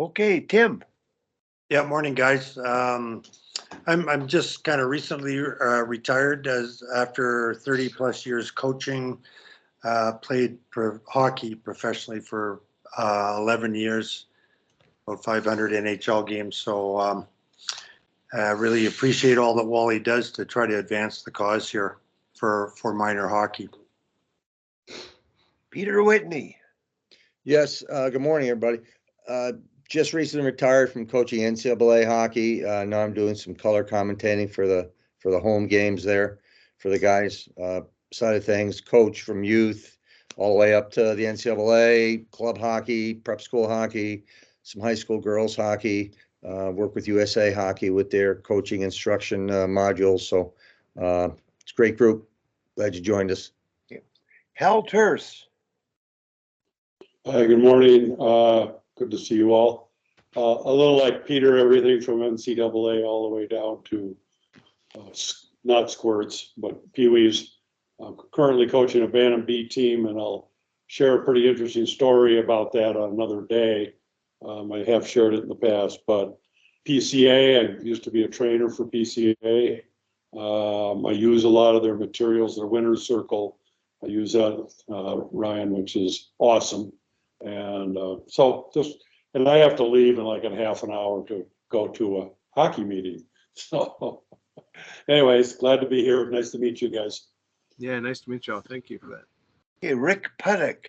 Okay, Tim. Yeah, morning, guys. I'm just kind of recently retired as after 30 plus years coaching. Played hockey professionally for 11 years, about 500 NHL games. So I really appreciate all that Wally does to try to advance the cause here for minor hockey. Peter Whitney. Yes, good morning, everybody. Just recently retired from coaching NCAA hockey. Now I'm doing some color commentating for the home games there for the guys side of things. Coach from youth all the way up to the NCAA, club hockey, prep school hockey, some high school girls hockey. Work with USA Hockey with their coaching instruction modules. So it's a great group. Glad you joined us. Hal Terse. Hi, good morning. Good to see you all. A little like Peter, everything from NCAA all the way down to not squirts, but peewees. I'm currently coaching a Bantam B team, and I'll share a pretty interesting story about that on another day. I have shared it in the past, but PCA, I used to be a trainer for PCA. I use a lot of their materials, their winner's circle. I use that, Ryan, which is awesome. And and I have to leave in like a half an hour to go to a hockey meeting. So anyways, glad to be here. Nice to meet you guys. Yeah, nice to meet y'all. Thank you for that. Okay, Rick Puttock.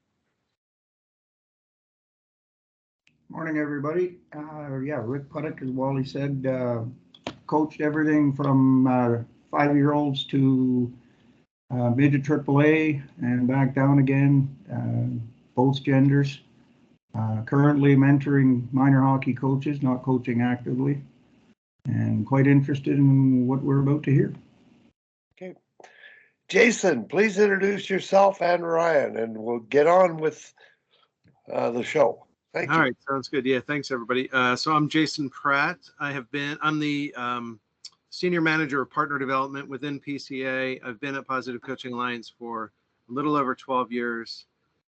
Morning, everybody. Rick Puttock, as Wally said, coached everything from 5-year-olds to midget AAA and back down again, both genders. Currently mentoring minor hockey coaches, not coaching actively, and quite interested in what we're about to hear. Okay. Jason, please introduce yourself and Ryan, and we'll get on with the show. Thank you. All right, sounds good. Yeah, thanks everybody. So I'm Jason Pratt. I'm the senior manager of partner development within PCA. I've been at Positive Coaching Alliance for a little over 12 years.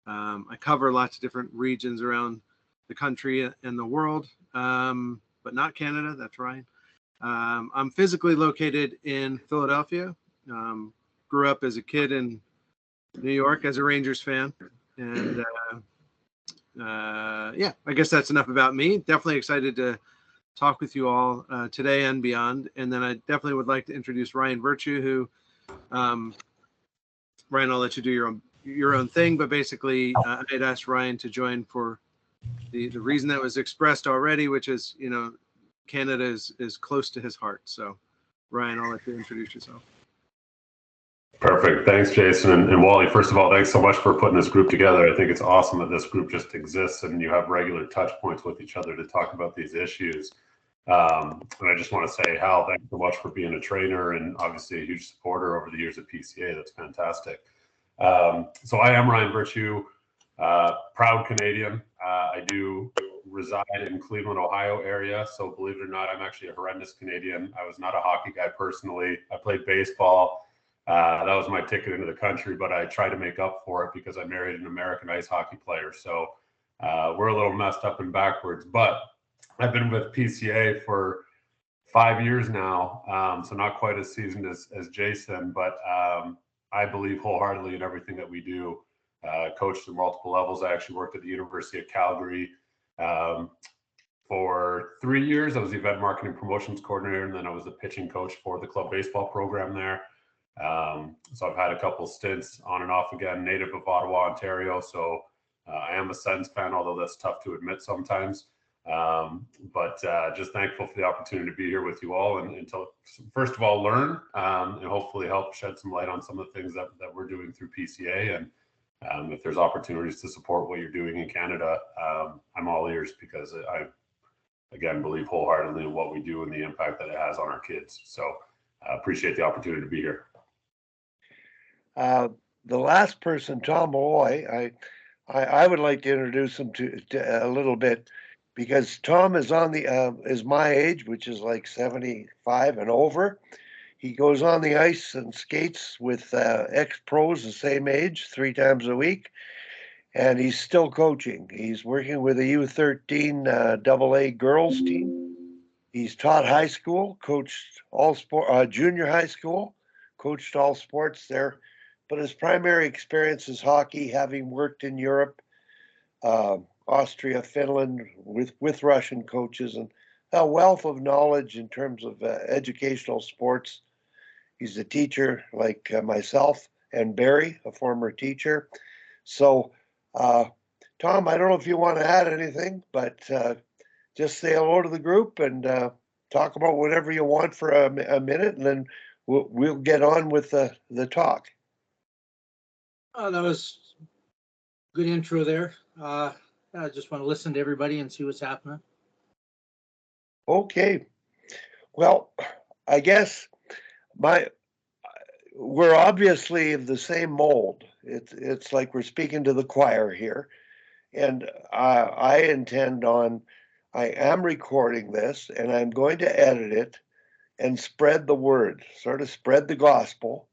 I cover lots of different regions around the country and the world, but not Canada. That's right. I'm physically located in Philadelphia. Grew up as a kid in New York as a Rangers fan. And I guess that's enough about me. Definitely excited to talk with you all today and beyond. And then I definitely would like to introduce Ryan Virtue, who, Ryan, I'll let you do your own thing, but basically I'd asked Ryan to join for the reason that was expressed already, which is, Canada is close to his heart. So Ryan, I'll let you introduce yourself. Perfect. Thanks, Jason. And Wally, first of all, thanks so much for putting this group together. I think it's awesome that this group just exists and you have regular touch points with each other to talk about these issues. And I just want to say, Hal, thanks so much for being a trainer and obviously a huge supporter over the years at PCA. That's fantastic. So I am Ryan Virtue, proud Canadian. I do reside in Cleveland, Ohio area. So believe it or not, I'm actually a horrendous Canadian. I was not a hockey guy personally. I played baseball. That was my ticket into the country, but I tried to make up for it because I married an American ice hockey player. So we're a little messed up and backwards, but I've been with PCA for 5 years now. So not quite as seasoned as Jason, but I believe wholeheartedly in everything that we do. Coached at multiple levels. I actually worked at the University of Calgary for 3 years. I was the event marketing promotions coordinator, and then I was the pitching coach for the club baseball program there. So I've had a couple stints on and off again, native of Ottawa, Ontario. So I am a Sens fan, although that's tough to admit sometimes. But just thankful for the opportunity to be here with you all and to, first of all, learn and hopefully help shed some light on some of the things that we're doing through PCA. And if there's opportunities to support what you're doing in Canada, I'm all ears because I, again, believe wholeheartedly in what we do and the impact that it has on our kids. So I appreciate the opportunity to be here. The last person, Tom Malloy, I would like to introduce him to a little bit because Tom is is my age, which is like 75 and over. He goes on the ice and skates with ex-pros the same age 3 times a week. and he's still coaching. He's working with a U13 AA girls team. He's taught high school, coached all sport, junior high school, coached all sports there. But his primary experience is hockey, having worked in Europe, Austria, Finland, with Russian coaches, and a wealth of knowledge in terms of educational sports. He's a teacher like myself and Barry, a former teacher. So, Tom, I don't know if you want to add anything, but just say hello to the group and talk about whatever you want for a minute, and then we'll get on with the talk. That was good intro there. I just want to listen to everybody and see what's happening. Okay. Well, I guess we're obviously of the same mold. It's like we're speaking to the choir here, and I am recording this, and I'm going to edit it and spread the word, sort of spread the gospel.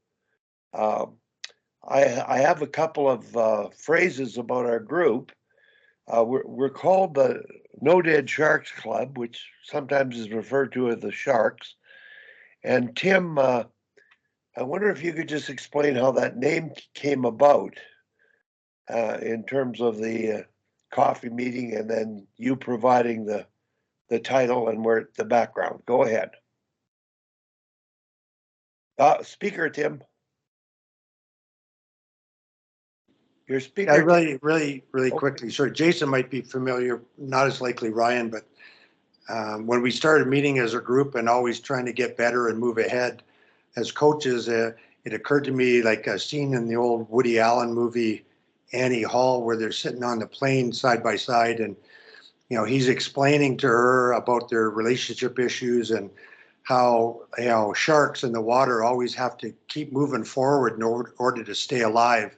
I have a couple of phrases about our group. We're called the No Dead Sharks Club, which sometimes is referred to as the Sharks. And Tim, I wonder if you could just explain how that name came about in terms of the coffee meeting, and then you providing the title and where the background. Go ahead. Speaker Tim. Your speaker. Yeah, really quickly. Sorry, Jason might be familiar, not as likely Ryan, but when we started meeting as a group and always trying to get better and move ahead as coaches, it occurred to me like a scene in the old Woody Allen movie, Annie Hall, where they're sitting on the plane side by side, and he's explaining to her about their relationship issues and how sharks in the water always have to keep moving forward in order to stay alive.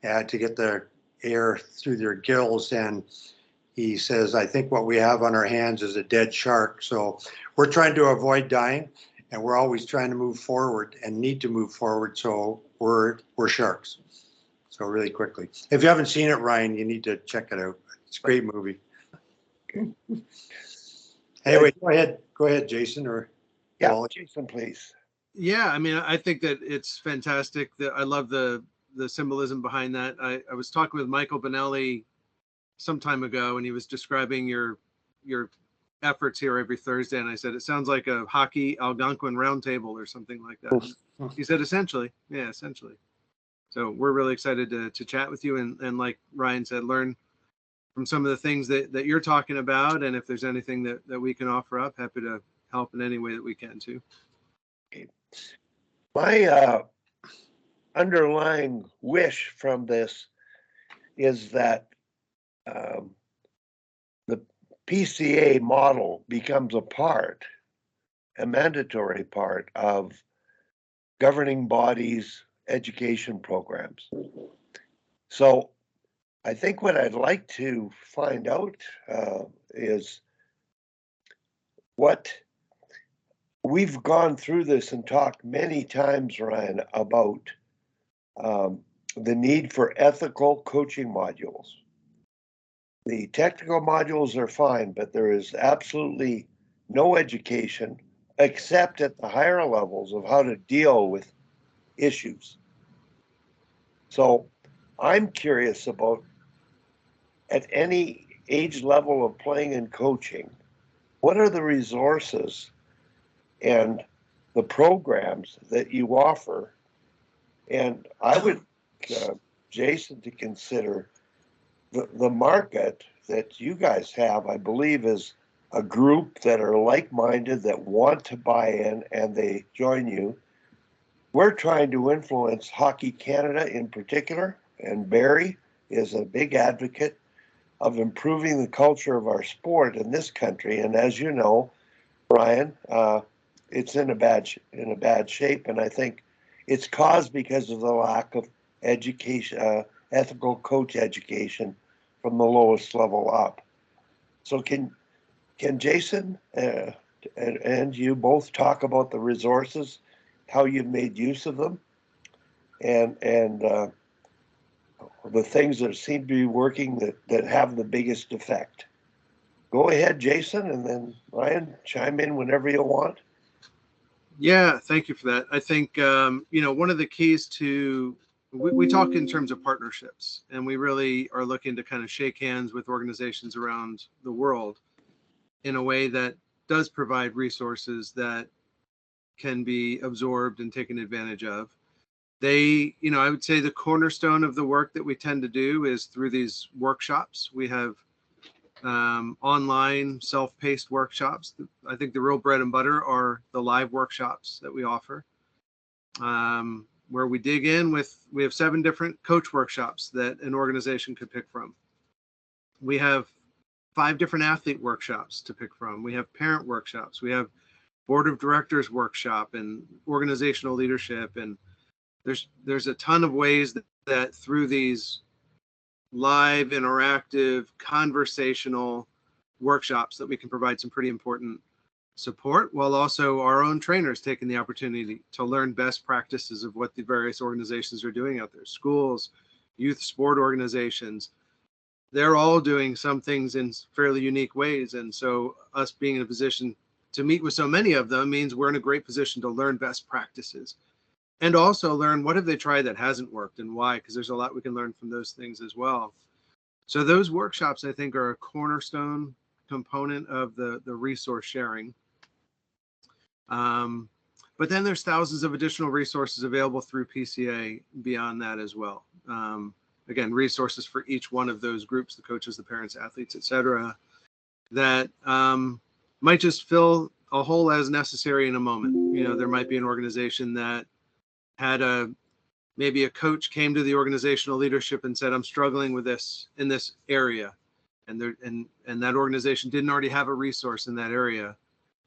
To get the air through their gills. And he says, I think what we have on our hands is a dead shark. So we're trying to avoid dying, and we're always trying to move forward and need to move forward. So we're sharks. So really quickly, if you haven't seen it, Ryan, you need to check it out. It's a great movie. Anyway, go ahead, Jason, or yeah, Wally. Jason, please. Yeah, I mean, I think that it's fantastic. I love the symbolism behind that. I was talking with Michael Benelli some time ago, and he was describing your efforts here every Thursday, and I said it sounds like a hockey Algonquin roundtable or something like that. He said essentially. So we're really excited to chat with you, and like Ryan said, learn from some of the things that you're talking about, and if there's anything that we can offer up, happy to help in any way that we can too. My underlying wish from this is that the PCA model becomes a mandatory part of governing bodies' education programs. So I think what I'd like to find out is what we've gone through this and talked many times, Ryan, about the need for ethical coaching modules. The technical modules are fine, but there is absolutely no education except at the higher levels of how to deal with issues. So I'm curious about, at any age level of playing and coaching, what are the resources and the programs that you offer? And I would, Jason, to consider the market that you guys have, I believe, is a group that are like-minded, that want to buy in, and they join you. We're trying to influence Hockey Canada in particular, and Barry is a big advocate of improving the culture of our sport in this country. And as you know, Brian, it's in a bad shape, and I think it's caused because of the lack of education, ethical coach education from the lowest level up. So can Jason and you both talk about the resources, how you've made use of them, and the things that seem to be working that have the biggest effect. Go ahead, Jason, and then Ryan, chime in whenever you want. Yeah, thank you for that. I think, one of the keys to, we talk in terms of partnerships, and we really are looking to kind of shake hands with organizations around the world in a way that does provide resources that can be absorbed and taken advantage of. I would say the cornerstone of the work that we tend to do is through these workshops. We have online self-paced workshops. I think the real bread and butter are the live workshops that we offer, where we dig in we have 7 different coach workshops that an organization could pick from. We have 5 different athlete workshops to pick from. We have parent workshops. We have board of directors workshop and organizational leadership. And there's a ton of ways that through these live, interactive, conversational workshops that we can provide some pretty important support, while also our own trainers taking the opportunity to learn best practices of what the various organizations are doing out there. Schools, youth sport organizations, they're all doing some things in fairly unique ways. And so us being in a position to meet with so many of them means we're in a great position to learn best practices and also learn what have they tried that hasn't worked and why, because there's a lot we can learn from those things as well. So those workshops, I think, are a cornerstone component of the resource sharing. But then there's thousands of additional resources available through PCA beyond that as well. Again, resources for each one of those groups, the coaches, the parents, athletes, et cetera, that might just fill a hole as necessary in a moment. There might be an organization that had maybe a coach came to the organizational leadership and said, I'm struggling with this in this area. And that organization didn't already have a resource in that area.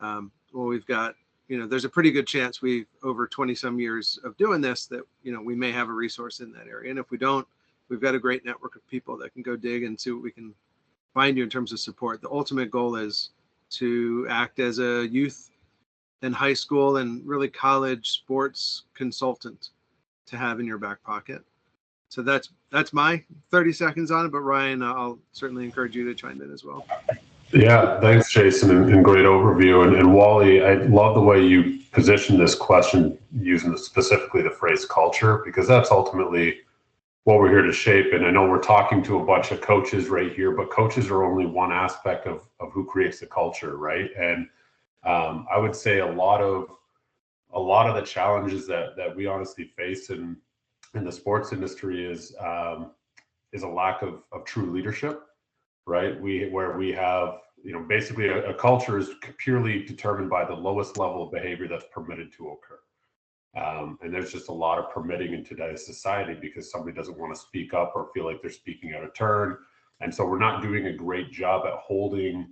Well, we've got, there's a pretty good chance we've over 20 some years of doing this that, we may have a resource in that area. And if we don't, we've got a great network of people that can go dig and see what we can find you in terms of support. The ultimate goal is to act as a youth and high school and really college sports consultant to have in your back pocket. So that's my 30 seconds on it. But Ryan, I'll certainly encourage you to chime in as well. Yeah, thanks, Jason, and great overview. And Wally, I love the way you position this question using specifically the phrase culture, because that's ultimately what we're here to shape. And I know we're talking to a bunch of coaches right here, but coaches are only one aspect of who creates the culture, right? And I would say a lot of the challenges that we honestly face in the sports industry is a lack of true leadership, right? Where we have, basically a culture is purely determined by the lowest level of behavior that's permitted to occur. And there's just a lot of permitting in today's society because somebody doesn't want to speak up or feel like they're speaking out of turn. And so we're not doing a great job at holding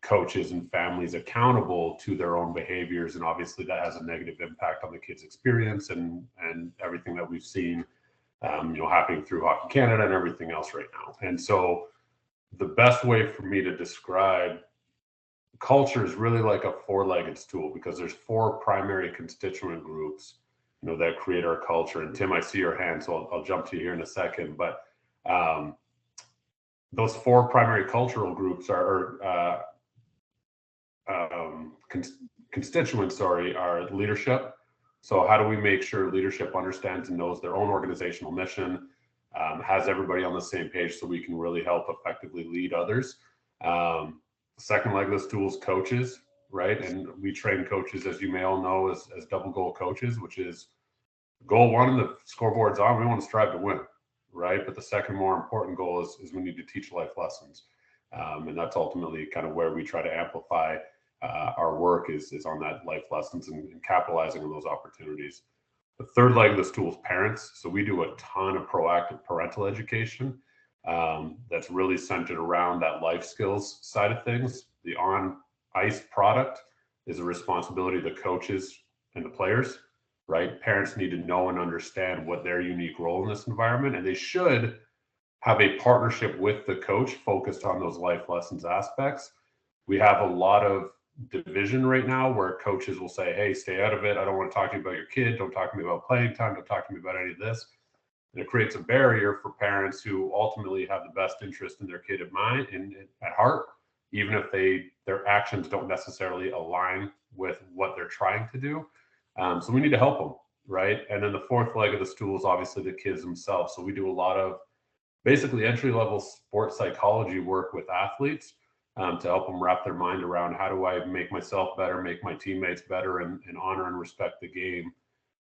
coaches and families accountable to their own behaviors. And obviously that has a negative impact on the kids' experience and everything that we've seen, happening through Hockey Canada and everything else right now. And so the best way for me to describe culture is really like a 4-legged stool, because there's 4 primary constituent groups, that create our culture. And Tim, I see your hand, so I'll jump to you here in a second. But those 4 primary cultural groups constituents, are leadership. So how do we make sure leadership understands and knows their own organizational mission, has everybody on the same page so we can really help effectively lead others? Second leg of the stool is coaches, right? And we train coaches, as you may all know, as double goal coaches, which is goal 1 and the scoreboard's on. We want to strive to win, right? But the second more important goal is we need to teach life lessons. And that's ultimately kind of where we try to amplify our work is on that life lessons and capitalizing on those opportunities. The third leg of the stool is parents. So we do a ton of proactive parental education that's really centered around that life skills side of things. The on-ice product is a responsibility of the coaches and the players, right? Parents need to know and understand what their unique role in this environment, and they should have a partnership with the coach focused on those life lessons aspects. We have a lot of division right now where coaches will say, hey, stay out of it. I don't want to talk to you about your kid. Don't talk to me about playing time. Don't talk to me about any of this. And it creates a barrier for parents who ultimately have the best interest in their kid at mind and at heart, even if their actions don't necessarily align with what they're trying to do. So we need to help them, right? And then the fourth leg of the stool is obviously the kids themselves. So we do a lot of basically entry-level sports psychology work with athletes to help them wrap their mind around how do I make myself better, make my teammates better, and honor and respect the game,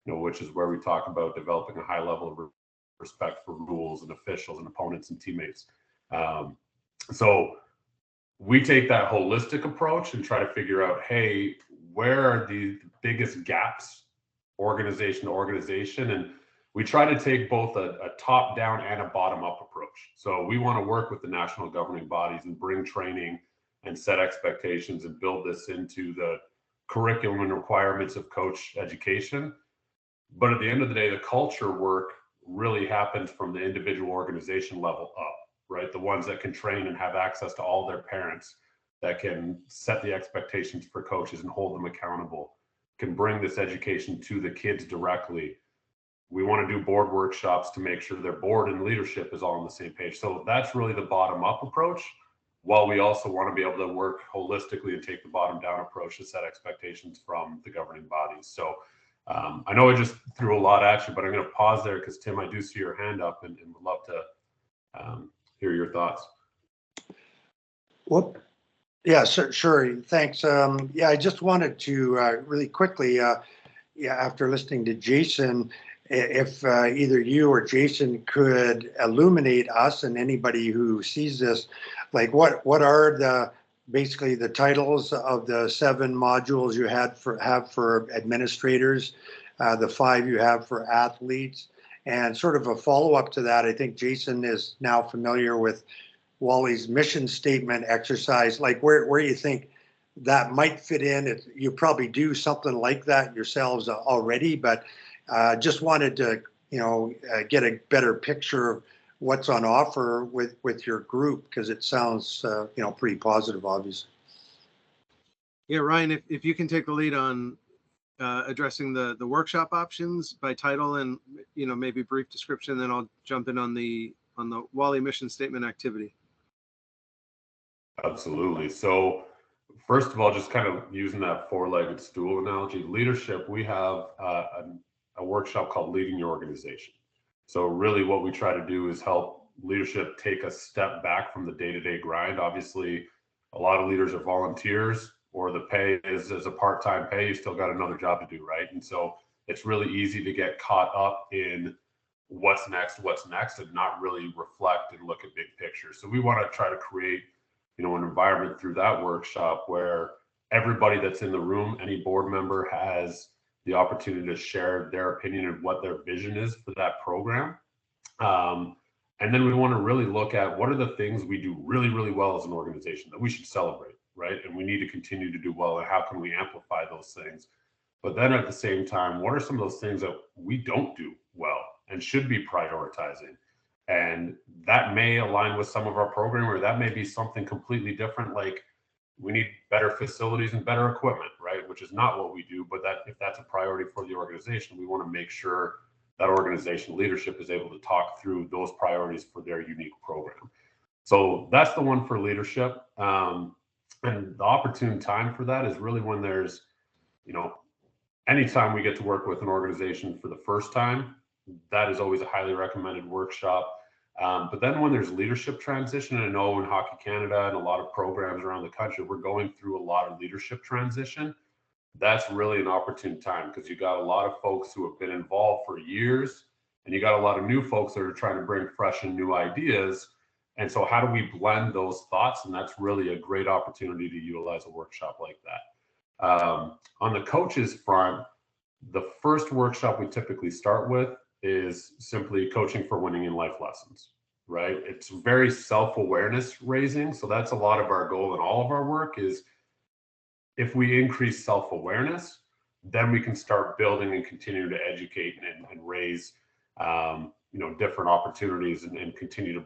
which is where we talk about developing a high level of respect for rules and officials and opponents and teammates. So we take that holistic approach and try to figure out, hey, where are the biggest gaps organization to organization? And we try to take both a top-down and a bottom-up approach. So we want to work with the national governing bodies and bring training and set expectations and build this into the curriculum and requirements of coach education. But at the end of the day, the culture work really happens from the individual organization level up, right? The ones that can train and have access to all their parents, that can set the expectations for coaches and hold them accountable, can bring this education to the kids directly. We want to do board workshops to make sure their board and leadership is all on the same page. So that's really the bottom up approach, while we also want to be able to work holistically and take the bottom down approach to set expectations from the governing bodies. So I know I just threw a lot at you, but I'm going to pause there because, Tim, I do see your hand up and would love to hear your thoughts. Whoop. Yeah, sure. Thanks. Yeah, I just wanted to really quickly, after listening to Jason, if either you or Jason could illuminate us and anybody who sees this, like what are basically the titles of the 7 modules you have for administrators, the 5 you have for athletes, and sort of a follow-up to that. I think Jason is now familiar with Wally's mission statement exercise. Like where you think that might fit in. You probably do something like that yourselves already, but just wanted to get a better picture of what's on offer with your group, because it sounds pretty positive, obviously. Yeah, Ryan, if you can take the lead on addressing the workshop options by title and maybe brief description, then I'll jump in on the Wally mission statement activity. Absolutely. So first of all, just kind of using that 4-legged stool analogy, leadership, we have a workshop called Leading Your Organization. So really what we try to do is help leadership take a step back from the day-to-day grind. Obviously, a lot of leaders are volunteers, or the pay is as a part-time pay. You still got another job to do, right? And so it's really easy to get caught up in what's next, and not really reflect and look at big picture. So we want to try to create an environment through that workshop where everybody that's in the room, any board member, has the opportunity to share their opinion of what their vision is for that program. And then we want to really look at what are the things we do really, really well as an organization that we should celebrate, right? And we need to continue to do well, and how can we amplify those things? But then at the same time, what are some of those things that we don't do well and should be prioritizing? And that may align with some of our program, or that may be something completely different, like we need better facilities and better equipment, right? Which is not what we do, but that if that's a priority for the organization, we want to make sure that organization leadership is able to talk through those priorities for their unique program. So that's the one for leadership. And the opportune time for that is really when there's, anytime we get to work with an organization for the first time, that is always a highly recommended workshop. But then when there's leadership transition, and I know in Hockey Canada and a lot of programs around the country, we're going through a lot of leadership transition. That's really an opportune time, because you got a lot of folks who have been involved for years, and you got a lot of new folks that are trying to bring fresh and new ideas. And so how do we blend those thoughts? And that's really a great opportunity to utilize a workshop like that. On the coaches front, the first workshop we typically start with is simply coaching for winning in life lessons, right? It's very self-awareness raising. So that's a lot of our goal in all of our work is, if we increase self-awareness, then we can start building and continue to educate and raise, different opportunities and continue to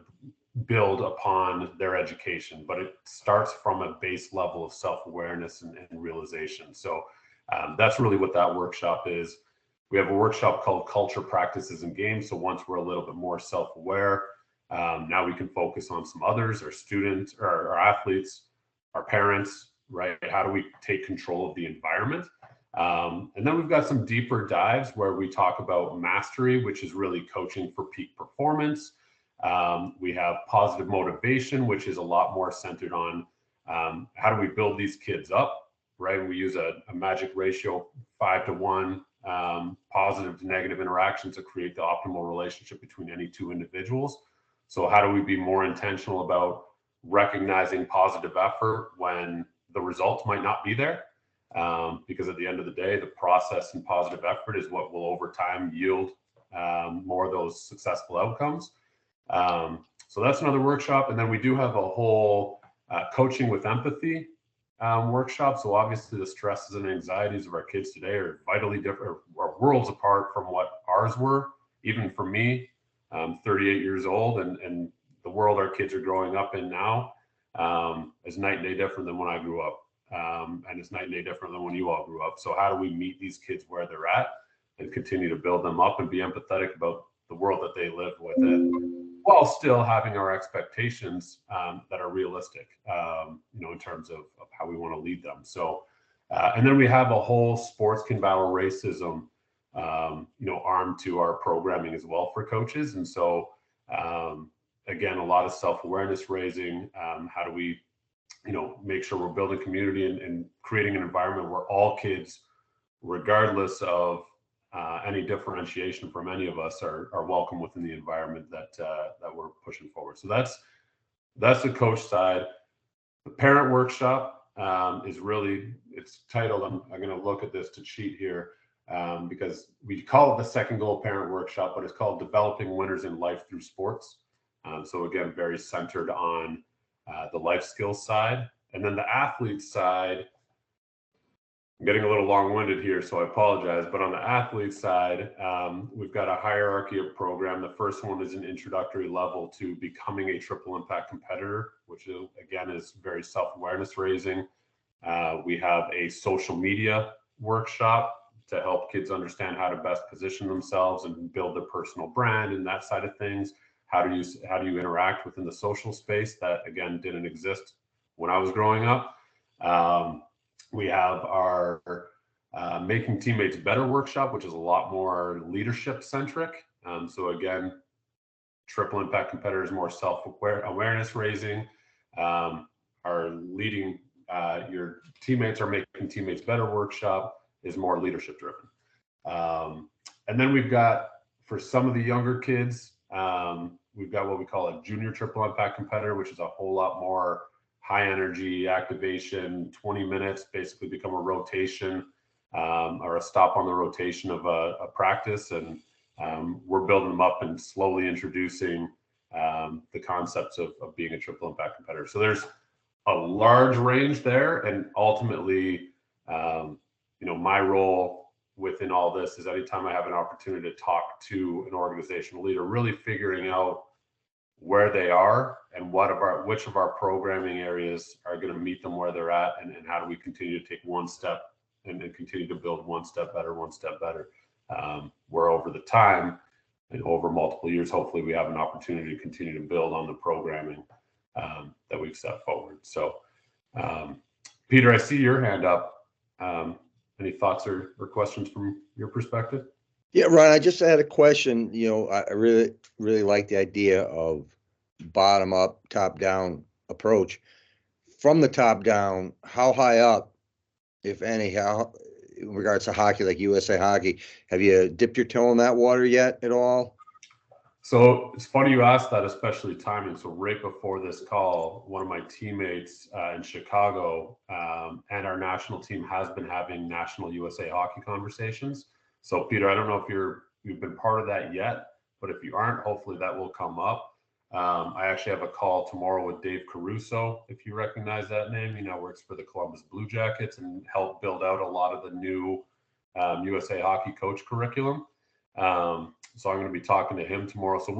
build upon their education. But it starts from a base level of self-awareness and realization. So that's really what that workshop is. We have a workshop called Culture, Practices, and Games. So once we're a little bit more self-aware, now we can focus on some others, our students, or our athletes, our parents, right? How do we take control of the environment? And then we've got some deeper dives where we talk about mastery, which is really coaching for peak performance. We have positive motivation, which is a lot more centered on how do we build these kids up, right? We use a magic ratio 5-to-1, positive to negative interactions to create the optimal relationship between any two individuals. So how do we be more intentional about recognizing positive effort when the results might not be there? Because at the end of the day, the process and positive effort is what will over time yield more of those successful outcomes. So that's another workshop. And then we do have a whole coaching with empathy workshop. So obviously the stresses and anxieties of our kids today are vitally different, or worlds apart from what ours were. Even for me, I'm 38 years old, and the world our kids are growing up in now is night and day different than when I grew up. And it's night and day different than when you all grew up. So how do we meet these kids where they're at and continue to build them up and be empathetic about the world that they live within, while still having our expectations that are realistic, in terms of how we want to lead them. So, and then we have a whole sports can battle racism, arm to our programming as well for coaches. And so, again, a lot of self-awareness raising. How do we, make sure we're building community and creating an environment where all kids, regardless of any differentiation from any of us, are welcome within the environment that we're pushing forward. So that's the coach side. The parent workshop is really, it's titled, I'm going to look at this to cheat here, because we call it the second goal parent workshop, but it's called Developing Winners in Life Through Sports. So again, very centered on the life skills side. And then the athlete side, I'm getting a little long-winded here, so I apologize. But on the athlete side, we've got a hierarchy of program. The first one is an introductory level to becoming a triple impact competitor, which again is very self-awareness raising. We have a social media workshop to help kids understand how to best position themselves and build their personal brand and that side of things. How do you interact within the social space that, again, didn't exist when I was growing up. We have our Making Teammates Better workshop, which is a lot more leadership centric. So again, triple impact competitors, more self-awareness raising. Our leading your teammates are Making Teammates Better workshop is more leadership driven. And then we've got, for some of the younger kids, we've got what we call a junior triple impact competitor, which is a whole lot more high energy activation, 20 minutes, basically become a rotation or a stop on the rotation of a practice. And we're building them up and slowly introducing the concepts of being a triple impact competitor. So there's a large range there. And ultimately, my role within all this is anytime I have an opportunity to talk to an organizational leader, really figuring out where they are and which of our programming areas are going to meet them where they're at, and how do we continue to take one step and continue to build one step better. Where over the time and over multiple years, hopefully we have an opportunity to continue to build on the programming that we've set forward. So, Peter, I see your hand up. Any thoughts or questions from your perspective? Yeah, Ron, I just had a question. I really, really like the idea of bottom up, top down approach. From the top down, how high up, if any, in regards to hockey, like USA Hockey, have you dipped your toe in that water yet at all? So it's funny you asked that, especially timing. So right before this call, one of my teammates in Chicago and our national team has been having national USA Hockey conversations. So Peter, I don't know if you've been part of that yet, but if you aren't, hopefully that will come up. I actually have a call tomorrow with Dave Caruso, if you recognize that name. He now works for the Columbus Blue Jackets and helped build out a lot of the new USA Hockey coach curriculum. So I'm going to be talking to him tomorrow. So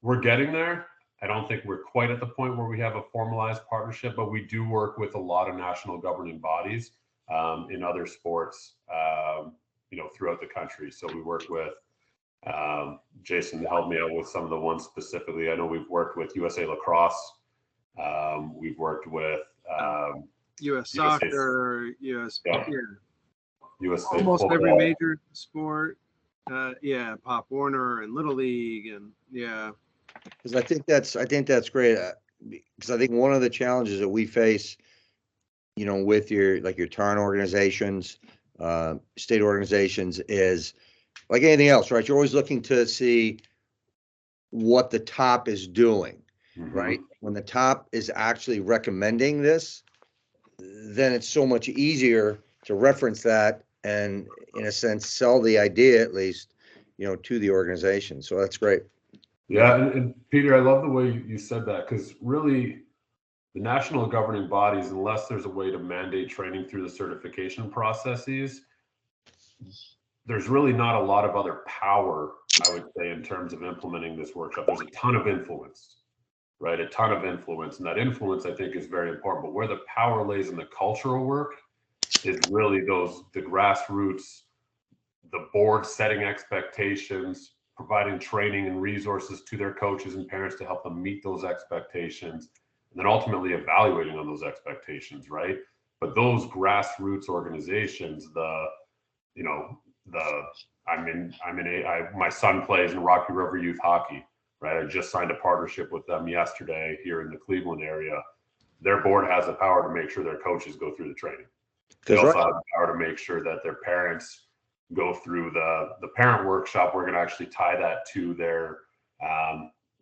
we're getting there. I don't think we're quite at the point where we have a formalized partnership, but we do work with a lot of national governing bodies in other sports. throughout the country. So we work with, Jason helped me out with some of the ones specifically. I know we've worked with USA Lacrosse. We've worked with U.S. USA soccer, U.S. Yeah. Yeah, USA almost football. every major sport. Pop Warner and Little League, and Because I think that's great. Because I think one of the challenges that we face, with your town organizations, state organizations, is like anything else, right? You're always looking to see what the top is doing, right? When the top is actually recommending this, then it's so much easier to reference that and, in a sense, sell the idea, at least, to the organization. So that's great. Yeah, and Peter, I love the way you said that, because really the national governing bodies, unless there's a way to mandate training through the certification processes, there's really not a lot of other power, I would say, in terms of implementing this workshop. There's a ton of influence, right? A ton of influence. And that influence, I think, is very important. But where the power lays in the cultural work is really the grassroots, the board setting expectations, providing training and resources to their coaches and parents to help them meet those expectations, and then ultimately evaluating on those expectations, right? But those grassroots organizations, my son plays in Rocky River Youth Hockey, right? I just signed a partnership with them yesterday here in the Cleveland area. Their board has the power to make sure their coaches go through the training. They also have the power to make sure that their parents go through the parent workshop. We're going to actually tie that to their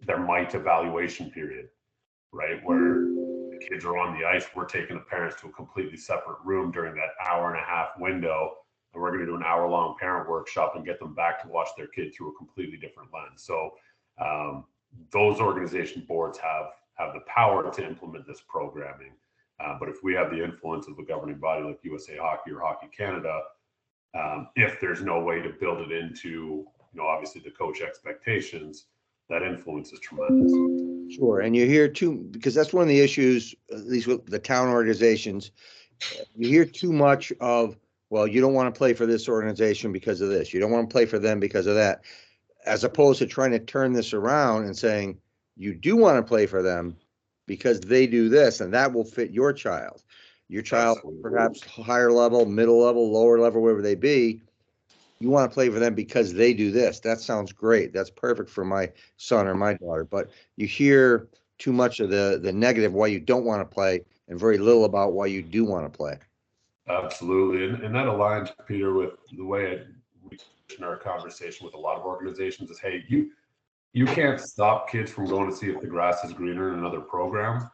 MITE evaluation period, right? Where the kids are on the ice, we're taking the parents to a completely separate room during that hour and a half window. And we're going to do an hour-long parent workshop and get them back to watch their kid through a completely different lens. So those organization boards have the power to implement this programming. But if we have the influence of a governing body like USA Hockey or Hockey Canada, if there's no way to build it into, obviously the coach expectations, that influence is tremendous. Sure. And you hear too, because that's one of the issues, at least with the town organizations, you hear too much of, well, you don't want to play for this organization because of this. You don't want to play for them because of that, as opposed to trying to turn this around and saying, you do want to play for them because they do this, and that will fit your child. Your child, Absolutely. perhaps higher level, middle level, lower level, wherever they be, you want to play for them because they do this. That sounds great. That's perfect for my son or my daughter. But you hear too much of the negative why you don't want to play and very little about why you do want to play. Absolutely. And that aligns, Peter, with the way we in our conversation with a lot of organizations is, hey, you can't stop kids from going to see if the grass is greener in another program.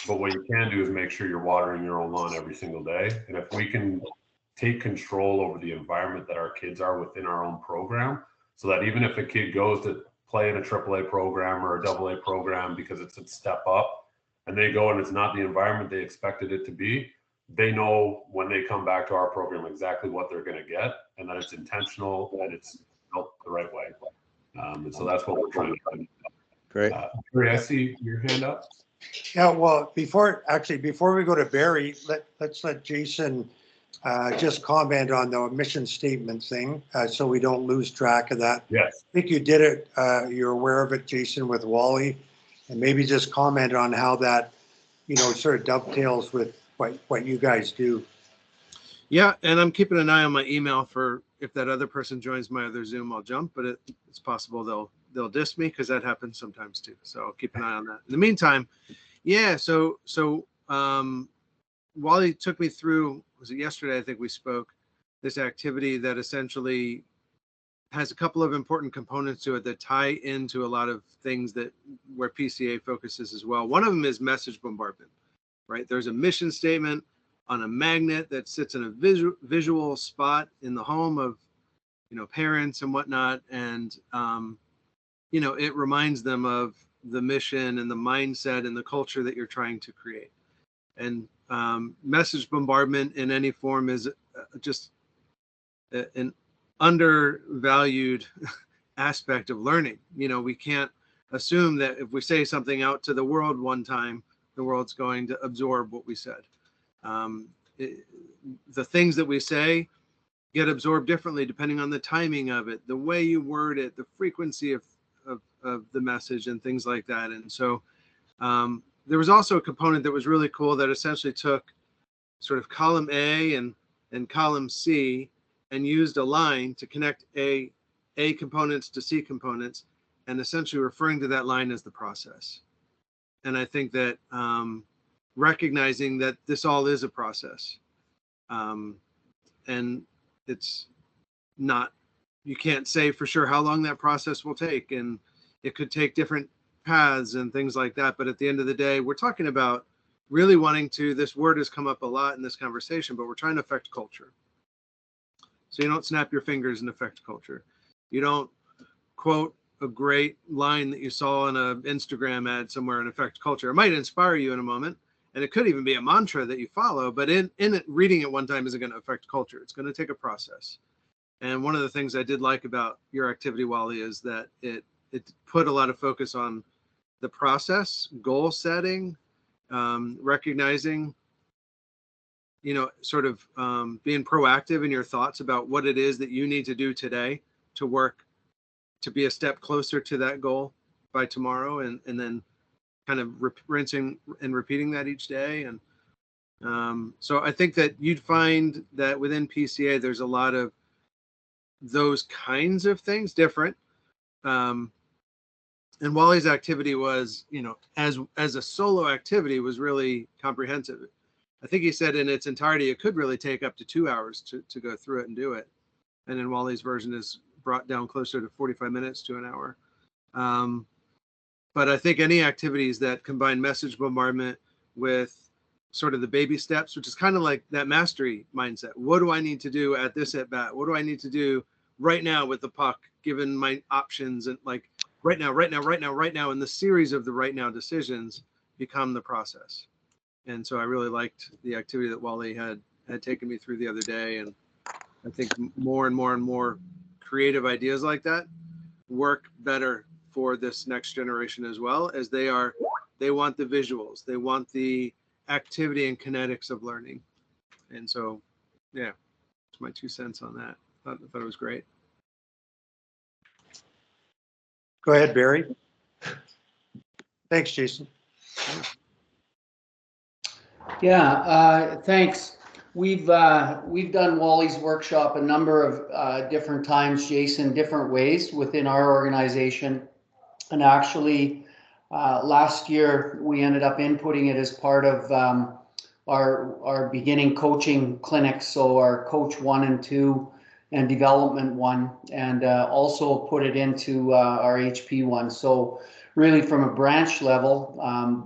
But what you can do is make sure you're watering your own lawn every single day. And if we can take control over the environment that our kids are within our own program, so that even if a kid goes to play in a AAA program or a AA program because it's a step up, and they go and it's not the environment they expected it to be, they know when they come back to our program exactly what they're going to get, and that it's intentional and it's built the right way. And so that's what we're trying to do. Great. Barry, I see your hand up. Yeah, well, before we go to Barry, let's let Jason just comment on the mission statement thing, so we don't lose track of that. Yes. I think you did it, you're aware of it, Jason, with Wally, and maybe just comment on how that, sort of dovetails with what you guys do. Yeah, and I'm keeping an eye on my email for if that other person joins my other Zoom, I'll jump, but it's possible they'll diss me because that happens sometimes too. So I'll keep an eye on that. In the meantime, yeah, so Wally took me through, was it yesterday? I think we spoke, this activity that essentially has a couple of important components to it that tie into a lot of things where PCA focuses as well. One of them is message bombardment, right? There's a mission statement on a magnet that sits in a visual spot in the home of, parents and whatnot. And, it reminds them of the mission and the mindset and the culture that you're trying to create. And message bombardment in any form is just an undervalued aspect of learning. We can't assume that if we say something out to the world one time, the world's going to absorb what we said. The things that we say get absorbed differently depending on the timing of it, the way you word it, the frequency of the message and things like that. And so there was also a component that was really cool that essentially took sort of column A and column C and used a line to connect A components to C components, and essentially referring to that line as the process. And I think that recognizing that this all is a process, and it's not, you can't say for sure how long that process will take, and it could take different paths and things like that. But at the end of the day, we're talking about really wanting to, this word has come up a lot in this conversation, but we're trying to affect culture. So you don't snap your fingers and affect culture. You don't quote a great line that you saw in an Instagram ad somewhere and affect culture. It might inspire you in a moment, and it could even be a mantra that you follow, but in it, reading it one time isn't going to affect culture. It's going to take a process. And one of the things I did like about your activity, Wally, is that it put a lot of focus on the process, goal setting, recognizing, you know, sort of being proactive in your thoughts about what it is that you need to do today to work to be a step closer to that goal by tomorrow, and then kind of rinsing and repeating that each day. And so I think that you'd find that within PCA, there's a lot of those kinds of things different. And Wally's activity was, you know, as a solo activity, was really comprehensive. I think he said in its entirety, it could really take up to 2 hours to go through it and do it. And then Wally's version is brought down closer to 45 minutes to an hour. But I think any activities that combine message bombardment with sort of the baby steps, which is kind of like that mastery mindset. What do I need to do at this at bat? What do I need to do right now with the puck, given my options, and like right now, and the series of the right now decisions become the process. And so I really liked the activity that Wally had taken me through the other day. And I think more and more and more creative ideas like that work better for this next generation as well, as they want the visuals, they want the activity and kinetics of learning. And so, yeah, that's my 2 cents on that. I thought it was great. Go ahead, Barry. Thanks, Jason. Yeah, thanks. We've done Wally's workshop a number of different times, Jason, different ways within our organization. And actually, last year we ended up inputting it as part of our beginning coaching clinics, so our Coach 1 and 2 and Development 1, and also put it into our HP 1. So really, from a branch level,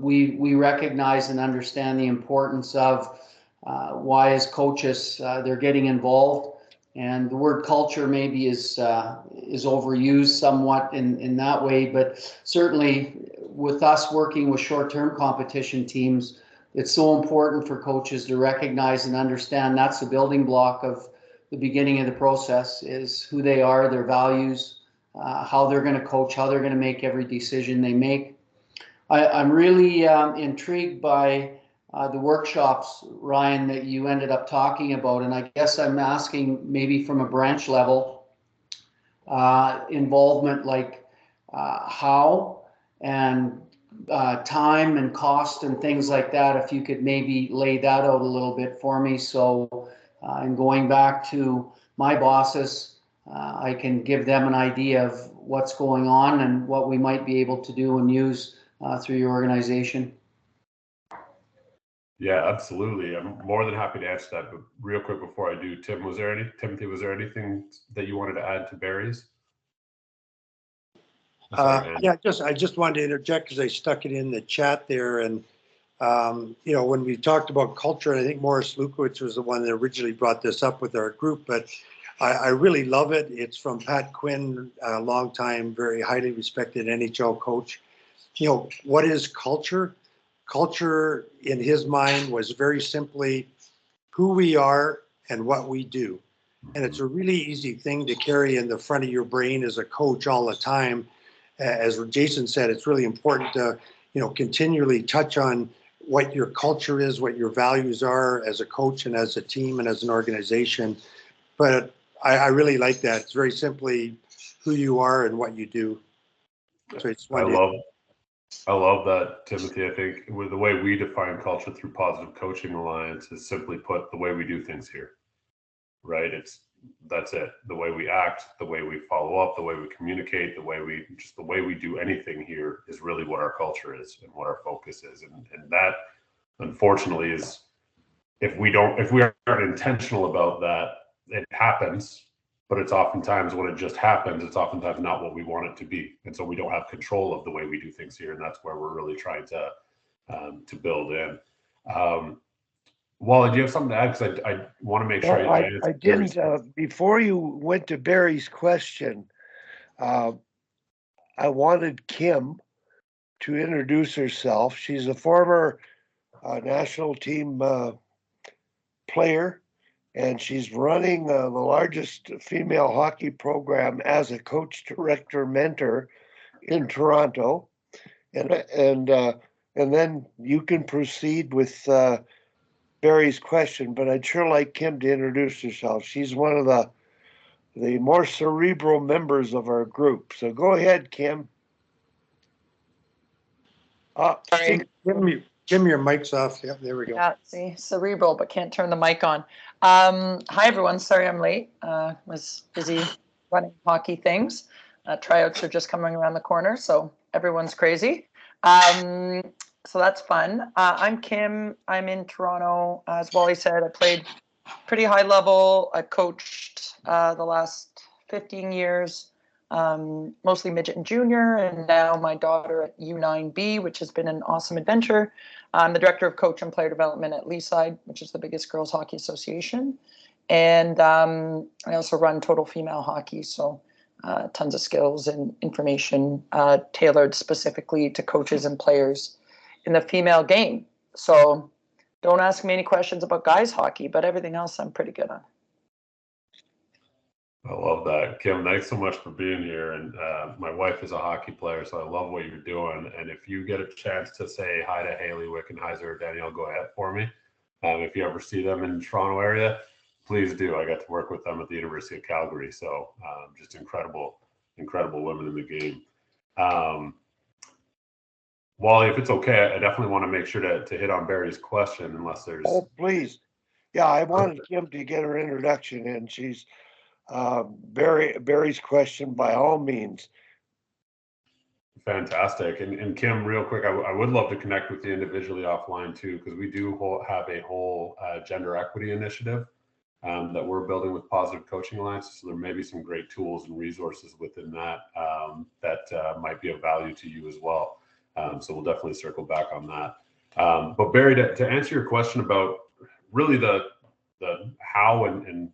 we recognize and understand the importance of why, as coaches, they're getting involved. And the word culture maybe is overused somewhat in that way, but certainly with us working with short-term competition teams, it's so important for coaches to recognize and understand that's the building block of the beginning of the process, is who they are, their values, how they're going to coach, how they're going to make every decision they make. I'm really intrigued by the workshops, Ryan, that you ended up talking about. And I guess I'm asking maybe from a branch level involvement, like how and time and cost and things like that. If you could maybe lay that out a little bit for me. So and going back to my bosses, I can give them an idea of what's going on and what we might be able to do and use through your organization. Yeah, absolutely. I'm more than happy to answer that. But real quick before I do, Timothy, was there anything that you wanted to add to Barry's? Yeah, I just wanted to interject because I stuck it in the chat there. And, you know, when we talked about culture, and I think Morris Lukowitz was the one that originally brought this up with our group, but I really love it. It's from Pat Quinn, a longtime, very highly respected NHL coach. You know, what is culture? Culture, in his mind, was very simply who we are and what we do. And it's a really easy thing to carry in the front of your brain as a coach all the time. As Jason said, it's really important to, you know, continually touch on what your culture is, what your values are as a coach and as a team and as an organization. but I really like that. It's very simply who you are and what you do. So it's I love that, Timothy. I think with the way we define culture through Positive Coaching Alliance is simply put the way we do things here, right? That's it. The way we act, the way we follow up, the way we communicate, the way we do anything here is really what our culture is and what our focus is. And that, unfortunately, is if we aren't intentional about that, it happens. But it's oftentimes when it just happens, it's oftentimes not what we want it to be. And so we don't have control of the way we do things here. And that's where we're really trying to build in. Wally, do you have something to add? Because I want to make sure I didn't, before you went to Barry's question, I wanted Kim to introduce herself. She's a former national team player, and she's running the largest female hockey program as a coach, director, mentor in Toronto. And then you can proceed with Barry's question, but I'd sure like Kim to introduce herself. She's one of the more cerebral members of our group. So go ahead, Kim. Kim, your mic's off. Yeah, there we go. Yeah, see, cerebral, but can't turn the mic on. Hi, everyone. Sorry I'm late. Was busy running hockey things. Tryouts are just coming around the corner, so everyone's crazy. So that's fun. I'm Kim. I'm in Toronto. As Wally said, I played pretty high level. I coached the last 15 years, mostly midget and junior, and now my daughter at U9B, which has been an awesome adventure. I'm the director of coach and player development at Leaside, which is the biggest girls hockey association. And I also run Total Female Hockey, so tons of skills and information tailored specifically to coaches and players in the female game. So don't ask me any questions about guys hockey, but everything else I'm pretty good on. I love that. Kim, thanks so much for being here. And my wife is a hockey player, so I love what you're doing. And if you get a chance to say hi to Haley Wickenheiser or Danielle, go ahead for me. If you ever see them in the Toronto area, please do. I got to work with them at the University of Calgary. So just incredible women in the game. Wally, if it's okay, I definitely want to make sure to hit on Barry's question, unless there's... Oh, please. Yeah, I wanted Kim to get her introduction in. She's Barry's question by all means. Fantastic. And Kim, real quick, I would love to connect with you individually offline too, because we do have a whole gender equity initiative that we're building with Positive Coaching Alliance. So there may be some great tools and resources within that that might be of value to you as well. So we'll definitely circle back on that. But Barry, to answer your question about really the how and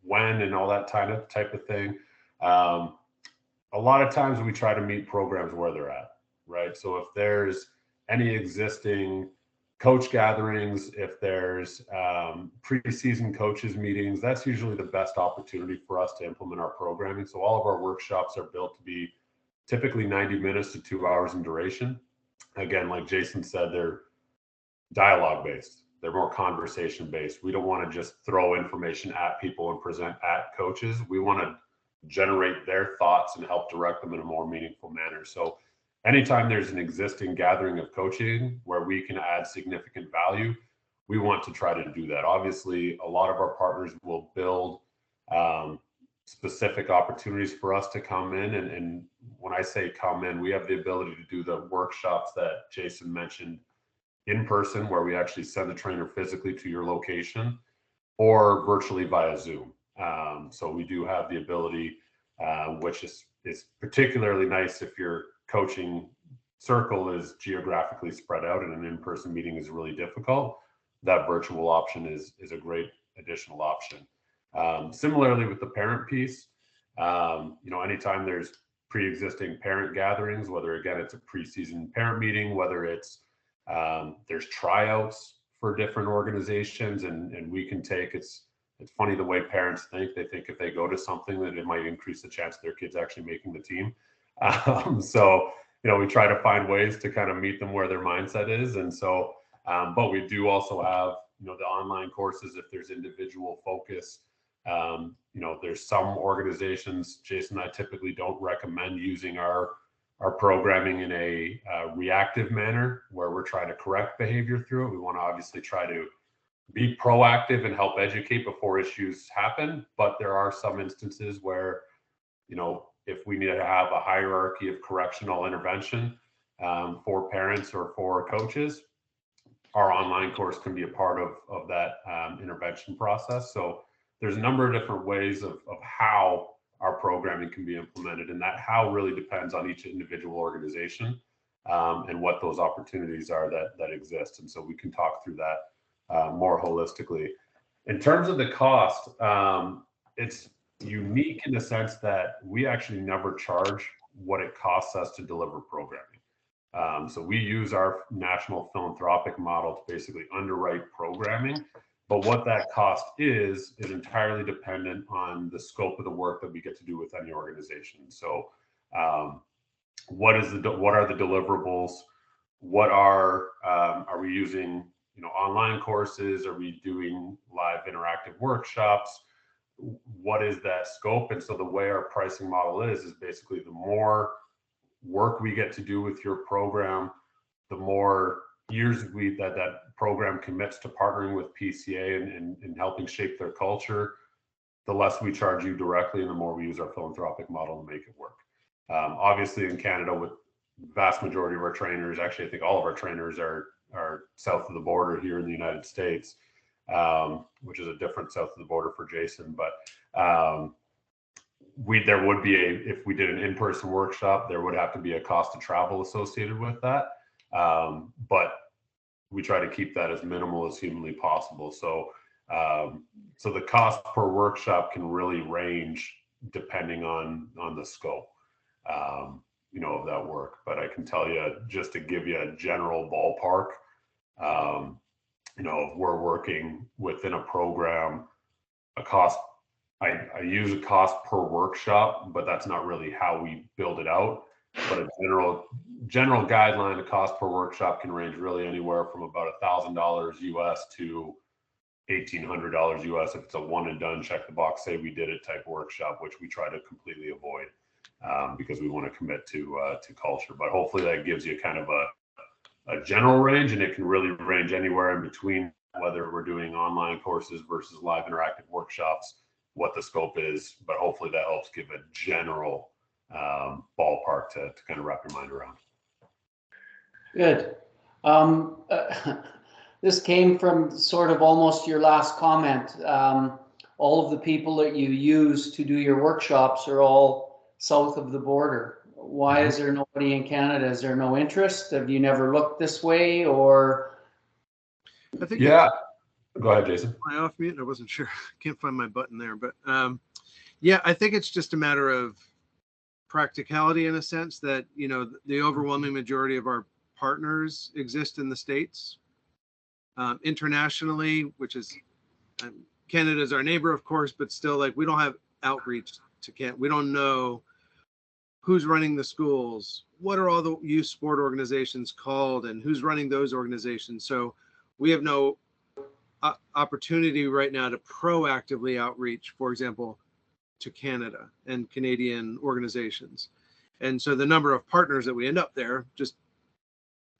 when and all that type of thing, a lot of times we try to meet programs where they're at, right? So if there's any existing coach gatherings, if there's preseason coaches meetings, that's usually the best opportunity for us to implement our programming. So all of our workshops are built to be typically 90 minutes to 2 hours in duration. Again, like Jason said, they're dialogue based. They're more conversation based. We don't want to just throw information at people and present at coaches. We want to generate their thoughts and help direct them in a more meaningful manner. So anytime there's an existing gathering of coaching where we can add significant value, we want to try to do that. Obviously, a lot of our partners will build specific opportunities for us to come in. And when I say come in, we have the ability to do the workshops that Jason mentioned in person, where we actually send the trainer physically to your location, or virtually via Zoom. So we do have the ability, which is particularly nice if your coaching circle is geographically spread out and an in-person meeting is really difficult. That virtual option is a great additional option. Similarly with the parent piece, anytime there's pre-existing parent gatherings, whether again it's a preseason parent meeting, whether it's there's tryouts for different organizations, and we can take it's funny the way parents think. They think if they go to something that it might increase the chance of their kids actually making the team. So we try to find ways to kind of meet them where their mindset is. And so, but we do also have the online courses if there's individual focus You know, there's some organizations, Jason and I typically don't recommend using our programming in a reactive manner where we're trying to correct behavior through it. We want to obviously try to be proactive and help educate before issues happen. But there are some instances where, you know, if we need to have a hierarchy of correctional intervention for parents or for coaches, our online course can be a part of that intervention process. So there's a number of different ways of how our programming can be implemented, and that how really depends on each individual organization and what those opportunities are that exist. And so we can talk through that more holistically. In terms of the cost, it's unique in the sense that we actually never charge what it costs us to deliver programming. So we use our national philanthropic model to basically underwrite programming, but what that cost is entirely dependent on the scope of the work that we get to do with any organization. So what are the deliverables? What are we using, you know, online courses? Are we doing live interactive workshops? What is that scope? And so the way our pricing model is basically the more work we get to do with your program, the more years that program commits to partnering with PCA and helping shape their culture, the less we charge you directly and the more we use our philanthropic model to make it work. Obviously in Canada, with vast majority of our trainers, actually I think all of our trainers are south of the border here in the United States, which is a different south of the border for Jason, but there would be if we did an in-person workshop, there would have to be a cost of travel associated with that. But we try to keep that as minimal as humanly possible. So the cost per workshop can really range depending on the scope, you know, of that work. But I can tell you, just to give you a general ballpark, you know, if we're working within a program, a cost, I use a cost per workshop, but that's not really how we build it out. But a general guideline, a cost per workshop can range really anywhere from about $1,000 US to $1,800 US if it's a one and done, check the box, say we did it type workshop, which we try to completely avoid because we want to commit to culture. But hopefully that gives you kind of a general range, and it can really range anywhere in between, whether we're doing online courses versus live interactive workshops, what the scope is. But hopefully that helps give a general ballpark to kind of wrap your mind around. Good. This came from sort of almost your last comment. All of the people that you use to do your workshops are all south of the border. Why is there nobody in Canada? Is there no interest? Have you never looked this way, or? I think Yeah. Go ahead, Jason. Am I off mute? I wasn't sure. Can't find my button there, but yeah, I think it's just a matter of practicality in a sense that, you know, the overwhelming majority of our partners exist in the States. Internationally, which is Canada's our neighbor, of course, but still, like, we don't have outreach to Canada. We don't know who's running the schools, what are all the youth sport organizations called, and who's running those organizations. So we have no opportunity right now to proactively outreach, for example, to Canada and Canadian organizations. And so the number of partners that we end up there just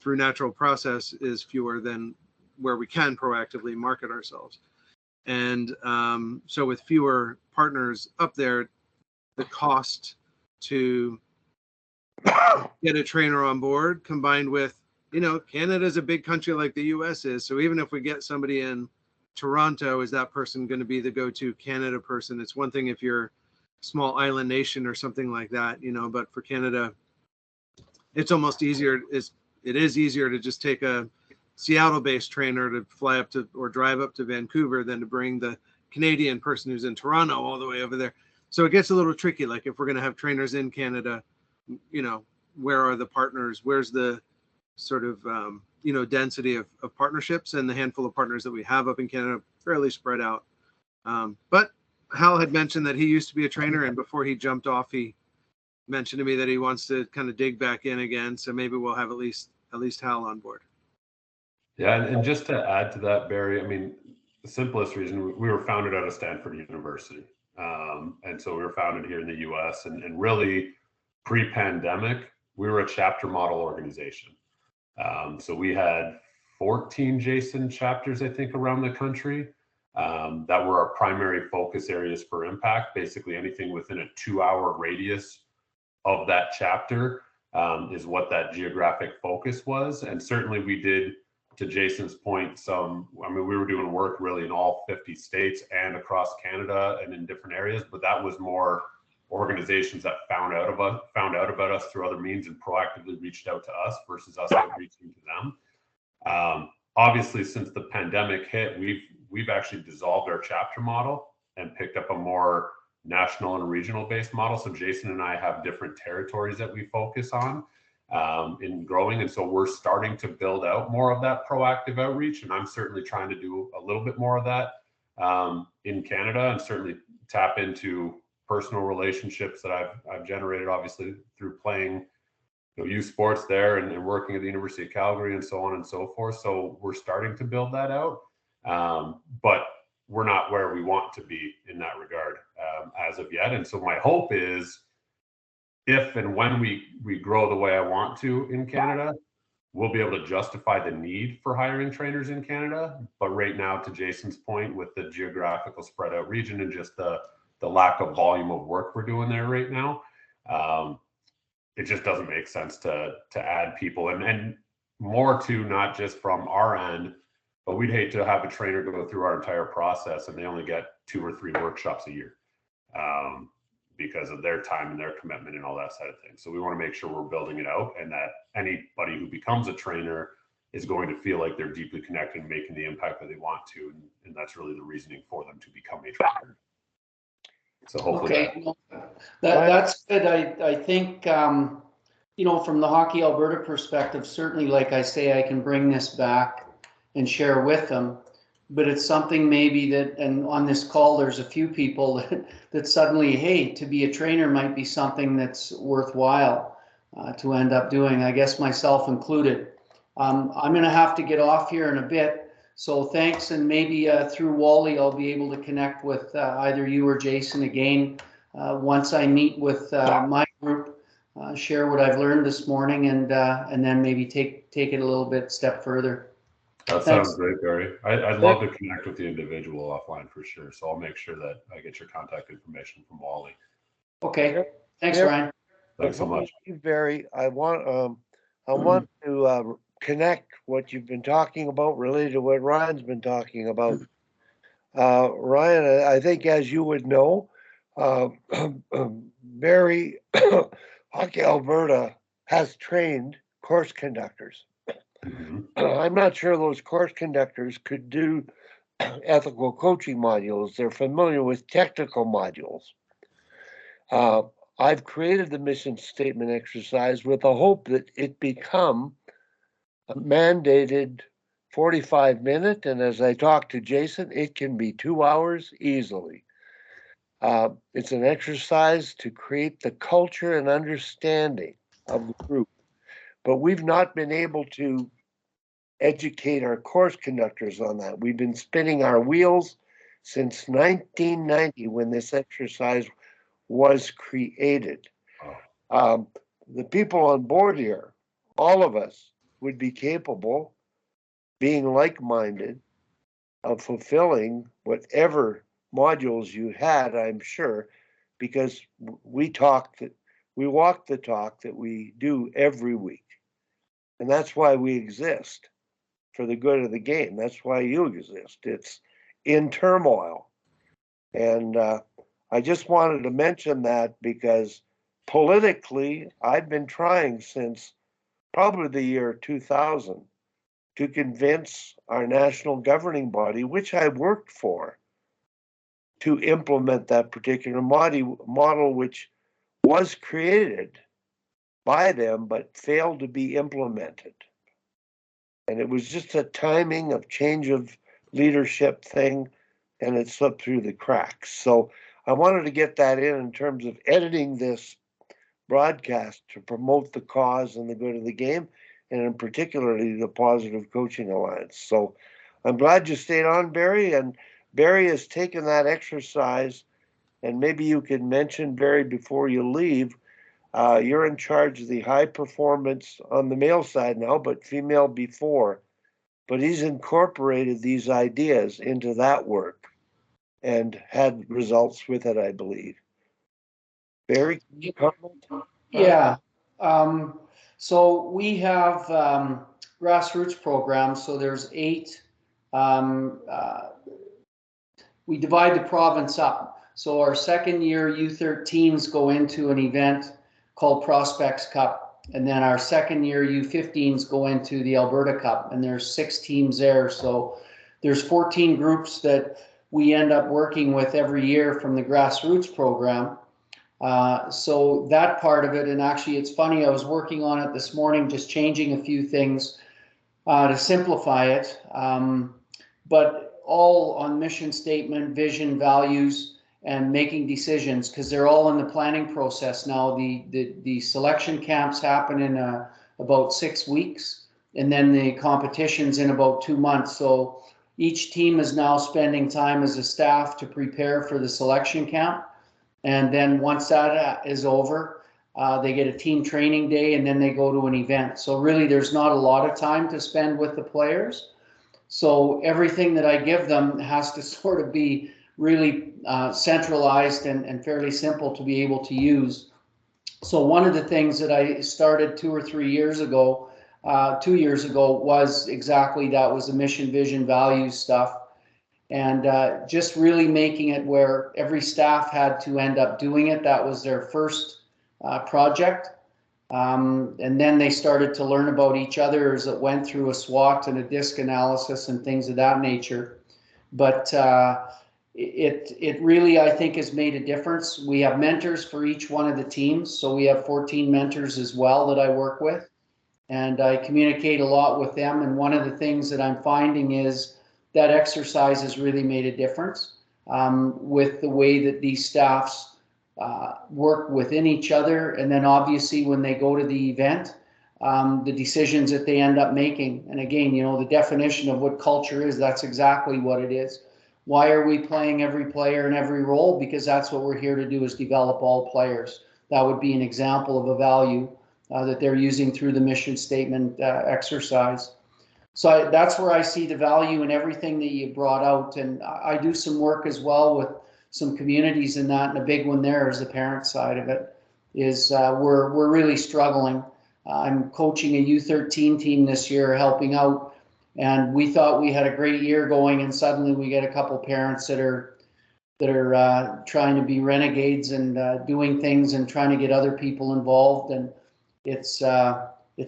through natural process is fewer than where we can proactively market ourselves. And so with fewer partners up there, the cost to get a trainer on board, combined with, you know, Canada is a big country like the US is. So even if we get somebody in Toronto, is that person going to be the go-to Canada person? It's one thing if you're a small island nation or something like that, you know, but for Canada, it's almost easier. It is easier to just take a Seattle-based trainer to fly up to or drive up to Vancouver than to bring the Canadian person who's in Toronto all the way over there. So it gets a little tricky. Like if we're going to have trainers in Canada, you know, where are the partners? Where's the sort of, you know, density of partnerships? And the handful of partners that we have up in Canada, fairly spread out. But Hal had mentioned that he used to be a trainer, and before he jumped off, he mentioned to me that he wants to kind of dig back in again. So maybe we'll have at least Hal on board. Yeah, and just to add to that, Barry, I mean, the simplest reason, we were founded out of Stanford University. And so we were founded here in the US, and really pre-pandemic, we were a chapter model organization. So we had 14 Jason chapters, I think, around the country that were our primary focus areas for impact. Basically anything within a 2-hour radius of that chapter is what that geographic focus was. And certainly we did, to Jason's point, we were doing work really in all 50 states and across Canada and in different areas, but that was more organizations that found out about us through other means and proactively reached out to us versus us outreaching to them. Obviously, since the pandemic hit, we've actually dissolved our chapter model and picked up a more national and regional based model. So Jason and I have different territories that we focus on in growing. And so we're starting to build out more of that proactive outreach. And I'm certainly trying to do a little bit more of that in Canada, and certainly tap into personal relationships that I've generated, obviously, through playing youth sports there and working at the University of Calgary and so on and so forth. So we're starting to build that out. But we're not where we want to be in that regard as of yet. And so my hope is, if and when we grow the way I want to in Canada, we'll be able to justify the need for hiring trainers in Canada. But right now, to Jason's point, with the geographical spread out region and just the lack of volume of work we're doing there right now, it just doesn't make sense to add people. And more to, not just from our end, but we'd hate to have a trainer go through our entire process and they only get 2 or 3 workshops a year because of their time and their commitment and all that side of things. So we want to make sure we're building it out, and that anybody who becomes a trainer is going to feel like they're deeply connected and making the impact that they want to. And that's really the reasoning for them to become a trainer. So hopefully that's good. I think, from the Hockey Alberta perspective, certainly, like I say, I can bring this back and share with them, but it's something maybe that, and on this call, there's a few people that suddenly, hey, to be a trainer might be something that's worthwhile to end up doing, I guess myself included. I'm going to have to get off here in a bit. So thanks, and maybe through Wally, I'll be able to connect with either you or Jason again once I meet with my group, share what I've learned this morning, and then maybe take it a little bit step further. That sounds great, Barry. I'd love to connect with the individual offline for sure. So I'll make sure that I get your contact information from Wally. Okay. Thanks, Ryan. Thanks so much, Barry. I want to connect what you've been talking about related to what Ryan's been talking about. Ryan, I think, as you would know, Barry, Hockey Alberta has trained course conductors. I'm not sure those course conductors could do ethical coaching modules. They're familiar with technical modules. I've created the mission statement exercise with the hope that it become a mandated 45-minute, and as I talked to Jason, it can be 2 hours easily. It's an exercise to create the culture and understanding of the group, but we've not been able to educate our course conductors on that. We've been spinning our wheels since 1990 when this exercise was created. The people on board here, all of us, would be capable, being like-minded, of fulfilling whatever modules you had, I'm sure, because we walk the talk that we do every week. And that's why we exist, for the good of the game. That's why you exist. It's in turmoil. And I just wanted to mention that because politically, I've been trying since probably the year 2000 to convince our national governing body, which I worked for, to implement that particular model, which was created by them but failed to be implemented. And it was just a timing of change of leadership thing, and it slipped through the cracks. So I wanted to get that in terms of editing this broadcast to promote the cause and the good of the game, and in particularly the Positive Coaching Alliance. So I'm glad you stayed on, Barry, and Barry has taken that exercise, and maybe you can mention, Barry, before you leave, you're in charge of the high performance on the male side now, but female before. But he's incorporated these ideas into that work and had results with it, I believe. Barry, can you comment? Yeah. So we have grassroots programs. So there's 8. We divide the province up. So our second year U13s go into an event called Prospects Cup. And then our second year U15s go into the Alberta Cup. And there's 6 teams there. So there's 14 groups that we end up working with every year from the grassroots program. So that part of it, and actually it's funny, I was working on it this morning, just changing a few things to simplify it, but all on mission statement, vision, values, and making decisions, because they're all in the planning process now. The selection camps happen in about 6 weeks, and then the competition's in about 2 months. So each team is now spending time as a staff to prepare for the selection camp. And then once that is over, they get a team training day, and then they go to an event. So really, there's not a lot of time to spend with the players. So everything that I give them has to sort of be really centralized and fairly simple to be able to use. So one of the things that I started 2 or 3 years ago, 2 years ago, was exactly that, was the mission, vision, values stuff. And just really making it where every staff had to end up doing it. That was their first project. And then they started to learn about each other as it went through a SWOT and a DISC analysis and things of that nature. But it really, I think, has made a difference. We have mentors for each one of the teams. So we have 14 mentors as well that I work with. And I communicate a lot with them. And one of the things that I'm finding is that exercise has really made a difference with the way that these staffs work within each other. And then obviously when they go to the event, the decisions that they end up making. And again, you know, the definition of what culture is, that's exactly what it is. Why are we playing every player in every role? Because that's what we're here to do, is develop all players. That would be an example of a value that they're using through the mission statement exercise. So that's where I see the value in everything that you brought out. And I do some work as well with some communities in that. And a big one there is the parent side of it, is we're really struggling. I'm coaching a U13 team this year, helping out. And we thought we had a great year going, and suddenly we get a couple parents that are trying to be renegades and doing things and trying to get other people involved. And it's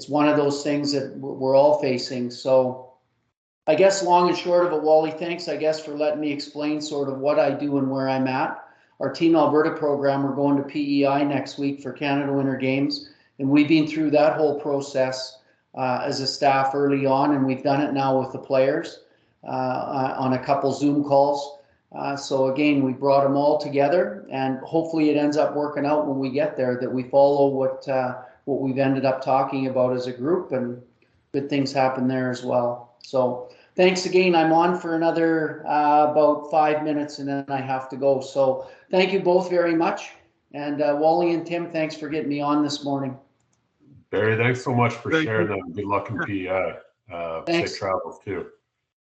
one of those things that we're all facing. So I guess long and short of it, Wally, thanks, I guess, for letting me explain sort of what I do and where I'm at. Our Team Alberta program, we're going to PEI next week for Canada Winter Games. And we've been through that whole process as a staff early on, and we've done it now with the players on a couple Zoom calls. So again, we brought them all together, and hopefully it ends up working out when we get there, that we follow what we've ended up talking about as a group, and good things happen there as well. So thanks again. I'm on for another about 5 minutes, and then I have to go. So thank you both very much. And Wally and Tim, thanks for getting me on this morning. Barry, thanks so much for sharing that. Good luck in PEI. Safe travels too.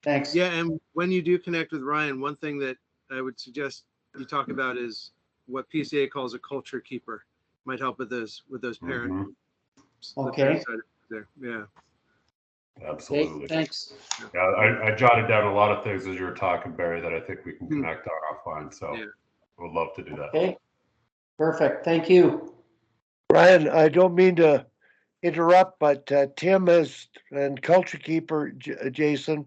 Thanks. Yeah, and when you do connect with Ryan, one thing that I would suggest you talk about is what PCA calls a culture keeper. Might help with those parents. Okay. There. Yeah. Absolutely. Okay, thanks. Yeah, I jotted down a lot of things as you were talking, Barry, that I think we can connect on offline. So yeah. I would love to do that. Okay. Perfect. Thank you. Ryan, I don't mean to interrupt, but Tim is, and culture keeper Jason,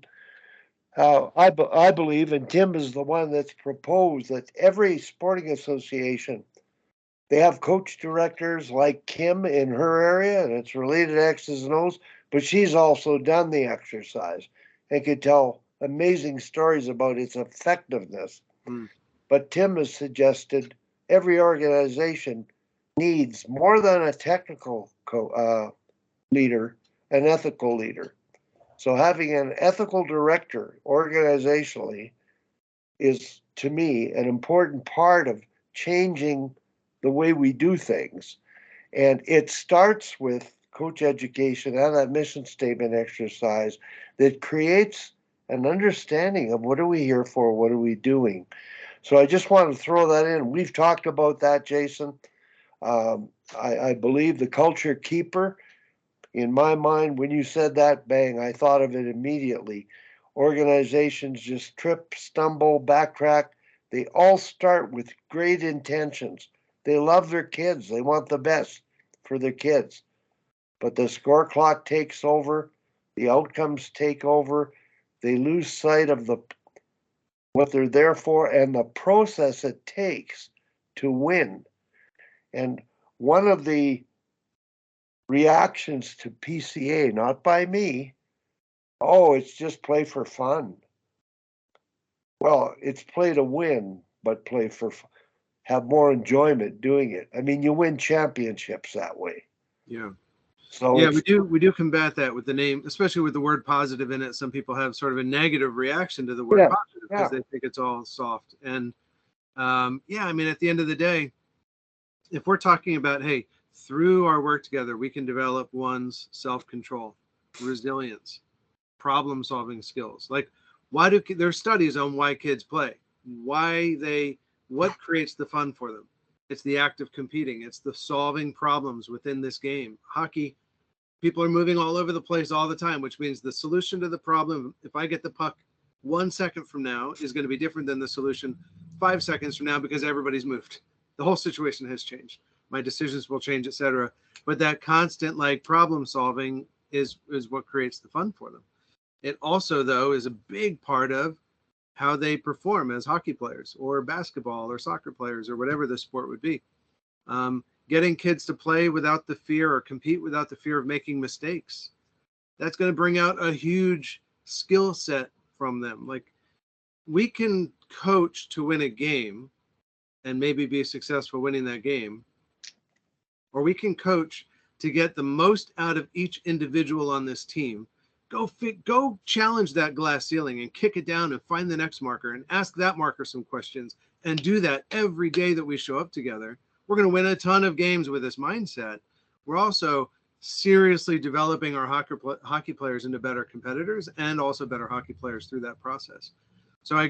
I believe, and Tim is the one that's proposed that every sporting association, they have coach directors like Kim in her area, and it's related to X's and O's, but she's also done the exercise and could tell amazing stories about its effectiveness. But Tim has suggested every organization needs more than a technical leader, an ethical leader. So having an ethical director organizationally is, to me, an important part of changing the way we do things. And it starts with coach education and that mission statement exercise that creates an understanding of what are we here for, what are we doing. So I just want to throw that in. We've talked about that, Jason. I believe the culture keeper, in my mind, when you said that, bang, I thought of it immediately. Organizations just trip, stumble, backtrack. They all start with great intentions. They love their kids. They want the best for their kids. But the score clock takes over, the outcomes take over. They lose sight of what they're there for and the process it takes to win. And one of the reactions to PCA, not by me, oh, it's just play for fun. Well, it's play to win, but play for have more enjoyment doing it. I mean, you win championships that way. Yeah. So Yeah, we do combat that with the name, especially with the word positive in it. Some people have sort of a negative reaction to the word Yeah, positive because they think it's all soft. And yeah, I mean, at the end of the day, if we're talking about, hey, through our work together, we can develop one's self-control, resilience, problem-solving skills. Like, why do there's studies on why kids play, what creates the fun for them? It's the act of competing. It's the solving problems within this game. Hockey, people are moving all over the place all the time, which means the solution to the problem, if I get the puck 1 second from now, is going to be different than the solution 5 seconds from now because everybody's moved. The whole situation has changed. My decisions will change, etc. But that constant like problem solving is what creates the fun for them. It also, though, is a big part of how they perform as hockey players or basketball or soccer players or whatever the sport would be. Getting kids to play without the fear or compete without the fear of making mistakes. That's going to bring out a huge skill set from them. Like, we can coach to win a game and maybe be successful winning that game, or we can coach to get the most out of each individual on this team. Go challenge that glass ceiling and kick it down and find the next marker and ask that marker some questions and do that every day that we show up together. We're going to win a ton of games with this mindset. We're also seriously developing our hockey players into better competitors and also better hockey players through that process. So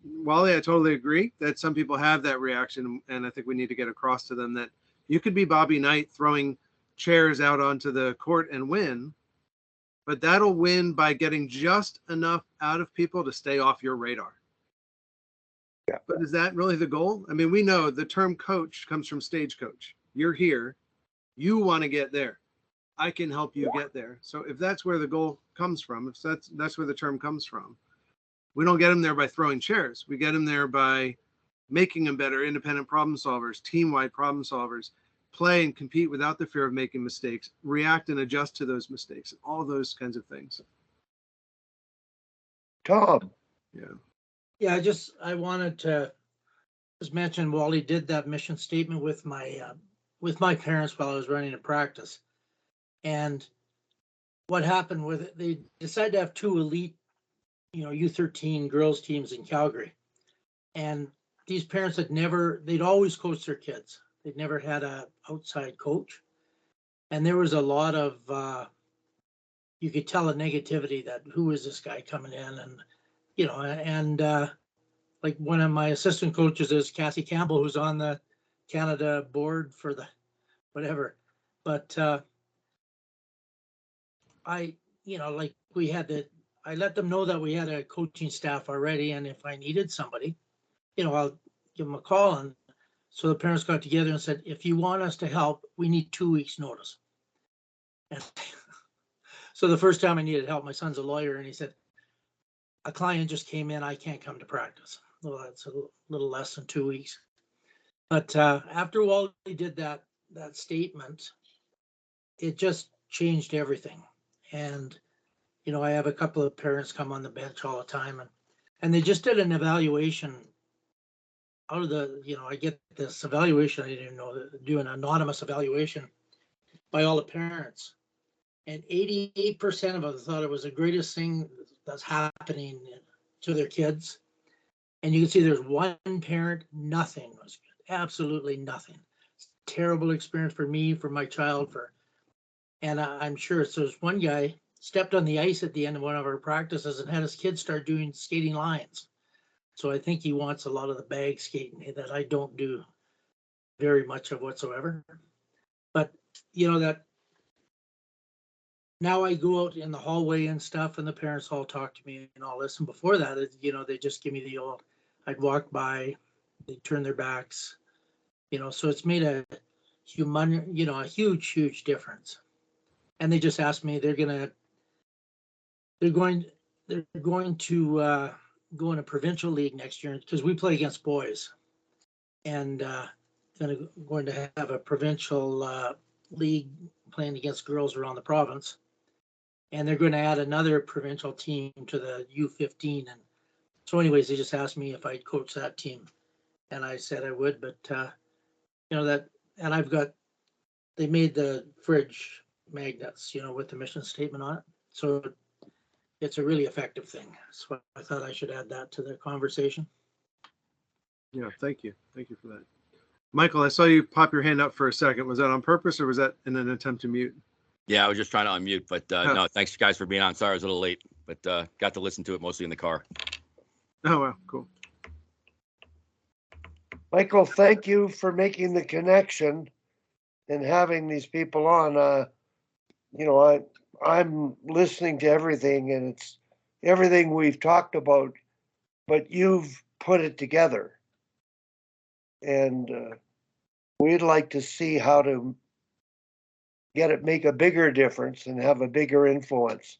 Wally, I totally agree that some people have that reaction, and I think we need to get across to them that you could be Bobby Knight throwing chairs out onto the court and win, but that'll win by getting just enough out of people to stay off your radar. Yeah. But is that really the goal? I mean, we know the term coach comes from stagecoach. You're here. You want to get there. I can help you get there. So if that's where the goal comes from, if that's where the term comes from, we don't get them there by throwing chairs. We get them there by making them better independent problem solvers, team-wide problem solvers, play and compete without the fear of making mistakes, react and adjust to those mistakes, all those kinds of things. Tom. Yeah. Yeah, I wanted to just mention Wally did that mission statement with my parents while I was running a practice. And what happened with it, they decided to have two elite, U13 girls teams in Calgary. And these parents they'd always coached their kids. They'd never had an outside coach. And there was a lot of, you could tell a negativity that who is this guy coming in? And, like one of my assistant coaches is Cassie Campbell, who's on the Canada board for the whatever. But I let them know that we had a coaching staff already. And if I needed somebody, I'll give them a call. And so the parents got together and said, if you want us to help, we need 2 weeks notice. And so the first time I needed help, my son's a lawyer, and he said, a client just came in, I can't come to practice. Well, that's a little less than 2 weeks. But after Wally did that statement, it just changed everything. And, I have a couple of parents come on the bench all the time, and they just did an evaluation out of I get this evaluation, I didn't even know, do an anonymous evaluation by all the parents. And 88% of them thought it was the greatest thing that's happening to their kids. And you can see there's one parent, nothing was good, absolutely nothing. Terrible experience for me, for my child, and I'm sure. So there's one guy stepped on the ice at the end of one of our practices and had his kids start doing skating lines. So I think he wants a lot of the bag skating that I don't do very much of whatsoever. But you know that now I go out in the hallway and stuff, and the parents all talk to me and all this. And before that, they just give me the old, I'd walk by, they'd turn their backs, so it's made a huge difference. And they just asked me, they're going to go in a provincial league next year because we play against boys, and going to have a provincial league playing against girls around the province. And they're going to add another provincial team to the U15. And so anyways, they just asked me if I'd coach that team. And I said I would, but and they made the fridge magnets, with the mission statement on it. So it's a really effective thing. So I thought I should add that to the conversation. Yeah, thank you. Thank you for that. Michael, I saw you pop your hand up for a second. Was that on purpose or was that in an attempt to mute? Yeah, I was just trying to unmute, but no, thanks guys for being on. Sorry I was a little late, but got to listen to it mostly in the car. Oh, wow, cool. Michael, thank you for making the connection and having these people on. I'm listening to everything, and it's everything we've talked about, but you've put it together. And we'd like to see how to make a bigger difference and have a bigger influence.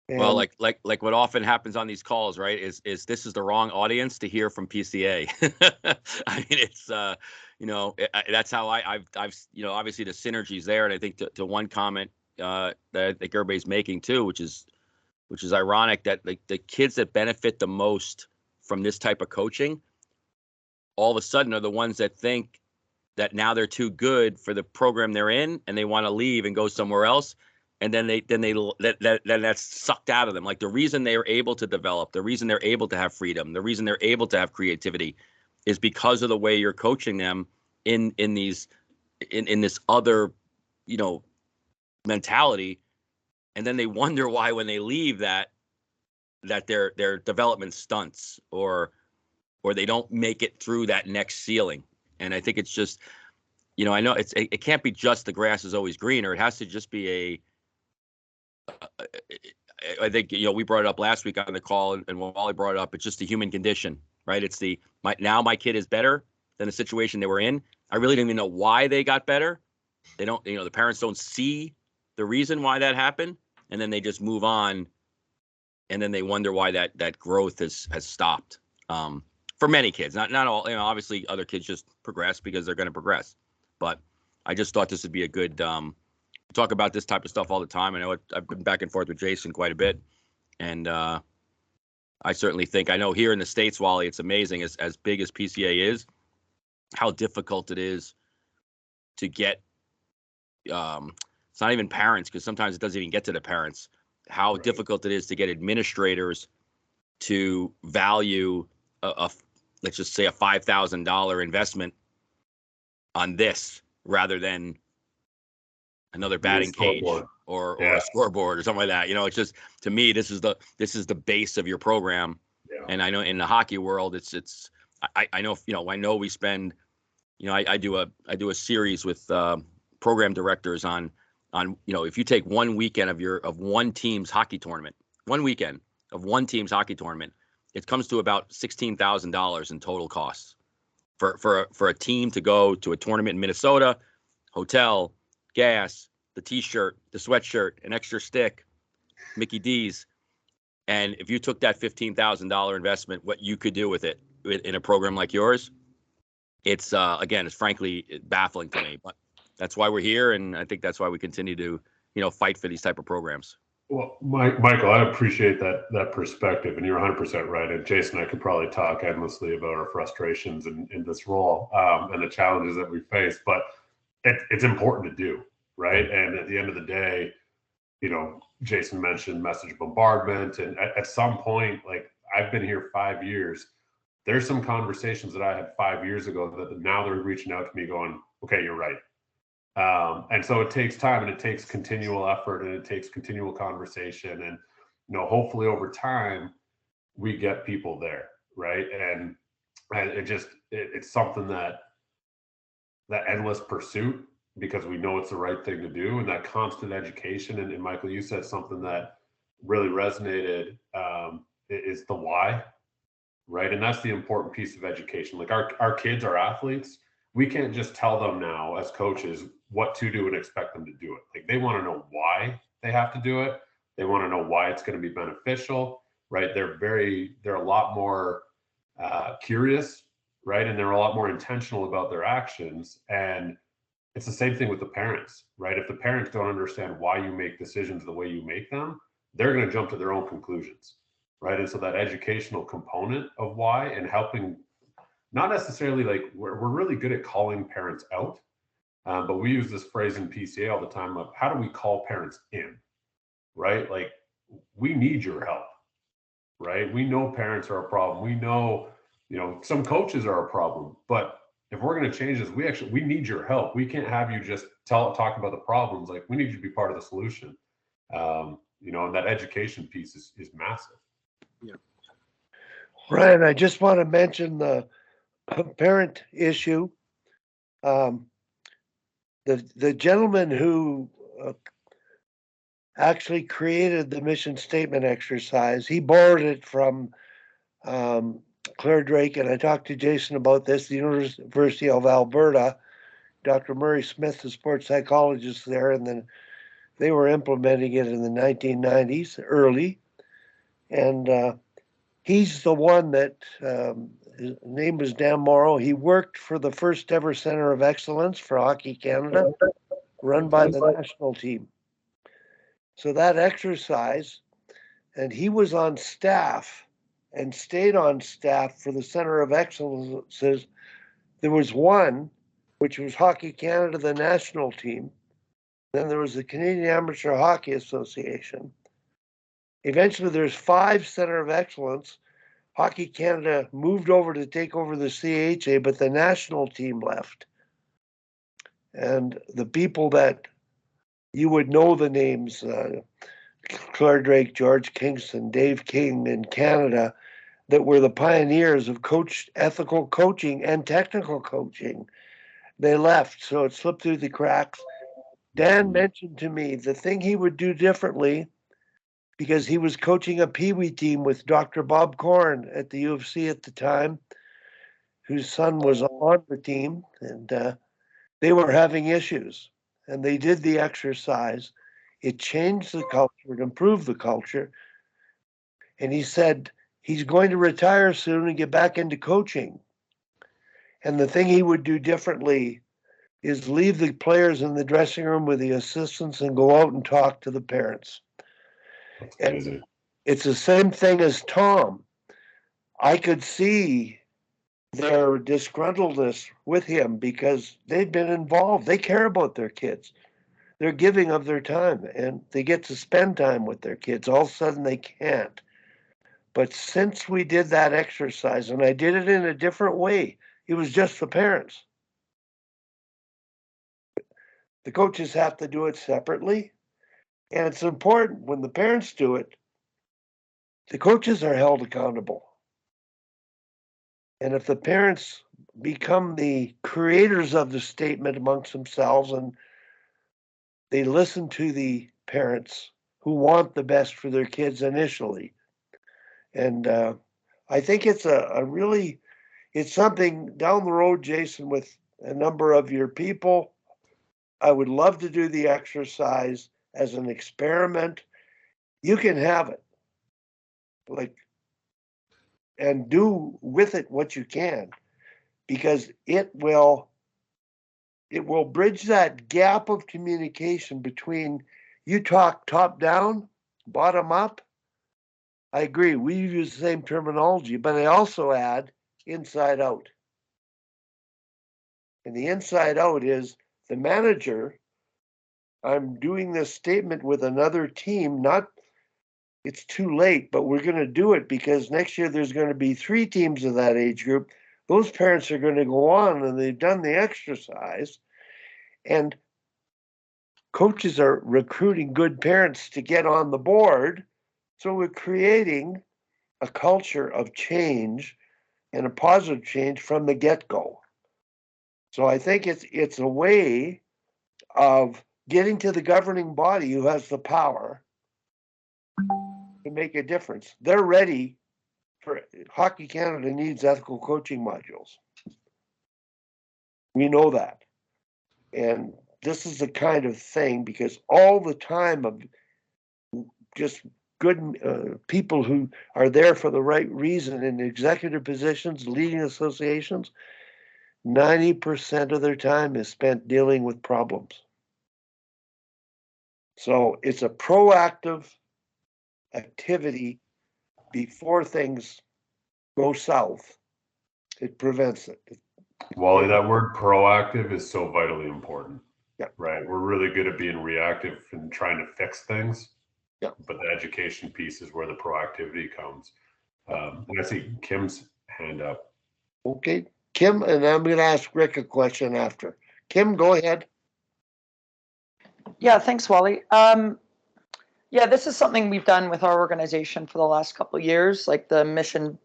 Well, like what often happens on these calls, right, is this is the wrong audience to hear from PCA. I mean, it's that's how I've obviously the synergies there, and I think to one comment that everybody's making too, which is ironic, that like the kids that benefit the most from this type of coaching all of a sudden are the ones that think that now they're too good for the program they're in and they want to leave and go somewhere else. And then that's sucked out of them. Like the reason they are able to develop, the reason they're able to have freedom, the reason they're able to have creativity is because of the way you're coaching them in this other, mentality. And then they wonder why when they leave that their development stunts or they don't make it through that next ceiling. And I think it's just, I know it can't be just the grass is always greener. It has to just be I think, we brought it up last week on the call and Wally brought it up. It's just the human condition, right? It's now my kid is better than the situation they were in. I really didn't even know why they got better. They don't, the parents don't see the reason why that happened. And then they just move on. And then they wonder why that growth has stopped. For many kids, not all, obviously other kids just progress because they're going to progress. But I just thought this would be a good, talk about this type of stuff all the time. I know I've been back and forth with Jason quite a bit. And I certainly think, I know here in the States, Wally, it's amazing as big as PCA is, how difficult it is to get, it's not even parents, because sometimes it doesn't even get to the parents, how difficult it is to get administrators to value let's just say a $5,000 investment on this rather than another batting cage or a scoreboard or something like that. It's just, to me, this is the base of your program. Yeah. And I know in the hockey world, I know we spend, I do a series with program directors on if you take one weekend of one team's hockey tournament, it comes to about $16,000 in total costs for a team to go to a tournament in Minnesota, hotel, gas, the T-shirt, the sweatshirt, an extra stick, Mickey D's. And if you took that $15,000 investment, what you could do with it in a program like yours, it's frankly baffling to me. But that's why we're here, and I think that's why we continue to fight for these type of programs. Well, Michael, I appreciate that perspective, and you're 100% right. And Jason, I could probably talk endlessly about our frustrations in this role and the challenges that we face, but it's important to do, right? And at the end of the day, Jason mentioned message bombardment. And at some point, like I've been here 5 years, there's some conversations that I had 5 years ago that now they're reaching out to me going, okay, you're right. And so it takes time and it takes continual effort and it takes continual conversation. And, hopefully over time we get people there. Right. And it's something that endless pursuit, because we know it's the right thing to do, and that constant education. And Michael, you said something that really resonated, is the why, right? And that's the important piece of education. Like our kids are athletes. We can't just tell them now as coaches what to do and expect them to do it. Like they want to know why they have to do it. They want to know why it's going to be beneficial, right? They're a lot more curious, right? And they're a lot more intentional about their actions. And it's the same thing with the parents, right? If the parents don't understand why you make decisions the way you make them, they're going to jump to their own conclusions, right? And so that educational component of why, and helping, not necessarily like we're really good at calling parents out, but we use this phrase in PCA all the time of how do we call parents in, right? Like we need your help, right? We know parents are a problem. We know, some coaches are a problem, but if we're going to change this, we need your help. We can't have you just talk about the problems. Like we need you to be part of the solution. And that education piece is massive. Yeah. Ryan, I just want to mention the parent issue. The gentleman who actually created the mission statement exercise, he borrowed it from Claire Drake, and I talked to Jason about this, the University of Alberta. Dr. Murray Smith, the sports psychologist there, and then they were implementing it in the 1990s, early. And he's the one that, his name was Dan Morrow. He worked for the first ever Center of Excellence for Hockey Canada, run by the national team. So that exercise, and he was on staff and stayed on staff for the Center of Excellences. There was one, which was Hockey Canada, the national team. Then there was the Canadian Amateur Hockey Association. Eventually, there's 5 Center of Excellence. Hockey Canada moved over to take over the CHA, but the national team left. And the people that you would know the names, Claire Drake, George Kingston, Dave King in Canada, that were the pioneers of ethical coaching and technical coaching, they left. So it slipped through the cracks. Dan mentioned to me the thing he would do differently, because he was coaching a Pee Wee team with Dr. Bob Korn at the U of C at the time, whose son was on the team, and they were having issues. And they did the exercise. It changed the culture, it improved the culture. And he said he's going to retire soon and get back into coaching. And the thing he would do differently is leave the players in the dressing room with the assistants and go out and talk to the parents. And it's the same thing as Tom. I could see their disgruntledness with him because they've been involved. They care about their kids. They're giving of their time and they get to spend time with their kids. All of a sudden they can't. But since we did that exercise, and I did it in a different way, it was just the parents. The coaches have to do it separately. And it's important when the parents do it, the coaches are held accountable. And if the parents become the creators of the statement amongst themselves and they listen to the parents who want the best for their kids initially. And I think it's it's something down the road, Jason, with a number of your people. I would love to do the exercise as an experiment. You can have it, and do with it what you can, because it will bridge that gap of communication between you talk top down, bottom up. I agree, we use the same terminology, but I also add inside out. And the inside out is the manager I'm doing this statement with another team, not, it's too late, but we're gonna do it because next year there's gonna be 3 teams of that age group. Those parents are gonna go on and they've done the exercise. And coaches are recruiting good parents to get on the board. So we're creating a culture of change and a positive change from the get-go. So I think it's a way of getting to the governing body who has the power to make a difference. They're ready for Hockey Canada needs ethical coaching modules. We know that. And this is the kind of thing, because all the time of just good people who are there for the right reason in executive positions, leading associations, 90% of their time is spent dealing with problems. So it's a proactive activity before things go south. It prevents it. Wally, that word proactive is so vitally important. Yeah. Right. We're really good at being reactive and trying to fix things. Yeah. But the education piece is where the proactivity comes. And I see Kim's hand up. Okay, Kim, and I'm going to ask Rick a question after. Kim, go ahead. Yeah, thanks, Wally. Yeah, this is something we've done with our organization for the last couple of years, like the mission,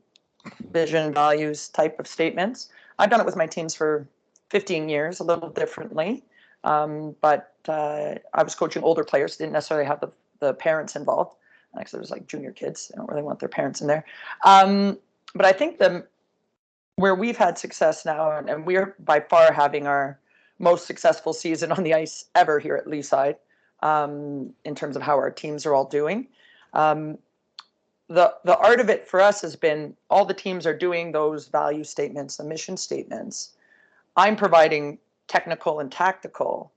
vision, values type of statements. I've done it with my teams for 15 years, a little differently. But I was coaching older players, didn't necessarily have the parents involved. Actually, it was like junior kids. They don't really want their parents in there. But I think where we've had success now, and we're by far having our most successful season on the ice ever here at Leaside, in terms of how our teams are all doing. The art of it for us has been all the teams are doing those value statements, the mission statements. I'm providing technical and tactical,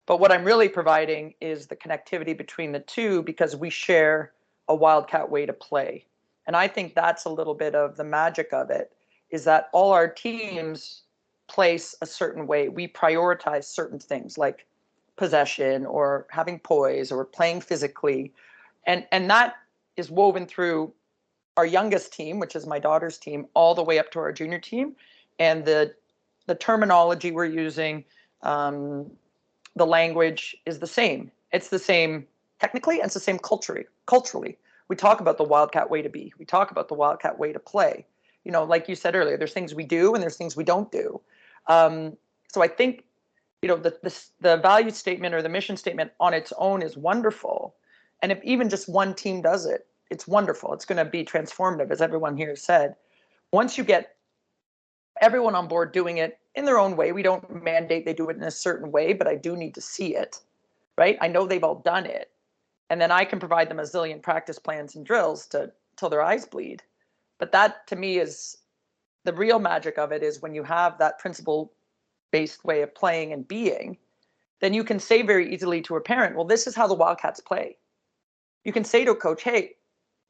but what I'm really providing is the connectivity between the two, because we share a Wildcat way to play. And I think that's a little bit of the magic of it, is that all our teams place a certain way. We prioritize certain things like possession or having poise or playing physically. And that is woven through our youngest team, which is my daughter's team, all the way up to our junior team. And the terminology we're using, the language is the same. It's the same technically, and it's the same culturally. We talk about the Wildcat way to be. We talk about the Wildcat way to play. You know, like you said earlier, there's things we do and there's things we don't do. So I think, you know, the value statement or the mission statement on its own is wonderful. And if even just one team does it, it's wonderful. It's going to be transformative, as everyone here said. Once you get everyone on board doing it in their own way, we don't mandate they do it in a certain way, but I do need to see it, right? I know they've all done it. And then I can provide them a zillion practice plans and drills till their eyes bleed. But that, to me, is the real magic of it, is when you have that principle-based way of playing and being, then you can say very easily to a parent, well, this is how the Wildcats play. You can say to a coach, hey,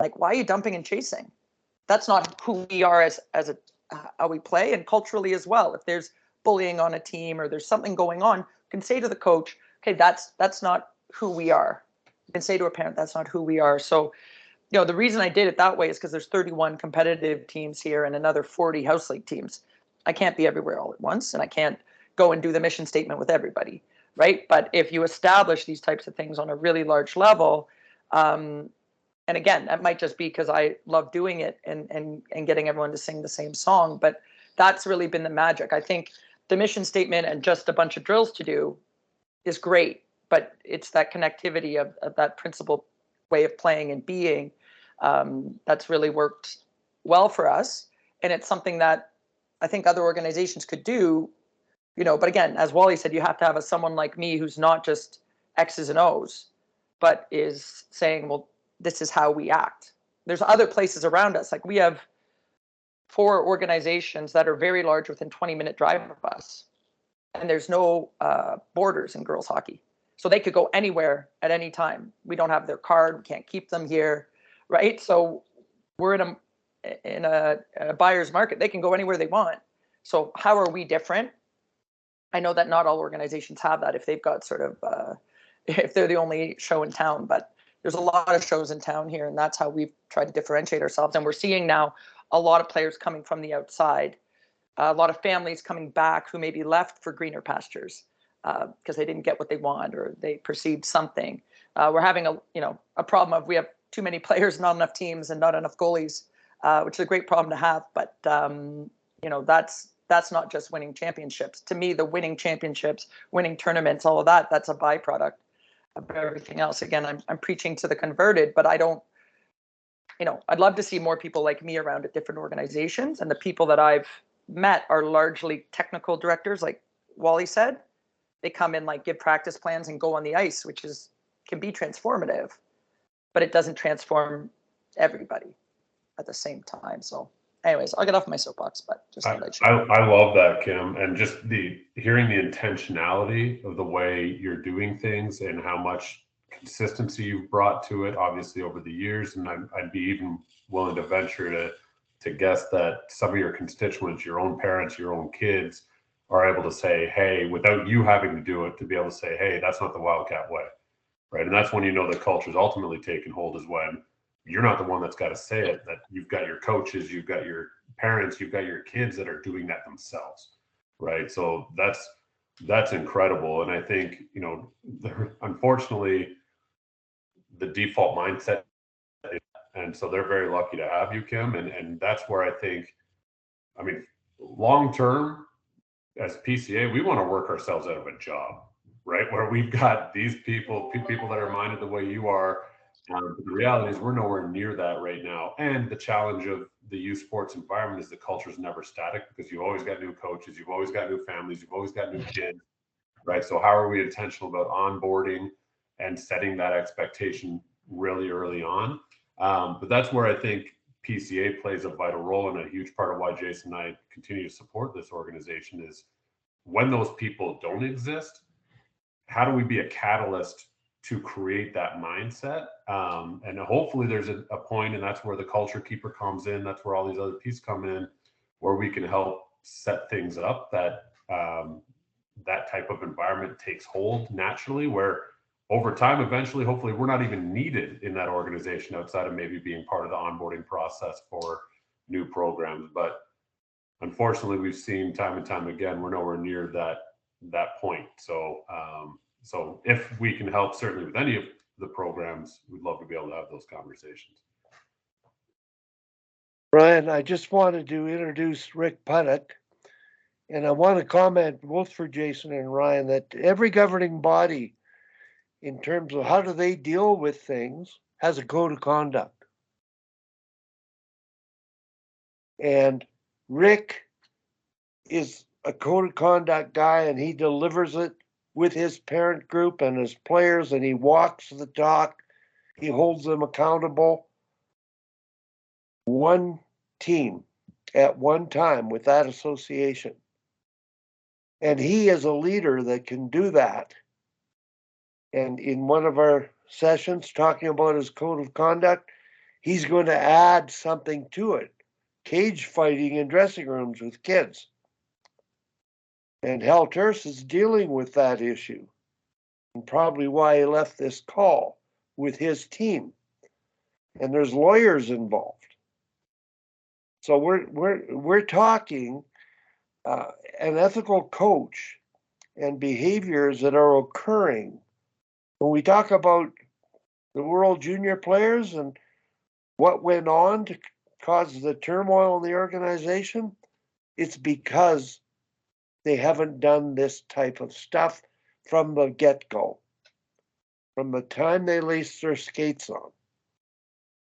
like, why are you dumping and chasing? That's not who we are as how we play, and culturally as well. If there's bullying on a team or there's something going on, you can say to the coach, okay, that's not who we are. You can say to a parent, that's not who we are. So, you know, the reason I did it that way is because there's 31 competitive teams here and another 40 house league teams. I can't be everywhere all at once, and I can't go and do the mission statement with everybody, right? But if you establish these types of things on a really large level, and again, that might just be because I love doing it and getting everyone to sing the same song, but that's really been the magic. I think the mission statement and just a bunch of drills to do is great, but it's that connectivity of that principle way of playing and being that's really worked well for us. And it's something that I think other organizations could do, you know, but again, as Wally said, you have to have someone like me who's not just X's and O's, but is saying, well, this is how we act. There's other places around us. Like we have 4 organizations that are very large within 20-minute drive of us. And there's no borders in girls hockey. So they could go anywhere at any time. We don't have their card. We can't keep them here, right? So we're in a buyer's market. They can go anywhere they want. So how are we different? I know that not all organizations have that if they've got sort of if they're the only show in town, but there's a lot of shows in town here, and that's how we've tried to differentiate ourselves. And we're seeing now a lot of players coming from the outside, a lot of families coming back who maybe left for greener pastures because they didn't get what they want or they perceived something. We're having a problem of we have too many players, not enough teams, and not enough goalies, which is a great problem to have. But that's not just winning championships. To me, the winning championships, winning tournaments, all of that, that's a byproduct of everything else. Again, I'm preaching to the converted, but I don't, I'd love to see more people like me around at different organizations. And the people that I've met are largely technical directors, like Wally said. They come in, like, give practice plans and go on the ice, which can be transformative, but it doesn't transform everybody at the same time. So anyways, I'll get off my soapbox, but just thought I'd share. I love that, Kim, and just hearing the intentionality of the way you're doing things and how much consistency you've brought to it, obviously over the years. And I'd be even willing to venture to guess that some of your constituents, your own parents, your own kids, are able to say, hey, without you having to do it, to be able to say, hey, that's not the Wildcat way, right? And that's when you know the culture is ultimately taking hold, is when you're not the one that's got to say it, that you've got your coaches, you've got your parents, you've got your kids that are doing that themselves, right? So that's incredible. And I think, unfortunately, the default mindset, and so they're very lucky to have you, Kim. And that's where I think, long term, as PCA, we want to work ourselves out of a job, right? Where we've got these people that are minded the way you are. The reality is we're nowhere near that right now. And the challenge of the youth sports environment is the culture is never static, because you've always got new coaches, you've always got new families, you've always got new kids, right? So how are we intentional about onboarding and setting that expectation really early on? But that's where I think PCA plays a vital role, and a huge part of why Jason and I continue to support this organization is when those people don't exist, how do we be a catalyst to create that mindset? And hopefully there's a point, and that's where the culture keeper comes in. That's where all these other pieces come in, where we can help set things up that that type of environment takes hold naturally, where over time, eventually, hopefully, we're not even needed in that organization outside of maybe being part of the onboarding process for new programs. But unfortunately, we've seen time and time again, we're nowhere near that point. So, so if we can help, certainly with any of the programs, we'd love to be able to have those conversations. Brian, I just wanted to introduce Rick Puttock, and I want to comment both for Jason and Ryan that every governing body, in terms of how do they deal with things, has a code of conduct. And Rick is a code of conduct guy, and he delivers it with his parent group and his players, and he walks the talk. He holds them accountable. One team at one time with that association. And he is a leader that can do that. And in one of our sessions talking about his code of conduct, he's going to add something to it. Cage fighting in dressing rooms with kids. And Hal Turse is dealing with that issue, and probably why he left this call with his team. And there's lawyers involved. So we're talking an ethical coach and behaviors that are occurring. When we talk about the World Junior players and what went on to cause the turmoil in the organization, it's because they haven't done this type of stuff from the get-go, from the time they laced their skates on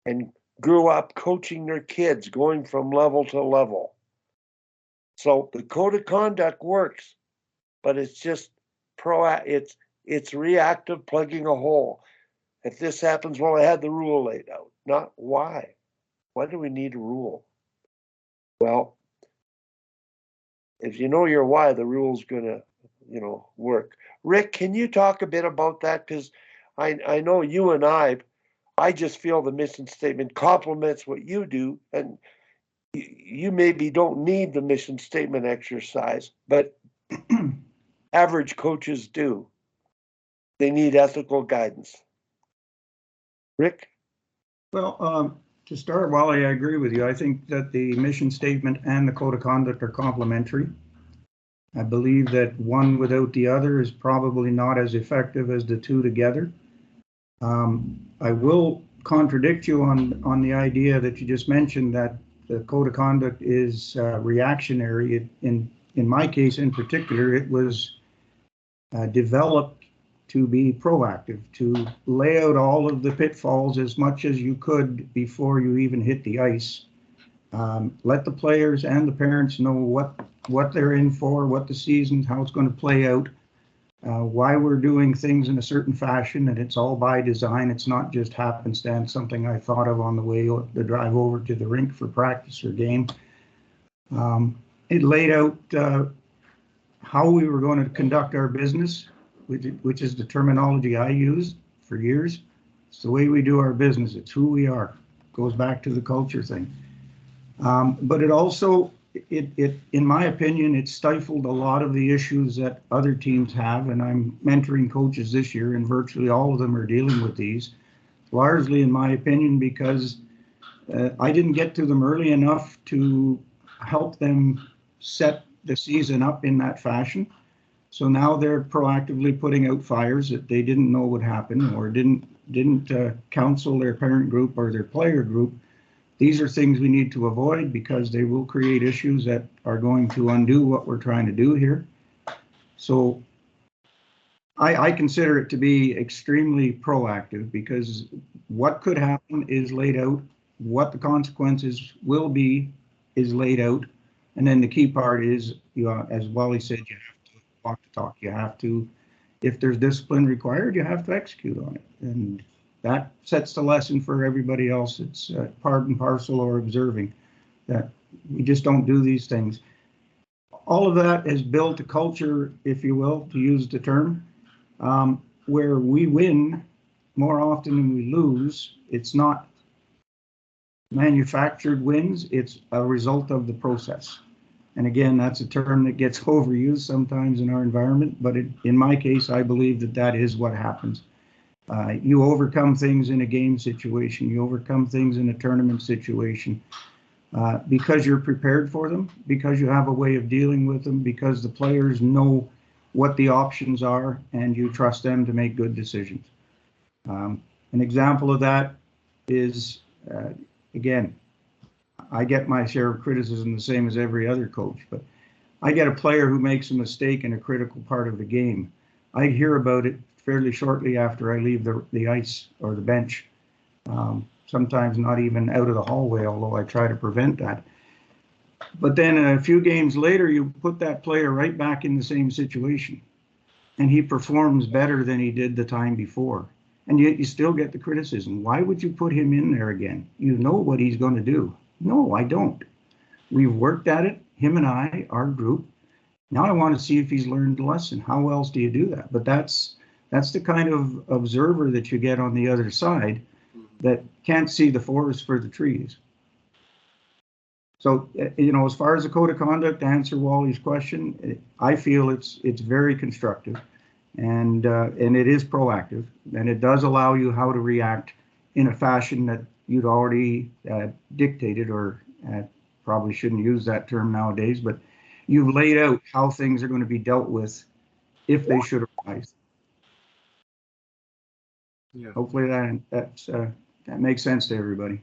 and grew up coaching their kids, going from level to level. So the code of conduct works, but it's just it's reactive, plugging a hole. If this happens, well, I had the rule laid out. Not why. Why do we need a rule? Well, if you know your why, the rule's gonna, work. Rick, can you talk a bit about that? Because I know you and I just feel the mission statement complements what you do, and you maybe don't need the mission statement exercise, but average coaches do. they need ethical guidance. Rick? Well, to start, Wally, I agree with you. I think that the mission statement and the code of conduct are complementary. I believe that one without the other is probably not as effective as the two together. I will contradict you on the idea that you just mentioned, that the code of conduct is reactionary. In my case in particular, it was developed to be proactive, to lay out all of the pitfalls as much as you could before you even hit the ice. Let the players and the parents know what they're in for, what the season, how it's going to play out, why we're doing things in a certain fashion, and it's all by design. It's not just happenstance, something I thought of on the drive over to the rink for practice or game. It laid out how we were going to conduct our business, which is the terminology I used for years. It's the way we do our business. It's who we are. Goes back to the culture thing. But it also, in my opinion, it stifled a lot of the issues that other teams have. And I'm mentoring coaches this year, and virtually all of them are dealing with these, largely, in my opinion, because I didn't get to them early enough to help them set the season up in that fashion. So now they're proactively putting out fires that they didn't know would happen, or didn't counsel their parent group or their player group. These are things we need to avoid because they will create issues that are going to undo what we're trying to do here. So I consider it to be extremely proactive, because what could happen is laid out, what the consequences will be is laid out. And then the key part is, as Wally said, you have to walk the talk. You have to, if there's discipline required, you have to execute on it. And that sets the lesson for everybody else. It's part and parcel, or observing, that we just don't do these things. All of that has built a culture, if you will, to use the term, where we win more often than we lose. It's not manufactured wins, it's a result of the process. And again, that's a term that gets overused sometimes in our environment, but in my case, I believe that is what happens. You overcome things in a game situation, you overcome things in a tournament situation, because you're prepared for them, because you have a way of dealing with them, because the players know what the options are, and you trust them to make good decisions. An example of that is, again, I get my share of criticism the same as every other coach, but I get a player who makes a mistake in a critical part of the game. I hear about it fairly shortly after I leave the ice or the bench. Sometimes not even out of the hallway, although I try to prevent that. But then a few games later, you put that player right back in the same situation, and he performs better than he did the time before. And yet you still get the criticism. Why would you put him in there again? You know what he's going to do. No, I don't. We've worked at it, him and I, our group. Now I want to see if he's learned the lesson. How else do you do that? But that's the kind of observer that you get on the other side that can't see the forest for the trees. So, as far as the code of conduct, to answer Wally's question, I feel it's very constructive, and it is proactive, and it does allow you how to react in a fashion that you'd already dictated, or probably shouldn't use that term nowadays, but you've laid out how things are going to be dealt with if they should arise. Yeah. Hopefully that makes sense to everybody.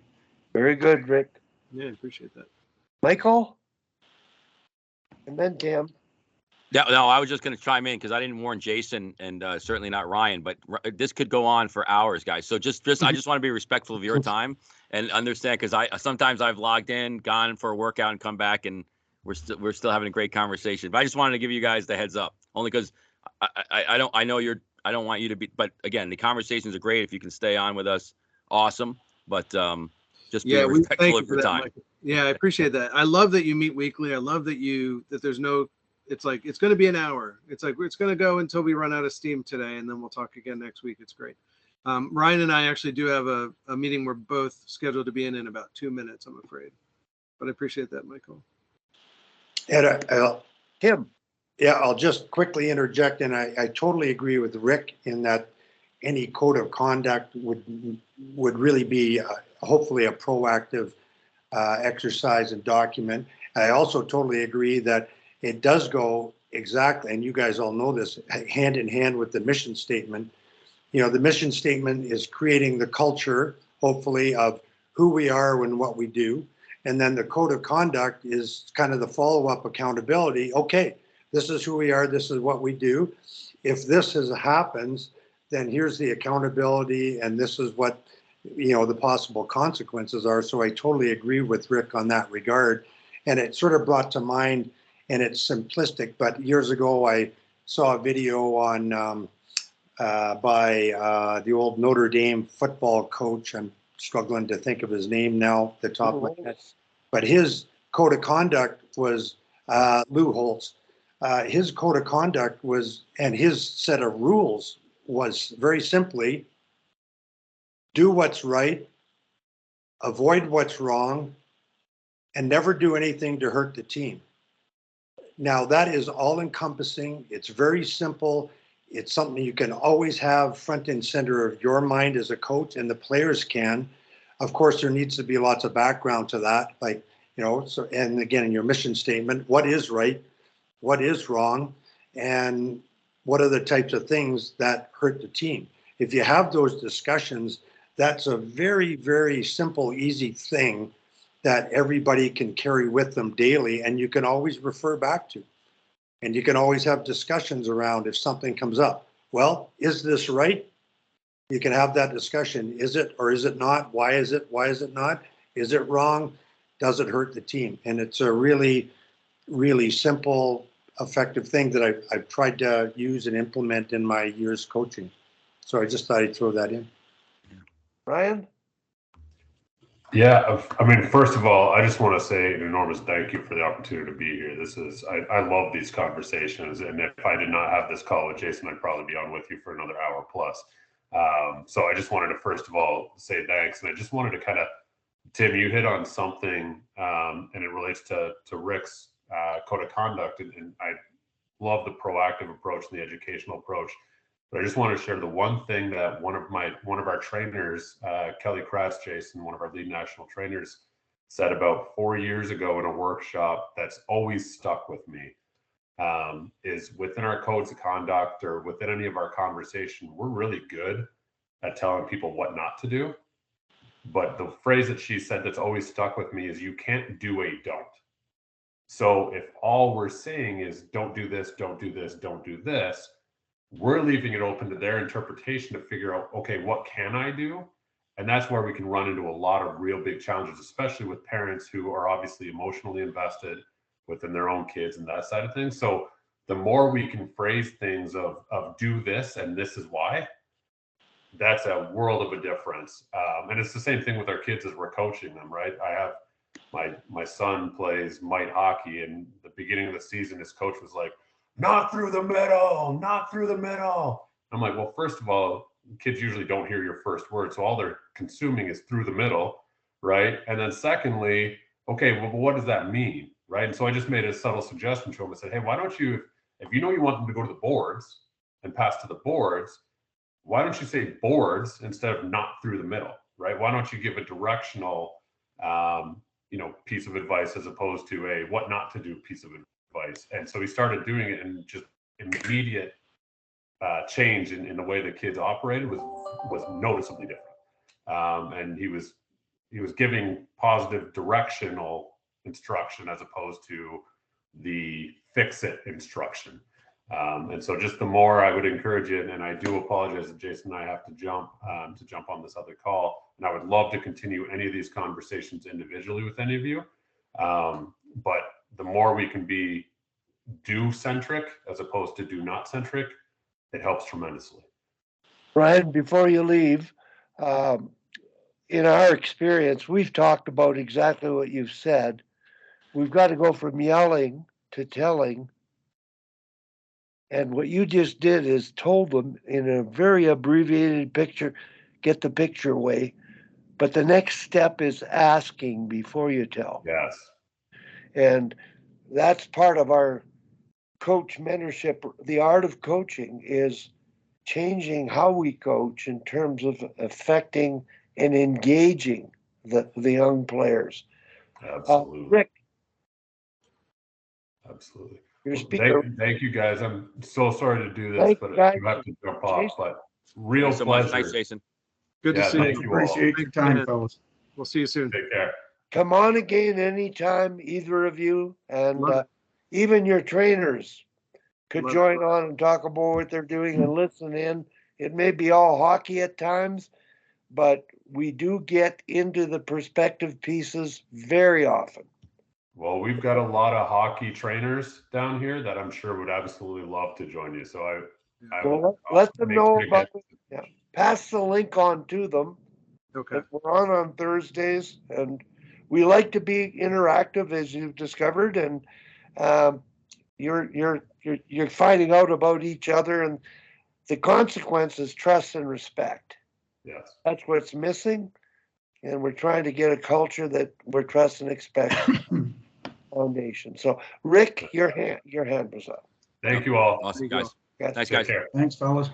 Very good, Rick. Yeah, I appreciate that. Michael? And then Cam. Yeah, no, I was just going to chime in because I didn't warn Jason, and certainly not Ryan, but this could go on for hours, guys. So just I just want to be respectful of your time and understand, because sometimes I've logged in, gone for a workout, and come back, and we're still having a great conversation. But I just wanted to give you guys the heads up, only because I don't want you to be, but again, the conversations are great. If you can stay on with us, awesome. But just be respectful of your time. Michael. Yeah, I appreciate that. I love that you meet weekly. I love that there's no. It's like, it's going to be an hour. It's like, it's going to go until we run out of steam today, and then we'll talk again next week. It's great. Ryan and I actually do have a meeting we're both scheduled to be in about 2 minutes, I'm afraid. But I appreciate that, Michael. And Tim. Yeah, I'll just quickly interject, and I totally agree with Rick in that any code of conduct would really be hopefully a proactive exercise and document. I also totally agree that it does go exactly, and you guys all know this, hand in hand with the mission statement. You know, the mission statement is creating the culture, hopefully, of who we are and what we do. And then the code of conduct is kind of the follow-up accountability. Okay, this is who we are, this is what we do. If this happens, then here's the accountability, and this is what, you know, the possible consequences are. So I totally agree with Rick on that regard. And it sort of brought to mind, and it's simplistic, but years ago I saw a video on by the old Notre Dame football coach. I'm struggling to think of his name now, at the top of my head. But his code of conduct was Lou Holtz. His code of conduct was, and his set of rules was very simply, do what's right, avoid what's wrong, and never do anything to hurt the team. Now that is all encompassing. It's very simple. It's something you can always have front and center of your mind as a coach, and the players can. Of course, there needs to be lots of background to that, like, you know, so, and again, in your mission statement, what is right, what is wrong, and what are the types of things that hurt the team? If you have those discussions, that's a very, very simple, easy thing that everybody can carry with them daily, and you can always refer back to. And you can always have discussions around if something comes up. Well, is this right? You can have that discussion. Is it or is it not? Why is it? Why is it not? Is it wrong? Does it hurt the team? And it's a really, really simple, effective thing that I've tried to use and implement in my years coaching. So I just thought I'd throw that in. Ryan? Yeah, I mean, first of all, I just want to say an enormous thank you for the opportunity to be here. I love these conversations, and if I did not have this call with Jason, I'd probably be on with you for another hour plus. So I just wanted to first of all say thanks, and I just wanted to kind of, Tim, you hit on something, and it relates to Rick's code of conduct, and I love the proactive approach and the educational approach. But I just want to share the one thing that one of our trainers, Kelly Kratz, Jason, one of our lead national trainers, said about 4 years ago in a workshop that's always stuck with me, is within our codes of conduct or within any of our conversation, we're really good at telling people what not to do. But the phrase that she said that's always stuck with me is, you can't do a don't. So if all we're saying is don't do this, don't do this, don't do this, we're leaving it open to their interpretation to figure out, okay, what can I do? And that's where we can run into a lot of real big challenges, especially with parents who are obviously emotionally invested within their own kids and that side of things. So the more we can phrase things of do this and this is why, that's a world of a difference. And it's the same thing with our kids as we're coaching them, right? I have my son plays mite hockey, and the beginning of the season, his coach was like, not through the middle, not through the middle. I'm like, well, first of all, kids usually don't hear your first word. So all they're consuming is through the middle, right? And then secondly, okay, well, what does that mean, right? And so I just made a subtle suggestion to him. I said, hey, why don't you, if you know you want them to go to the boards and pass to the boards, why don't you say boards instead of not through the middle, right? Why don't you give a directional, piece of advice as opposed to a what not to do piece of advice? And so he started doing it, and just immediate change in the way the kids operated was noticeably different. And he was giving positive directional instruction as opposed to the fix it instruction. And so just the more I would encourage you, and I do apologize that Jason and I have to jump on this other call, and I would love to continue any of these conversations individually with any of you. But the more we can be do centric as opposed to do not centric, it helps tremendously. Ryan, before you leave, in our experience, we've talked about exactly what you've said. We've got to go from yelling to telling. And what you just did is told them in a very abbreviated picture, get the picture away. But the next step is asking before you tell. Yes. And that's part of our coach mentorship, the art of coaching is changing how we coach in terms of affecting and engaging the young players. Absolutely. Rick, Absolutely. your Well, speaker. thank you guys. I'm so sorry to do this, Thank but you, guys. you have to jump off. Jason. But real Thanks so much. pleasure. Thanks, Jason. Good to Yeah, see thank you. you all. Appreciate your time, fellas. We'll see you soon. Take care. Come on again anytime, either of you, and Love it. even your trainers could Love it. join on and talk about what they're doing and listen in. It may be all hockey at times, but we do get into the perspective pieces very often. Well, we've got a lot of hockey trainers down here that I'm sure would absolutely love to join you. So I Well, would let them make know sure to about get- it. Yeah. Pass the link on to them. Okay. We're on Thursdays, and we like to be interactive, as you've discovered, and you're finding out about each other, and the consequence is trust and respect. Yes. That's what's missing, and we're trying to get a culture that we're trust and expect foundation. So, Rick, your hand was up. Thank you all. Awesome, Thank you guys. Yes. Thanks, Take guys. care. Thanks, fellas.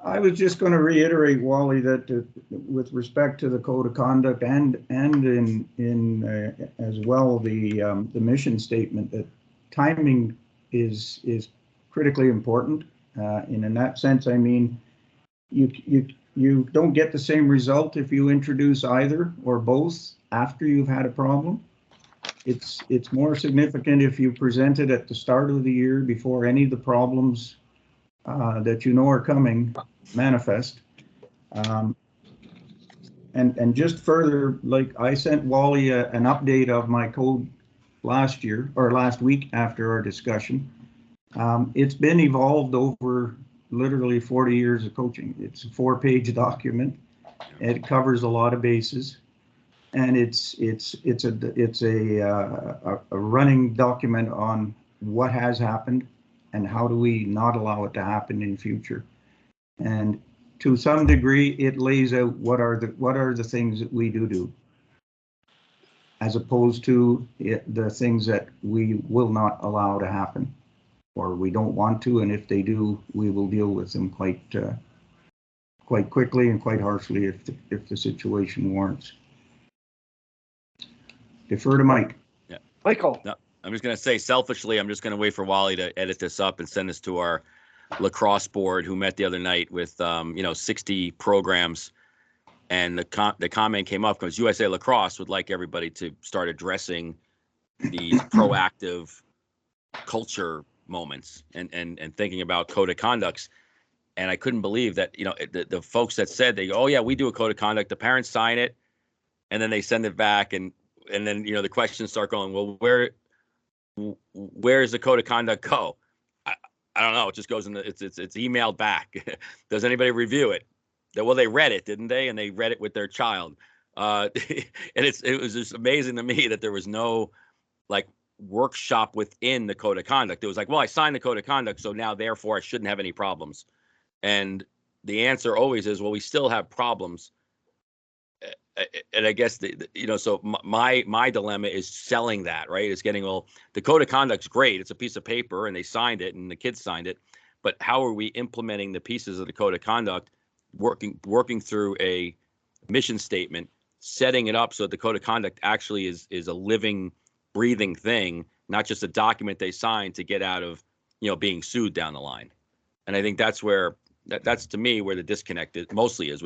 I was just going to reiterate, Wally, that with respect to the code of conduct and in as well the mission statement, that timing is critically important. And in that sense, I mean, you don't get the same result if you introduce either or both after you've had a problem. It's more significant if you present it at the start of the year before any of the problems that you know are coming manifest. And just further, like I sent Wally an update of my code last week after our discussion. It's been evolved over literally 40 years of coaching. It's a 4-page document. It covers a lot of bases, and it's a running document on what has happened and how do we not allow it to happen in future. And to some degree, it lays out what are the things that we do, as opposed to the things that we will not allow to happen, or we don't want to, and if they do, we will deal with them quite quickly and quite harshly if the situation warrants. Defer to Mike. Yeah. Michael. No, I'm just going to say selfishly, I'm just going to wait for Wally to edit this up and send this to our lacrosse board who met the other night with 60 programs, and the comment came up because USA Lacrosse would like everybody to start addressing these proactive culture moments and thinking about code of conducts. And I couldn't believe that the folks that said, they go, oh yeah, we do a code of conduct, the parents sign it and then they send it back, and then the questions start going, well, where does the code of conduct go? I don't know. It just goes in it's emailed back. Does anybody review it? Well, they read it, didn't they? And they read it with their child. And it was just amazing to me that there was no workshop within the code of conduct. It was like, well, I signed the code of conduct, so now therefore I shouldn't have any problems. And the answer always is, well, we still have problems. And I guess so my dilemma is selling that, right? It's getting, well, the code of conduct's great. It's a piece of paper and they signed it and the kids signed it, but how are we implementing the pieces of the code of conduct, working through a mission statement, setting it up so that the code of conduct actually is a living, breathing thing, not just a document they sign to get out of, being sued down the line. And I think that's where that's to me where the disconnect mostly is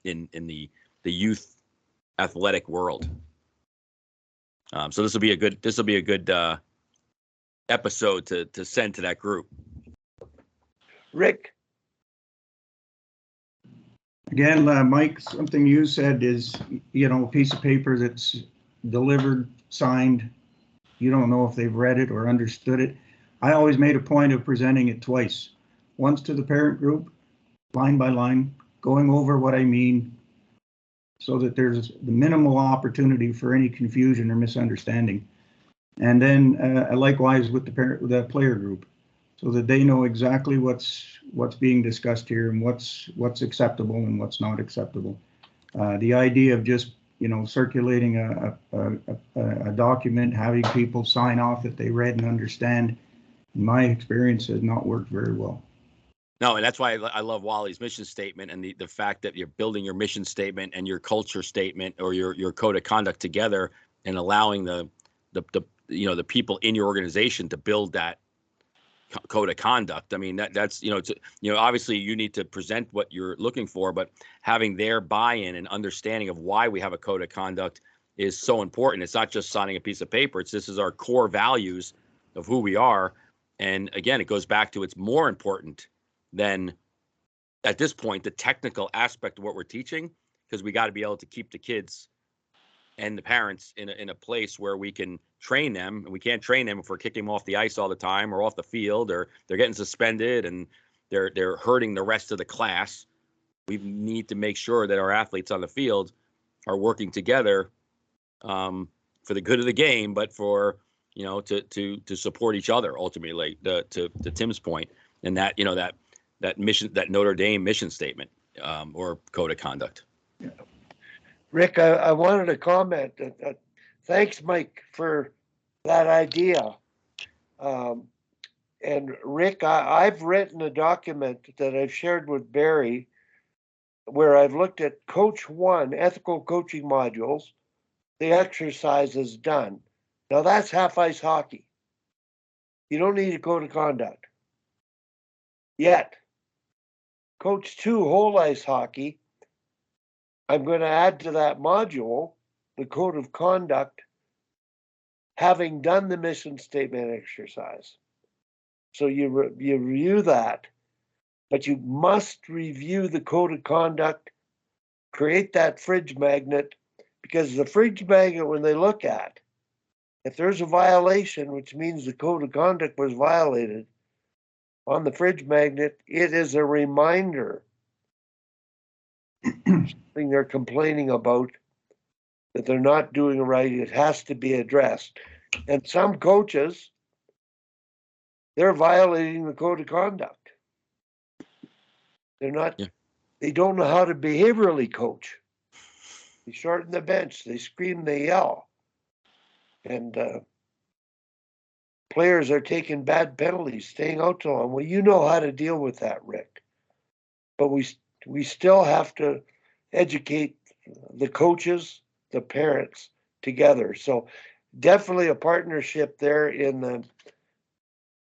in the youth athletic world. So this will be a good episode to send to that group. Rick. Again, Mike, something you said is, a piece of paper that's delivered, signed, you don't know if they've read it or understood it. I always made a point of presenting it twice. Once to the parent group, line by line, going over what I mean, so that there's the minimal opportunity for any confusion or misunderstanding. And then likewise with the player group, so that they know exactly what's being discussed here and what's acceptable and what's not acceptable. The idea of just circulating a document, having people sign off that they read and understand, in my experience, has not worked very well. No, and that's why I love Wally's mission statement and the fact that you're building your mission statement and your culture statement or your code of conduct together and allowing the people in your organization to build that code of conduct. I mean, that's obviously you need to present what you're looking for, but having their buy-in and understanding of why we have a code of conduct is so important. It's not just signing a piece of paper. This is our core values of who we are. And again, it goes back to it's more important than at this point the technical aspect of what we're teaching, because we got to be able to keep the kids and the parents in a place where we can train them. And we can't train them if we're kicking them off the ice all the time or off the field, or they're getting suspended and they're hurting the rest of the class. We need to make sure that our athletes on the field are working together for the good of the game, but for to support each other ultimately. To Tim's point, and that mission, that Notre Dame mission statement or code of conduct. Rick, I wanted to comment. Thanks, Mike, for that idea. And Rick, I've written a document that I've shared with Barry where I've looked at Coach 1 ethical coaching modules, the exercises done. Now that's half ice hockey. You don't need a code of conduct. Yet, Coach 2 whole ice hockey, I'm going to add to that module the code of conduct, having done the mission statement exercise. So you review that, but you must review the code of conduct, create that fridge magnet, because the fridge magnet, when they look at, if there's a violation, which means the code of conduct was violated, on the fridge magnet, it is a reminder something they're complaining about that they're not doing right. It has to be addressed. And some coaches, they're violating the code of conduct. They're not, They don't know how to behaviorally coach. They shorten the bench, they scream, they yell. And players are taking bad penalties, staying out too long. Well, you know how to deal with that, Rick. But we still have to educate the coaches, the parents together. So definitely a partnership there in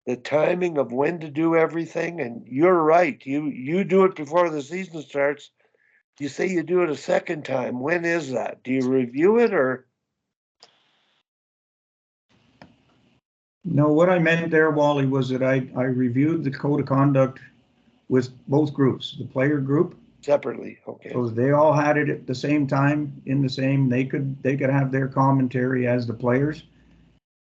the timing of when to do everything. And you're right. You do it before the season starts. You say you do it a second time. When is that? Do you review it or? No, what I meant there, Wally, was that I reviewed the code of conduct with both groups, the player group. Separately, okay. So they all had it at the same time, they could have their commentary as the players.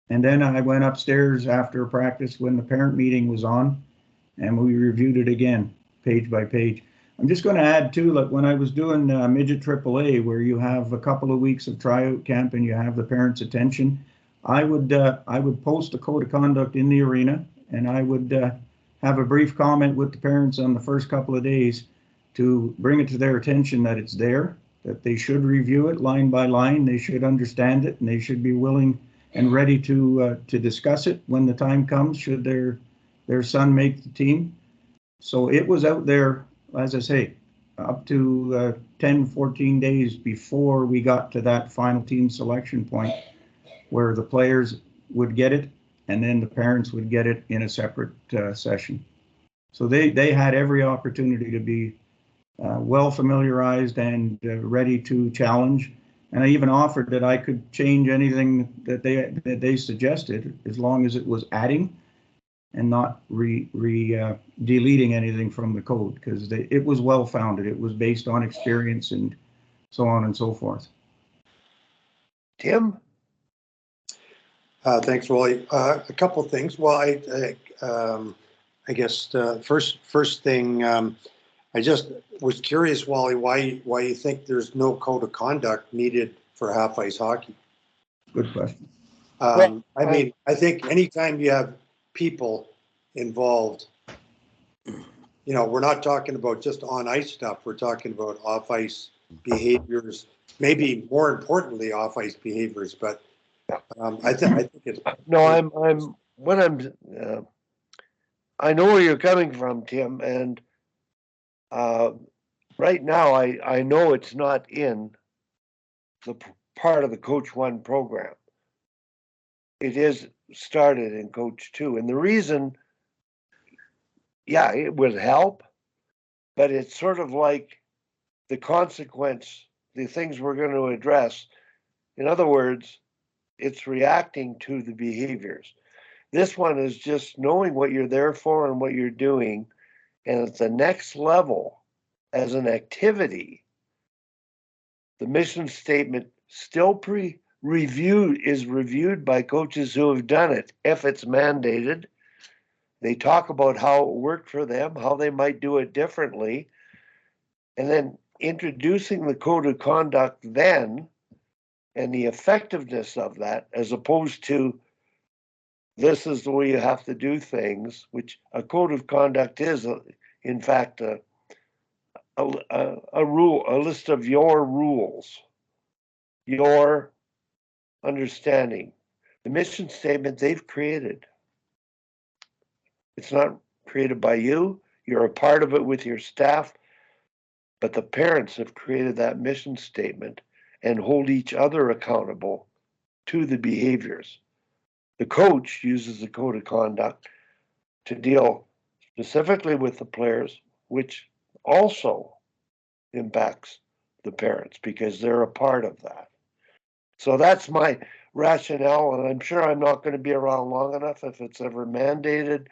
And then I went upstairs after practice when the parent meeting was on, and we reviewed it again, page by page. I'm just going to add too, like when I was doing midget AAA, where you have a couple of weeks of tryout camp and you have the parents' attention, I would post a code of conduct in the arena, and I would have a brief comment with the parents on the first couple of days to bring it to their attention that it's there, that they should review it line by line, they should understand it, and they should be willing and ready to discuss it when the time comes, should their son make the team. So it was out there, as I say, up to 10, 14 days before we got to that final team selection point, where the players would get it and then the parents would get it in a separate session. So they had every opportunity to be well familiarized and ready to challenge. And I even offered that I could change anything that they suggested, as long as it was adding and not deleting anything from the code, because it was well founded. It was based on experience and so on and so forth. Tim? Thanks, Wally. A couple of things. Well, I guess the first thing, I just was curious, Wally, why you think there's no code of conduct needed for half ice hockey? Good question. I mean, I think anytime you have people involved, we're not talking about just on ice stuff. We're talking about off ice behaviors, maybe more importantly, off ice behaviors. But I think it's no. I'm I know where you're coming from, Tim, and right now I know it's not in the part of the Coach One program. It is started in Coach Two, and the reason, yeah, it would help, but it's sort of like the consequence, the things we're going to address. In other words, it's reacting to the behaviors. This one is just knowing what you're there for and what you're doing, and at the next level as an activity. The mission statement still reviewed by coaches who have done it if it's mandated. They talk about how it worked for them, how they might do it differently, and then introducing the code of conduct then and the effectiveness of that, as opposed to this is the way you have to do things, which a code of conduct is, in fact, a rule, a list of your rules, your understanding. The mission statement they've created. It's not created by you. You're a part of it with your staff, but the parents have created that mission statement and hold each other accountable to the behaviors. The coach uses the code of conduct to deal specifically with the players, which also impacts the parents because they're a part of that. So that's my rationale, and I'm sure I'm not going to be around long enough if it's ever mandated,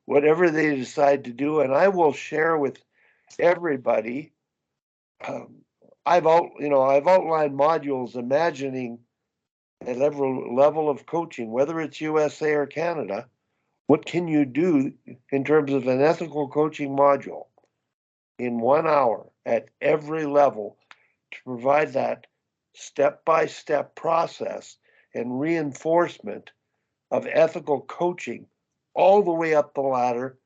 whatever they decide to do, and I will share with everybody. I've outlined modules imagining at every level of coaching, whether it's USA or Canada, what can you do in terms of an ethical coaching module in 1 hour at every level to provide that step-by-step process and reinforcement of ethical coaching all the way up the ladder,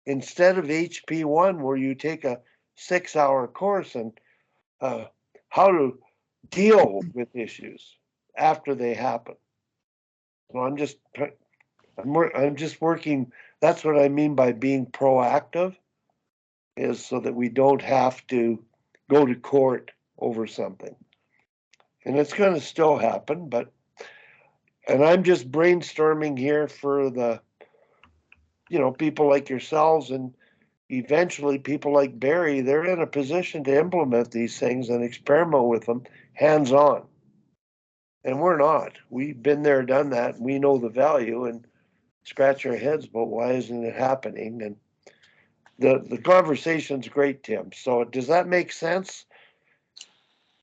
instead of HP1 where you take a 6-hour course and how to deal with issues after they happen. So I'm just working. That's what I mean by being proactive, is so that we don't have to go to court over something. And it's going to still happen, and I'm just brainstorming here for the, people like yourselves and eventually people like Barry. They're in a position to implement these things and experiment with them hands-on. And we're not. We've been there, done that. We know the value and scratch our heads about why isn't it happening? And the conversation's great, Tim. So does that make sense?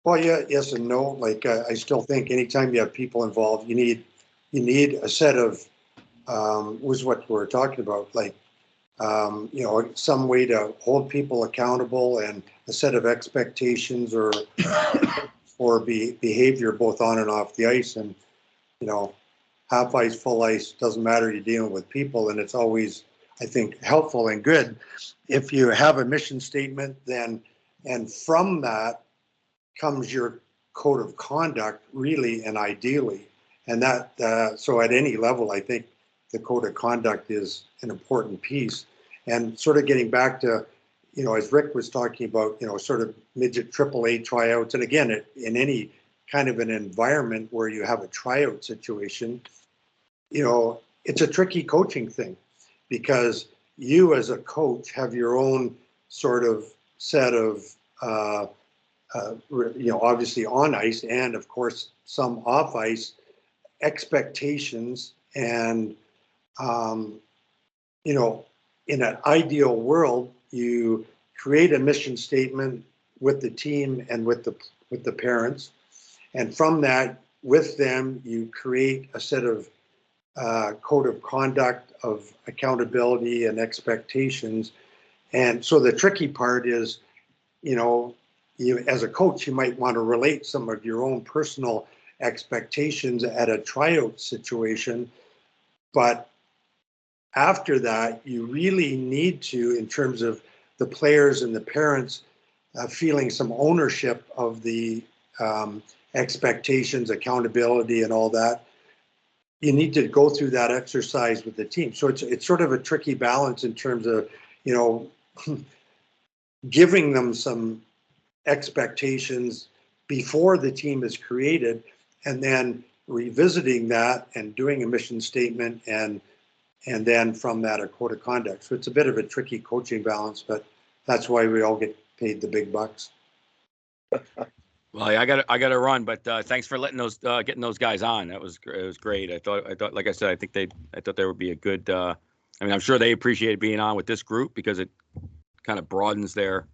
Well, yeah, yes and no. Like I still think anytime you have people involved, you need a set of was what we're talking about, like some way to hold people accountable and a set of expectations or behavior both on and off the ice. And half ice, full ice, doesn't matter. You're dealing with people, and it's always, I think, helpful and good if you have a mission statement. Then, and from that comes your code of conduct, really and ideally. And that so at any level, I think the code of conduct is an important piece. And sort of getting back to, as Rick was talking about, sort of midget AAA tryouts. And again, in any kind of an environment where you have a tryout situation, it's a tricky coaching thing, because you as a coach have your own sort of set of, obviously on ice and of course some off ice expectations. And, in an ideal world, you create a mission statement with the team and with the parents. And from that, with them, you create a set of code of conduct of accountability and expectations. And so the tricky part is, you as a coach, you might want to relate some of your own personal expectations at a tryout situation. But after that, you really need to, in terms of the players and the parents, feeling some ownership of the expectations, accountability, and all that, you need to go through that exercise with the team. So it's sort of a tricky balance in terms of, you know, giving them some expectations before the team is created, and then revisiting that and doing a mission statement, and then from that a code of conduct. So it's a bit of a tricky coaching balance, but that's why we all get paid the big bucks. Well, I got to run, but thanks for letting those getting those guys on. It was great. I thought, like I said, I thought they would be a good. I mean, I'm sure they appreciated being on with this group because it kind of broadens their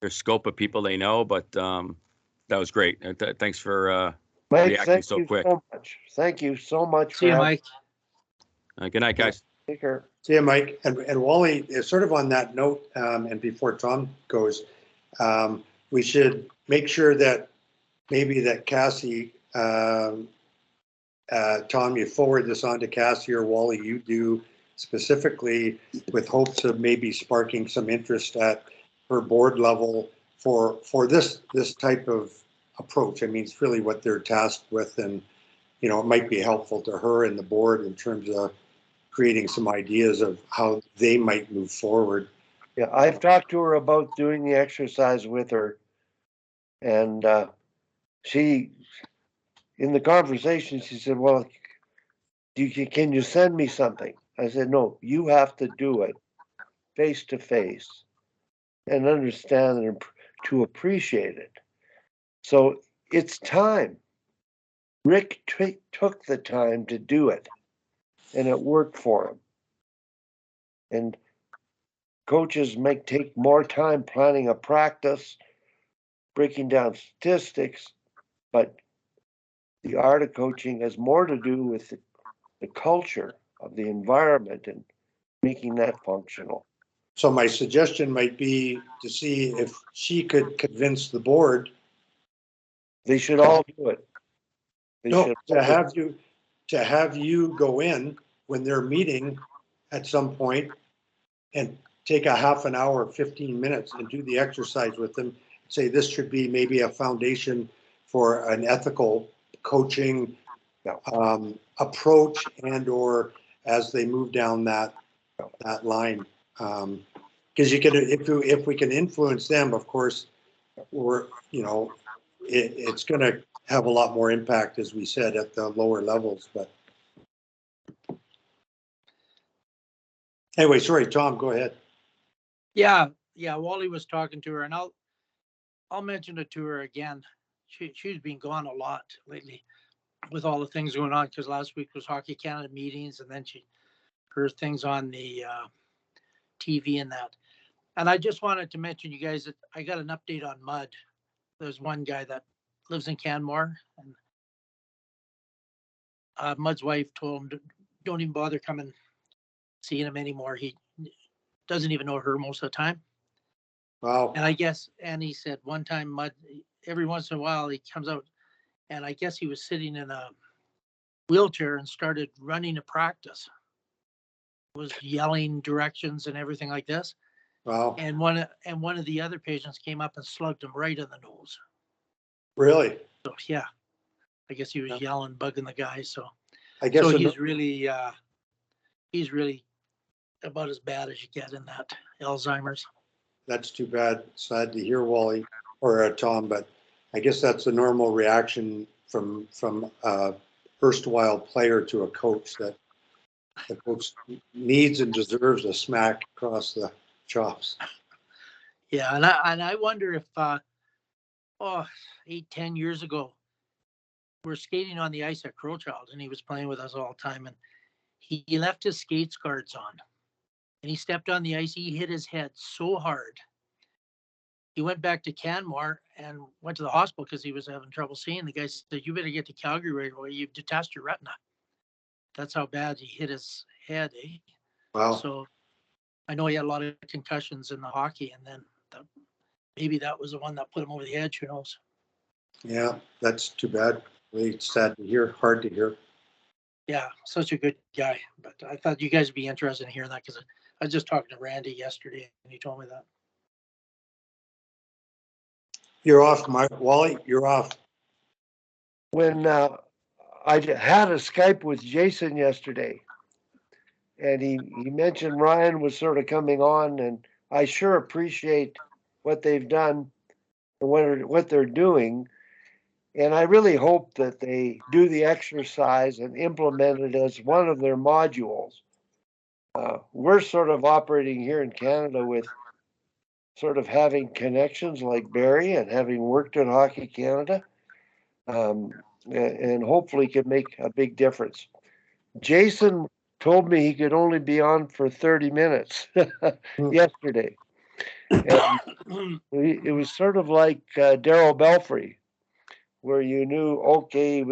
scope of people they know. But that was great. Thanks for Mike, reacting thank so you quick. so much. Thank you so much. See you, Mike. Good night, guys. Take care. See you, Mike. And Wally, is sort of on that note, and before Tom goes, we should make sure that maybe that Cassie, Tom, you forward this on to Cassie, or Wally, you do specifically, with hopes of maybe sparking some interest at her board level for this type of approach. I mean, it's really what they're tasked with, and you know, it might be helpful to her and the board in terms of creating some ideas of how they might move forward. Yeah, I've talked to her about doing the exercise with her, and she, in the conversation, she said, "Well, can you send me something?" I said, "No, you have to do it face to face and understand and to appreciate it." So it's time. Rick took the time to do it, and it worked for him. And coaches might take more time planning a practice, breaking down statistics, but the art of coaching has more to do with the culture of the environment and making that functional. So my suggestion might be to see if she could convince the board. They should all do it. No, to have you go in when they're meeting at some point and take a half an hour, 15 minutes and do the exercise with them. Say this should be maybe a foundation for an ethical coaching approach, and or as they move down that line. Because you can, if we can influence them, of course, we're, you know, it's going to have a lot more impact, as we said, at the lower levels. But anyway, sorry, Tom, go ahead. Yeah, Wally was talking to her, and I'll mention it to her again. She's been gone a lot lately with all the things going on, because last week was Hockey Canada meetings, and then she heard things on the TV and that. And I just wanted to mention, you guys, that I got an update on Mud. There's one guy that lives in Canmore, and Mud's wife told him, don't even bother coming seeing him anymore. He doesn't even know her most of the time. Wow. And I guess, and he said one time Mud, every once in a while he comes out, and I guess he was sitting in a wheelchair and started running a practice. Was yelling directions and everything like this. Wow. And one of the other patients came up and slugged him right in the nose. Really? So yeah, I guess he was yelling, bugging the guy. So I guess so he's really about as bad as you get in that Alzheimer's. That's too bad. Sad to hear, Wally, or Tom, but I guess that's a normal reaction from a erstwhile player to a coach, that the coach needs and deserves a smack across the chops. Yeah, and I wonder if 8-10 years ago, we're skating on the ice at Crowchild, and he was playing with us all the time, and he left his skate guards on, and he stepped on the ice. He hit his head so hard. He went back to Canmore and went to the hospital because he was having trouble seeing. The guy said, "You better get to Calgary right away. You've detached your retina." That's how bad he hit his head. Eh? Wow. So I know he had a lot of concussions in the hockey, and then maybe that was the one that put him over the edge. Who knows? Yeah, that's too bad. Really sad to hear. Hard to hear. Yeah, such a good guy. But I thought you guys would be interested in hearing that, because I was just talking to Randy yesterday, and he told me that. You're off, Wally. You're off. When I had a Skype with Jason yesterday, and he mentioned Ryan was sort of coming on, and I sure appreciate what they've done and what they're doing. And I really hope that they do the exercise and implement it as one of their modules. We're sort of operating here in Canada with sort of having connections like Barry and having worked in Hockey Canada, and hopefully can make a big difference. Jason told me he could only be on for 30 minutes yesterday. And it was sort of like Daryl Belfry, where you knew, okay,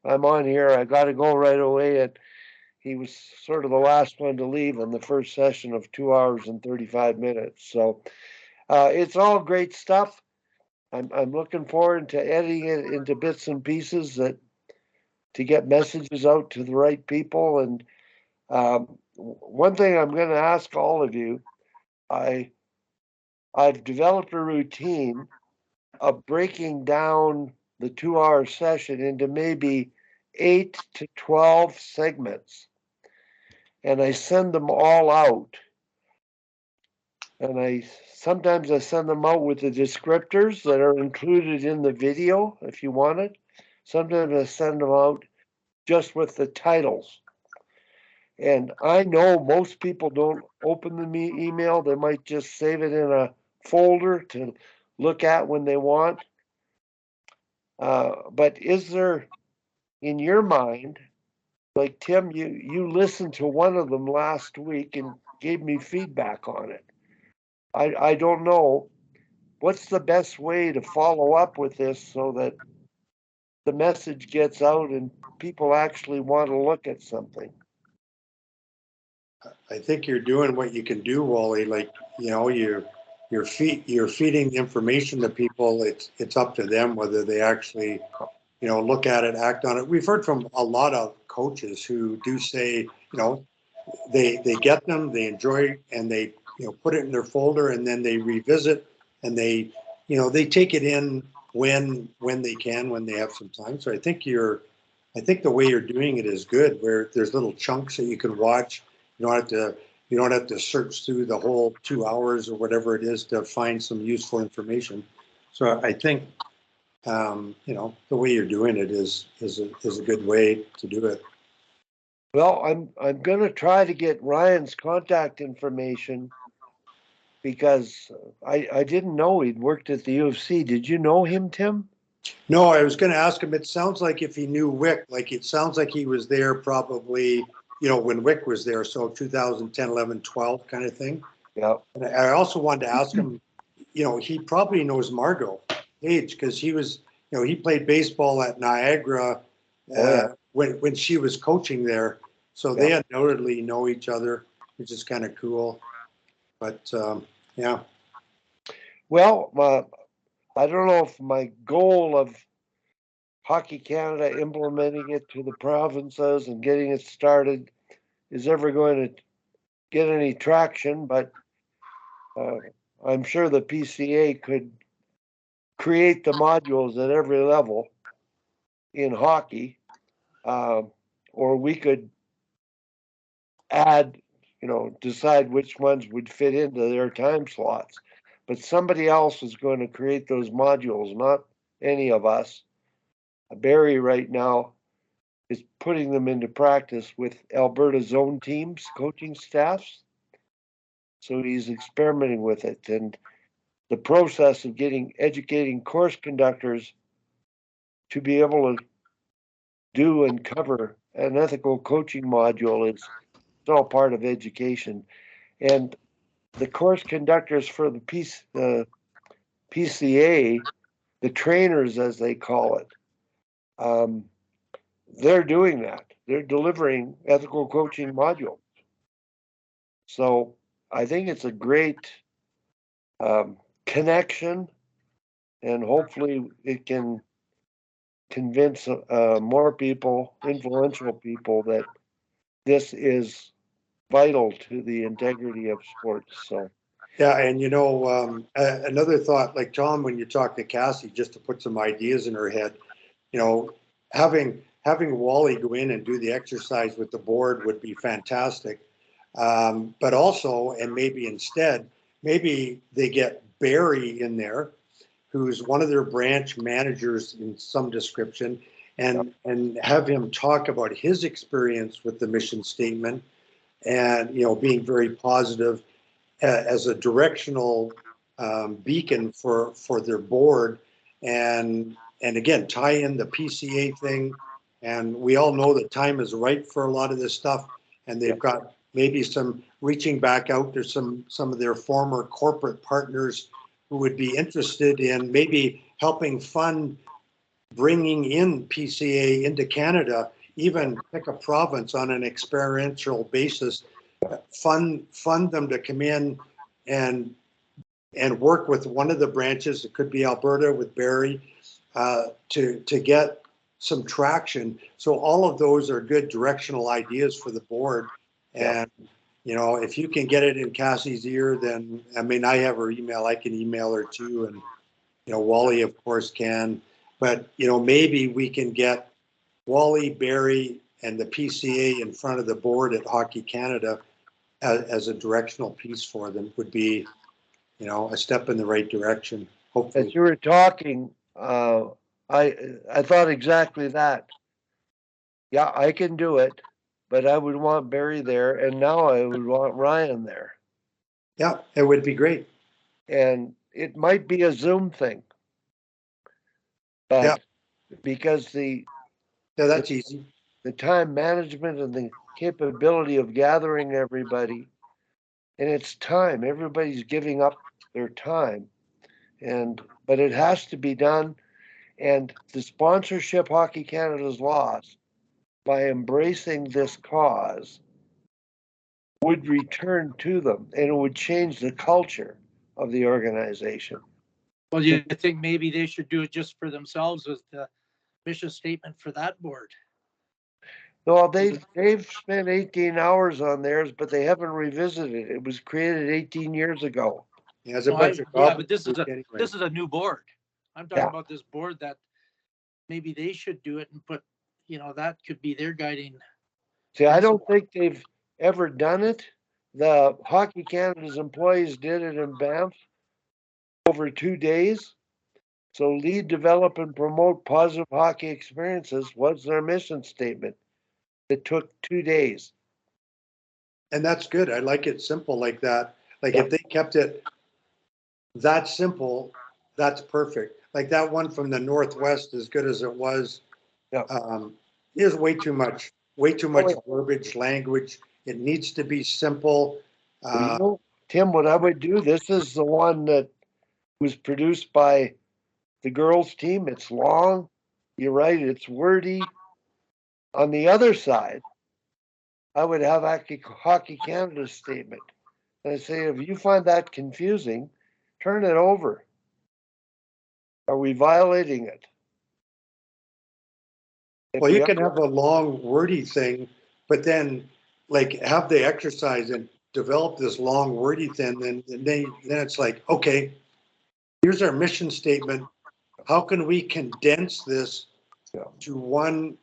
I'm on here, I got to go right away. And he was sort of the last one to leave in the first session of 2 hours and 35 minutes. So it's all great stuff. I'm looking forward to editing it into bits and pieces to get messages out to the right people. And one thing I'm going to ask all of you, I've developed a routine of breaking down the 2 hour session into maybe 8 to 12 segments. And I send them all out. And sometimes I send them out with the descriptors that are included in the video if you want it. Sometimes I send them out just with the titles. And I know most people don't open the email. They might just save it in a folder to look at when they want. But is there, in your mind, like Tim, you listened to one of them last week and gave me feedback on it. I don't know. What's the best way to follow up with this so that the message gets out and people actually want to look at something? I think you're doing what you can do, Wally. Like, you know, you're feeding information to people. It's up to them whether they actually, you know, look at it, act on it. We've heard from a lot of coaches who do say, you know, they get them, they enjoy, and they, you know, put it in their folder, and then they revisit, and they, you know, they take it in when they can, when they have some time. So I think the way you're doing it is good, where there's little chunks that you can watch. You don't have to search through the whole 2 hours or whatever it is to find some useful information. So I think, you know, the way you're doing it is a good way to do it. Well, I'm going to try to get Ryan's contact information because I didn't know he'd worked at the U of C. Did you know him, Tim? No, I was going to ask him. It sounds like if he knew Wick, like it sounds like he was there probably, you know, when Wick was there. So 2010, 11, 12 kind of thing. Yeah. And I also wanted to ask him, you know, he probably knows Margot Page because he was, you know, he played baseball at Niagara when she was coaching there. So they undoubtedly know each other, which is kind of cool. But yeah. Well, I don't know if my goal of Hockey Canada implementing it to the provinces and getting it started is ever going to get any traction, but I'm sure the PCA could create the modules at every level in hockey, or we could add, you know, decide which ones would fit into their time slots. But somebody else is going to create those modules, not any of us. Barry right now is putting them into practice with Alberta's own teams, coaching staffs. So he's experimenting with it. And the process of educating course conductors to be able to do and cover an ethical coaching module is all part of education. And the course conductors for the PCA, the trainers as they call it, they're doing that. They're delivering ethical coaching modules. So I think it's a great connection, and hopefully it can convince more people, influential people, that this is vital to the integrity of sports. So. Yeah, and you know, another thought, like Tom, when you talk to Cassie, just to put some ideas in her head, you know, having having Wally go in and do the exercise with the board would be fantastic. But also, and maybe instead, maybe they get Barry in there, who's one of their branch managers in some description, and have him talk about his experience with the mission statement, and being very positive as a directional beacon for their board, and again tie in the PCA thing. And we all know that time is right for a lot of this stuff, and they've got maybe some reaching back out to some of their former corporate partners who would be interested in maybe helping fund bringing in PCA into Canada, even pick a province on an experiential basis, fund them to come in and work with one of the branches. It could be Alberta with Barry, to get some traction. So all of those are good directional ideas for the board. And if you can get it in Cassie's ear, then I have her email. I can email her too, and Wally of course can. But maybe we can get Wally, Barry, and the PCA in front of the board at Hockey Canada as a directional piece for them. Would be a step in the right direction. Hopefully. As you were talking, I thought exactly that. Yeah, I can do it, but I would want Barry there, and now I would want Ryan there. Yeah, it would be great. And it might be a Zoom thing. But because that's easy. The time management and the capability of gathering everybody, and it's time. Everybody's giving up their time. But it has to be done. And the sponsorship Hockey Canada's lost by embracing this cause would return to them, and it would change the culture of the organization. Well, you think maybe they should do it just for themselves with the mission statement for that board? Well, they've spent 18 hours on theirs, but they haven't revisited it. It was created 18 years ago. Yeah, but this is a new board. I'm talking about this board that maybe they should do it and put, that could be their guiding. See, I don't think they've ever done it. The Hockey Canada's employees did it in Banff over 2 days. So lead, develop, and promote positive hockey experiences was their mission statement. It took 2 days. And that's good. I like it simple like that. Like if they kept it that simple, that's perfect. Like that one from the Northwest, as good as it was, is way too much verbiage, language. It needs to be simple. Tim, what I would do, this is the one that was produced by the girls' team. It's long. You're right. It's wordy. On the other side, I would have Hockey Canada's statement. And I say, if you find that confusing, turn it over. Are we violating it? Well, you can have a long, wordy thing, but then like have the exercise and develop this long, wordy thing. Then it's like, okay, here's our mission statement. How can we condense this to one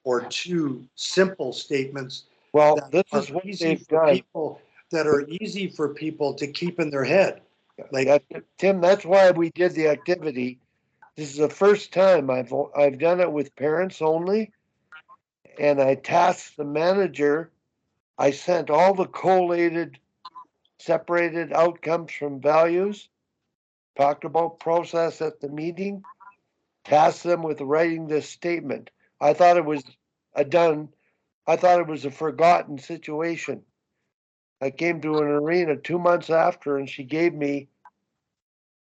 or two simple statements? Well, this is what they've done. People that are easy for people to keep in their head. Tim, that's why we did the activity. This is the first time I've done it with parents only, and I tasked the manager. I sent all the collated, separated outcomes from values, talked about process at the meeting, tasked them with writing this statement. I thought it was a forgotten situation. I came to an arena 2 months after, and she gave me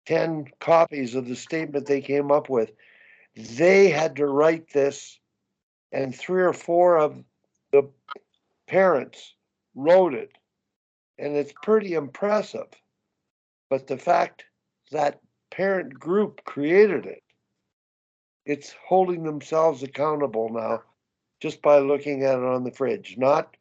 10 copies of the statement they came up with. They had to write this, and 3 or 4 of the parents wrote it. And it's pretty impressive. But the fact that parent group created it, it's holding themselves accountable now just by looking at it on the fridge, not.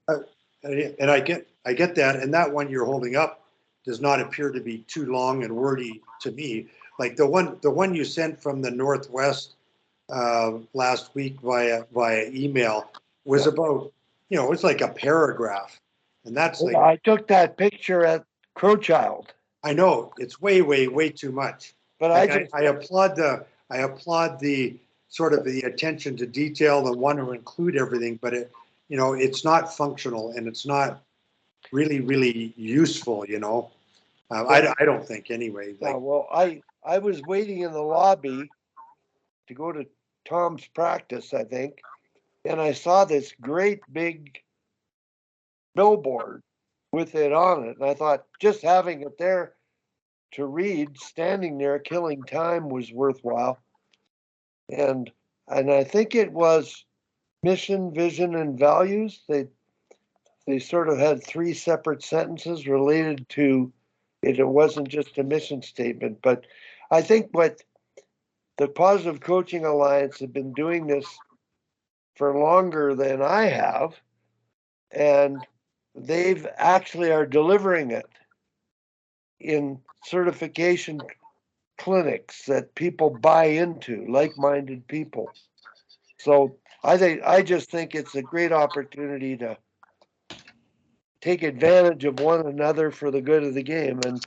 And I get that. And that one you're holding up does not appear to be too long and wordy to me. Like the one you sent from the Northwest, last week via email was about, it's like a paragraph. And that's like, I took that picture at Crowchild, I know it's way, way, way too much. but Like, I just, I applaud the sort of the attention to detail and want to include everything, but it's not functional and it's not really, really useful, I don't think anyway. Like, well, I was waiting in the lobby to go to Tom's practice, I think, and I saw this great big billboard with it on it. And I thought just having it there to read, standing there killing time was worthwhile. And I think it was mission, vision, and values. They sort of had three separate sentences related to it. It wasn't just a mission statement, but I think what the Positive Coaching Alliance have been doing this for longer than I have, and they've actually are delivering it in certification clinics that people buy into, like-minded people. So I just think it's a great opportunity to take advantage of one another for the good of the game, and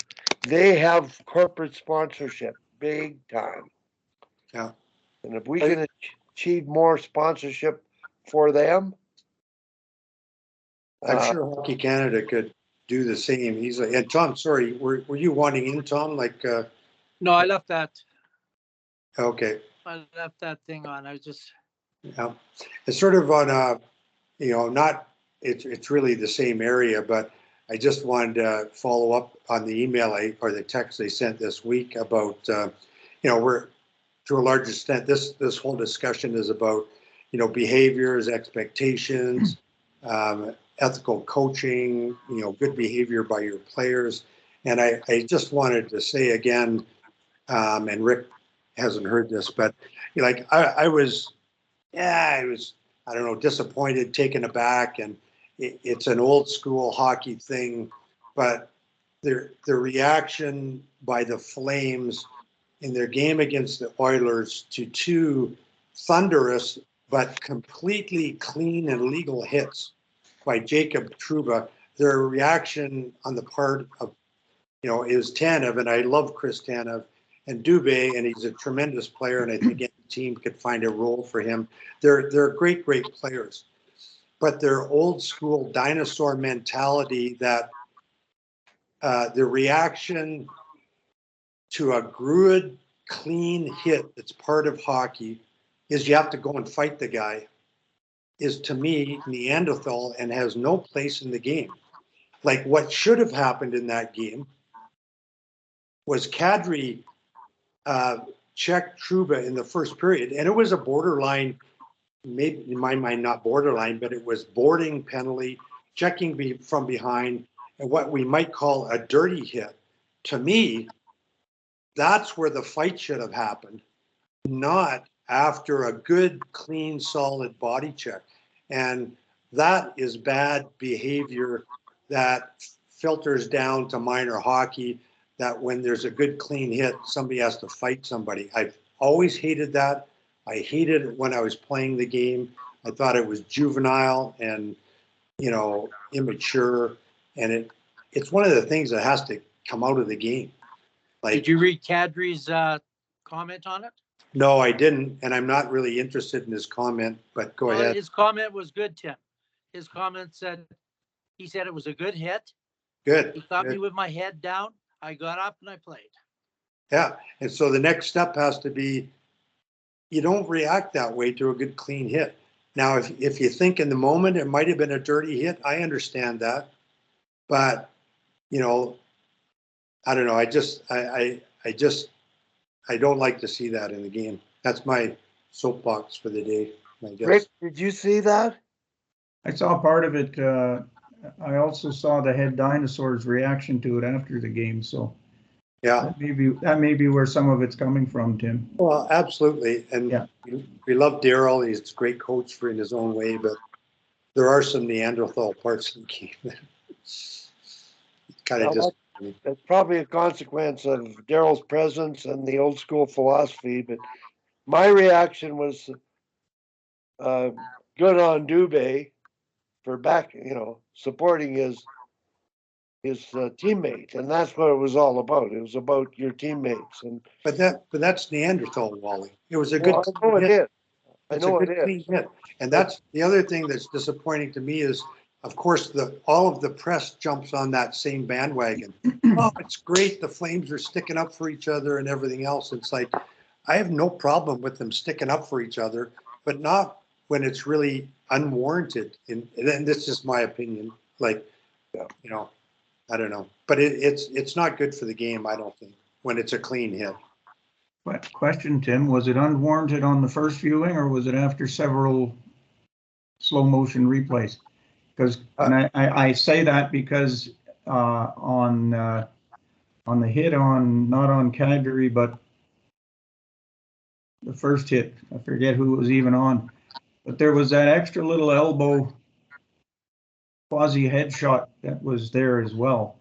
they have corporate sponsorship big time. Yeah. And if we can achieve more sponsorship for them, I'm sure Hockey Canada could do the same easily. And Tom, sorry, were you wanting in, Tom? Like, No, I left that thing on. I was just, yeah, it's sort of on a, not, it's really the same area, but I just wanted to follow up on the email or the text they sent this week about, we're, to a large extent, this whole discussion is about, behaviors, expectations, ethical coaching, good behavior by your players. And I just wanted to say again, and Rick hasn't heard this, but I was, I don't know, disappointed, taken aback, and it's an old school hockey thing, but the reaction by the Flames in their game against the Oilers to two thunderous but completely clean and legal hits by Jacob Trouba, their reaction on the part of, is Tanev, and I love Chris Tanev, and Dubé, and he's a tremendous player, and I think any team could find a role for him. They're great, great players, but their old school dinosaur mentality that the reaction to a good, clean hit that's part of hockey is you have to go and fight the guy, is to me Neanderthal and has no place in the game. Like what should have happened in that game was Kadri checked Trouba in the first period, and it was a borderline, maybe in my mind not borderline, but it was boarding penalty, checking from behind, and what we might call a dirty hit. To me, that's where the fight should have happened, not after a good, clean, solid body check. And that is bad behavior that filters down to minor hockey, that when there's a good, clean hit, somebody has to fight somebody. I've always hated that. I hated it when I was playing the game. I thought it was juvenile and, immature. And it's one of the things that has to come out of the game. Like, did you read Kadri's comment on it? No, I didn't, and I'm not really interested in his comment, but go ahead. His comment was good, Tim. His comment said, he said it was a good hit. Good. He got me with my head down. I got up and I played. Yeah, and so the next step has to be, you don't react that way to a good, clean hit. Now, if you think in the moment it might have been a dirty hit, I understand that. But, I don't know. I don't like to see that in the game. That's my soapbox for the day, I guess. Rick, did you see that? I saw part of it. I also saw the head dinosaur's reaction to it after the game. So yeah, that may be where some of it's coming from, Tim. Well, absolutely. And yeah, we love Daryl. He's a great coach in his own way, but there are some Neanderthal parts of the game that kind of just. That's probably a consequence of Daryl's presence and the old school philosophy, but my reaction was good on Dubé for back, supporting his teammate, and that's what it was all about. It was about your teammates, and But that's Neanderthal, Wally. It was a good well, I know it hit. is. I It's a know it good is. clean hit. And that's the other thing that's disappointing to me is, of course, all of the press jumps on that same bandwagon. Oh, it's great. The Flames are sticking up for each other and everything else. It's like, I have no problem with them sticking up for each other, but not when it's really unwarranted. And this is my opinion. Like, you know, I don't know, but it's not good for the game. I don't think when it's a clean hit. But question, Tim, was it unwarranted on the first viewing or was it after several slow motion replays? Because, and I say that because on the hit on, not on Calgary, but the first hit, I forget who it was even on, but there was that extra little elbow quasi headshot that was there as well.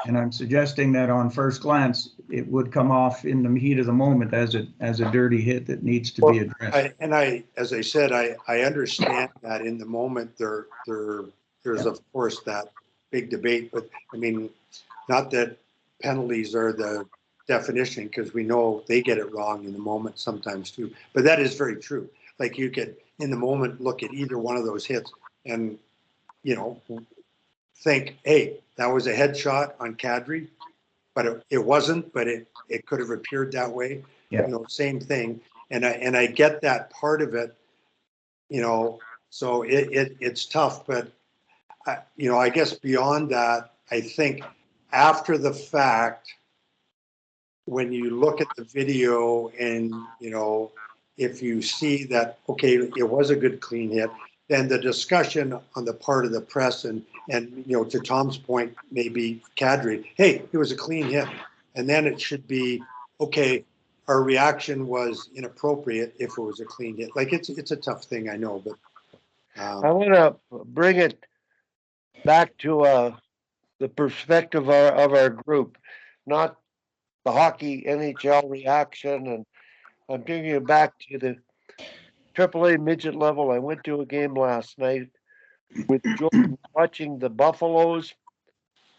And I'm suggesting that on first glance, it would come off in the heat of the moment as a dirty hit that needs to be addressed. As I said, I understand that in the moment there's of course that big debate, but I mean, not that penalties are the definition, because we know they get it wrong in the moment sometimes too. But that is very true. Like you could in the moment look at either one of those hits and think, hey, that was a headshot on Kadri, but it wasn't, but it could have appeared that way. Yeah. Same thing. And I get that part of it, so it's tough, but I guess beyond that, I think after the fact, when you look at the video and, if you see that, okay, it was a good clean hit, then the discussion on the part of the press and to Tom's point, maybe Kadri, hey, it was a clean hit. And then it should be, okay, our reaction was inappropriate if it was a clean hit. Like it's a tough thing, I know, but. I want to bring it back to the perspective of our group, not the hockey NHL reaction. And I'm taking it back to the AAA midget level. I went to a game last night with Jordan watching the Buffaloes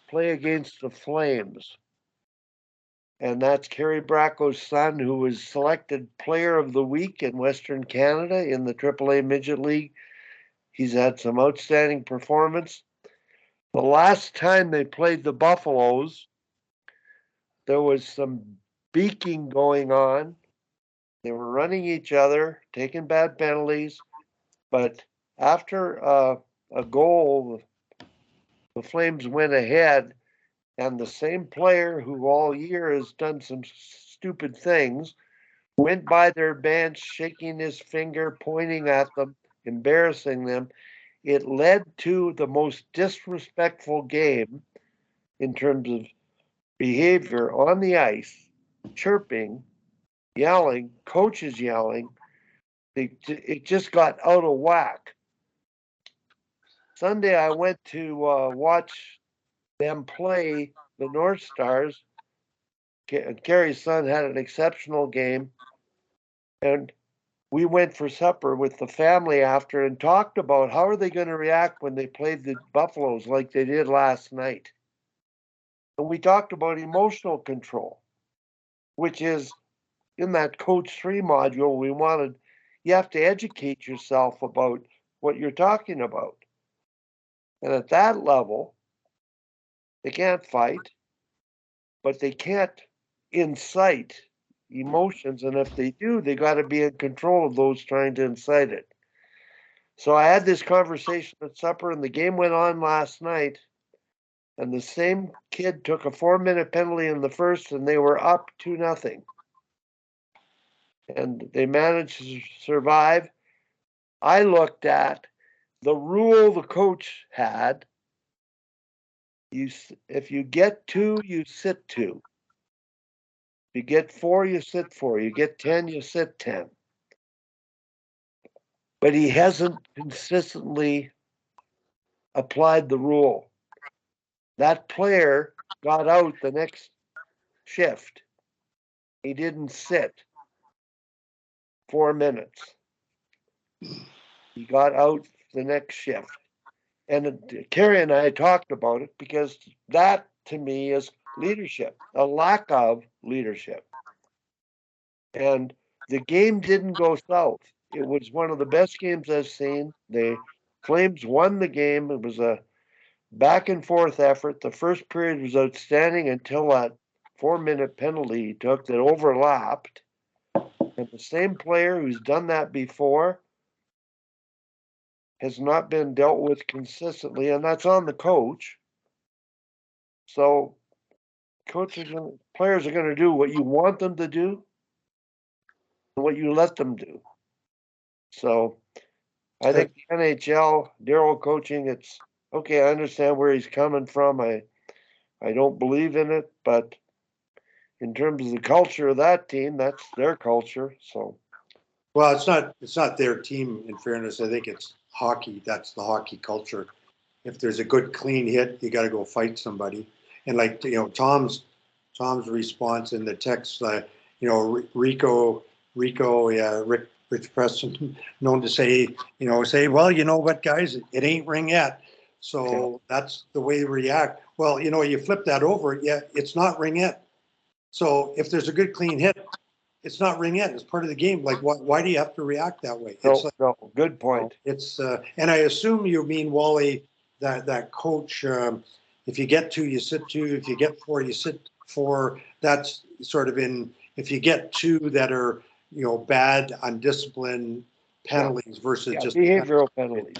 play against the Flames. And that's Kerry Bracco's son, who was selected Player of the Week in Western Canada in the AAA Midget League. He's had some outstanding performance. The last time they played the Buffaloes, there was some beaking going on. They were running each other, taking bad penalties. But after a goal, the Flames went ahead, and the same player who all year has done some stupid things went by their bench, shaking his finger, pointing at them, embarrassing them. It led to the most disrespectful game in terms of behavior on the ice, chirping, yelling, coaches yelling. It just got out of whack. Sunday, I went to watch them play the North Stars. Kerry's son had an exceptional game, and we went for supper with the family after and talked about how are they going to react when they played the Buffaloes like they did last night. And we talked about emotional control, which is in that Coach 3 module. You have to educate yourself about what you're talking about. And at that level, they can't fight, but they can't incite emotions. And if they do, they got to be in control of those trying to incite it. So I had this conversation at supper, and the game went on last night. And the same kid took a 4-minute penalty in the first, and they were up 2-0. And they managed to survive. I looked at the rule the coach had. If you get 2, you sit 2. If you get 4, you sit 4. You get 10, you sit 10. But he hasn't consistently applied the rule. That player got out the next shift. He didn't sit. 4 minutes. He got out the next shift. And Carrie and I talked about it because that to me is leadership, a lack of leadership. And the game didn't go south. It was one of the best games I've seen. The Flames won the game. It was a back and forth effort. The first period was outstanding until that 4-minute penalty he took that overlapped. And the same player who's done that before has not been dealt with consistently, and that's on the coach. So players are going to do what you want them to do and what you let them do. So I think the NHL, Daryl coaching, it's okay. I understand where he's coming from. I don't believe in it, but in terms of the culture of that team, that's their culture. So, well, it's not their team. In fairness, I think it's hockey. That's the hockey culture. If there's a good clean hit, you got to go fight somebody. And like, you know, Tom's response in the text, you know, Rich Preston, known to say, well, you know what, guys, it ain't ring yet. So that's the way to react. Well, you know, you flip that over, yeah, it's not ring yet. So if there's a good clean hit, it's not ring yet. It's part of the game. Like, why do you have to react that way? No, good point. It's and I assume you mean, Wally, that coach. If you get 2, you sit 2. If you get 4, you sit 4. That's sort of in. If you get 2 that are, you know, bad, undisciplined penalties versus just behavioral penalties.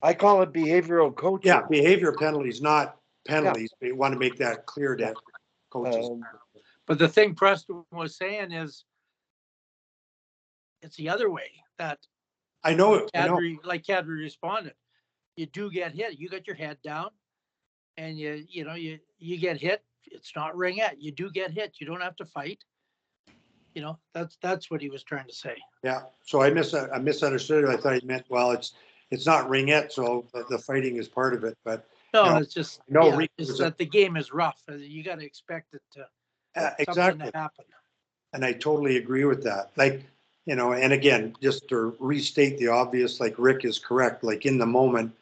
I call it behavioral coaching. Yeah, behavior penalties, not penalties. We want to make that clear to coaches. But the thing Preston was saying is, it's the other way. That I know. Like Kadri responded, you do get hit. You got your head down, and you get hit. It's not ring yet. You do get hit. You don't have to fight. You know, that's what he was trying to say. Yeah. So I misunderstood it. I thought he meant, well, it's not ring yet, so the fighting is part of it. But no, it's just it's that the game is rough. You got to expect it to exactly to happen. And I totally agree with that. Like, you know, and again, just to restate the obvious, like Rick is correct. Like in the moment,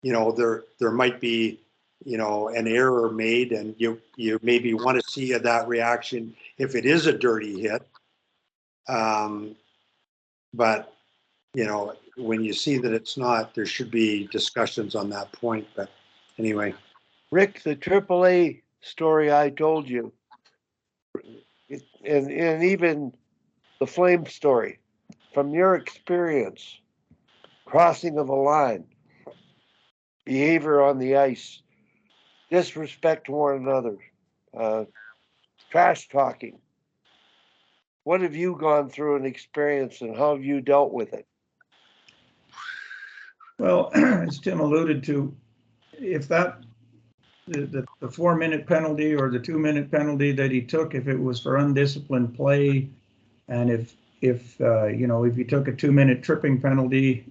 you know, there might be, you know, an error made, and you maybe want to see that reaction if it is a dirty hit. But you know, when you see that it's not, there should be discussions on that point. But anyway, Rick, the AAA story I told you, and even the Flame story, from your experience, crossing of a line, behavior on the ice, disrespect to one another, trash talking. What have you gone through and experienced, and how have you dealt with it? Well, as Tim alluded to, if the 4-minute penalty or the 2-minute penalty that he took, if it was for undisciplined play, and if you took a 2-minute tripping penalty,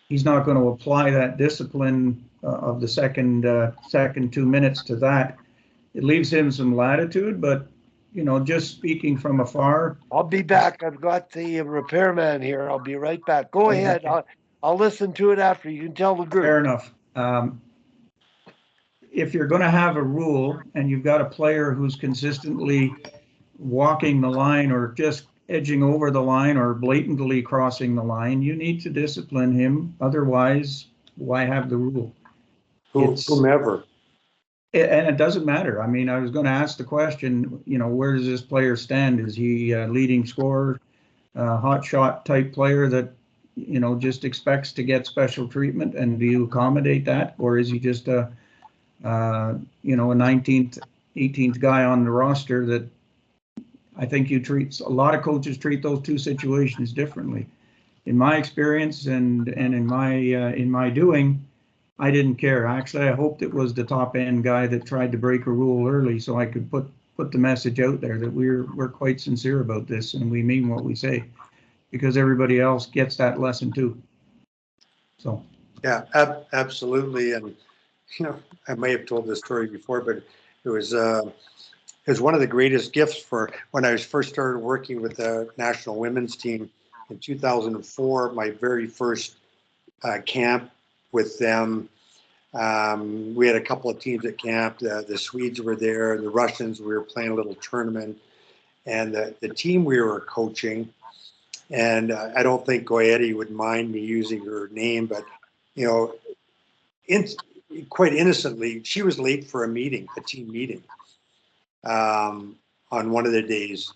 he's not going to apply that discipline of the second 2 minutes to that. It leaves him some latitude, but you know, just speaking from afar. I'll be back. I've got the repairman here. I'll be right back. Go ahead. I'll listen to it after. You can tell the group. Fair enough. If you're going to have a rule and you've got a player who's consistently walking the line or just edging over the line or blatantly crossing the line, you need to discipline him. Otherwise, why have the rule? Whomever. And it doesn't matter. I mean, I was going to ask the question, you know, where does this player stand? Is he a leading scorer, hot shot type player that, you know, just expects to get special treatment, and do you accommodate that? Or is he just a 19th, 18th guy on the roster that I think a lot of coaches treat those two situations differently. In my experience and in my doing, I didn't care. Actually, I hoped it was the top end guy that tried to break a rule early, so I could put the message out there that we're quite sincere about this and we mean what we say, because everybody else gets that lesson too. So. Yeah, absolutely. And you know, I may have told this story before, but it was one of the greatest gifts for when I was first started working with the national women's team. in 2004, my very first camp with them. We had a couple of teams at camp. The Swedes were there, the Russians. We were playing a little tournament, and the team we were coaching. And I don't think Goyetti would mind me using her name, but you know, quite innocently, she was late for a meeting, a team meeting, on one of the days,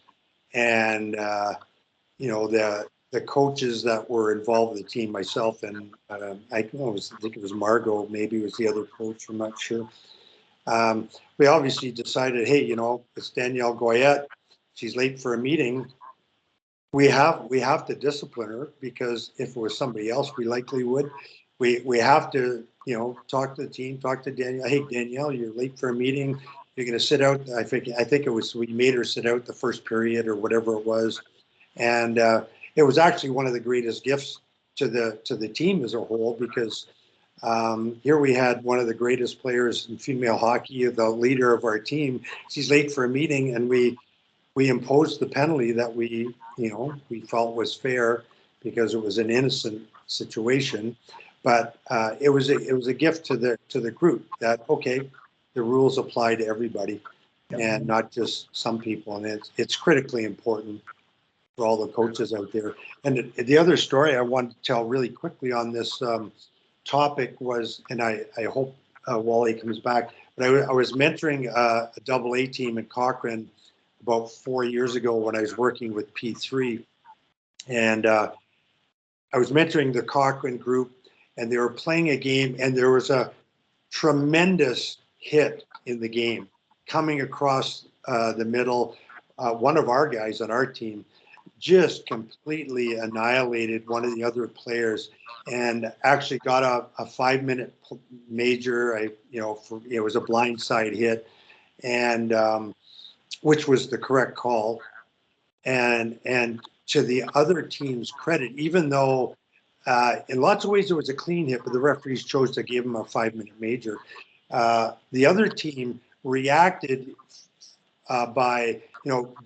and you know, the coaches that were involved with the team, myself and I think it was Margot, maybe it was the other coach, I'm not sure. We obviously decided, hey, you know, it's Danielle Goyette. She's late for a meeting. We have to discipline her, because if it was somebody else, we likely would. We have to, you know, talk to the team, talk to Danielle. Hey, Danielle, you're late for a meeting. You're going to sit out. I think it was, we made her sit out the first period or whatever it was, and it was actually one of the greatest gifts to the team as a whole, because here we had one of the greatest players in female hockey, the leader of our team. She's late for a meeting, and we imposed the penalty that we felt was fair, because it was an innocent situation. But it was a gift to the group that, okay, the rules apply to everybody, and not just some people, and it's critically important for all the coaches out there. And the other story I wanted to tell really quickly on this topic was, and I hope Wally comes back, but I was mentoring a AA team in Cochrane about 4 years ago when I was working with P3, and I was mentoring the Cochrane group, and they were playing a game, and there was a tremendous hit in the game coming across the middle. One of our guys on our team just completely annihilated one of the other players, and actually got a 5-minute major. It was a blindside hit, and which was the correct call. And to the other team's credit, even though in lots of ways it was a clean hit, but the referees chose to give him a 5-minute major, the other team reacted by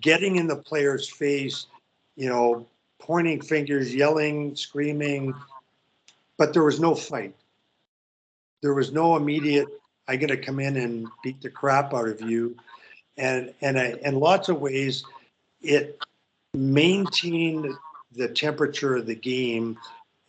getting in the player's face, pointing fingers, yelling, screaming, but there was no fight. There was no immediate, I'm going to come in and beat the crap out of you. And in lots of ways, it maintained the temperature of the game.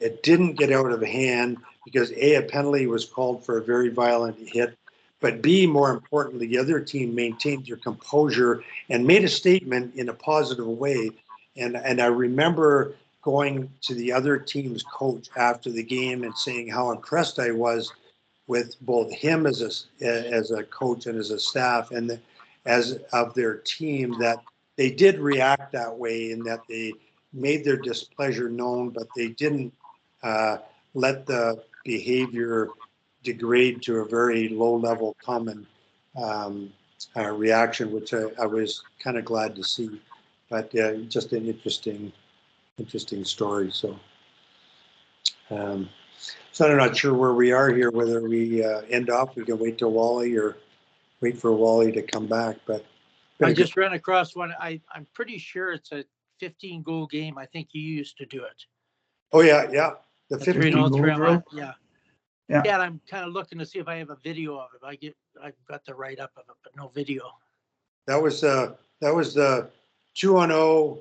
It didn't get out of hand, because A, a penalty was called for a very violent hit, but B, more importantly, the other team maintained their composure and made a statement in a positive way. And I remember going to the other team's coach after the game and saying how impressed I was with both him as a coach and as a staff, and as of their team, that they did react that way, and that they made their displeasure known, but they didn't let the behavior degrade to a very low-level common reaction, which I was kind of glad to see. But just an interesting story. So, so I'm not sure where we are here, whether we end off. We can wait till Wally, or wait for Wally to come back. But I just ran across one. I'm pretty sure it's a 15-goal game. I think you used to do it. Oh yeah. The 15-goal drill. Yeah. Yeah. And I'm kind of looking to see if I have a video of it. I've got the write up of it, but no video. That was the 2-on-0,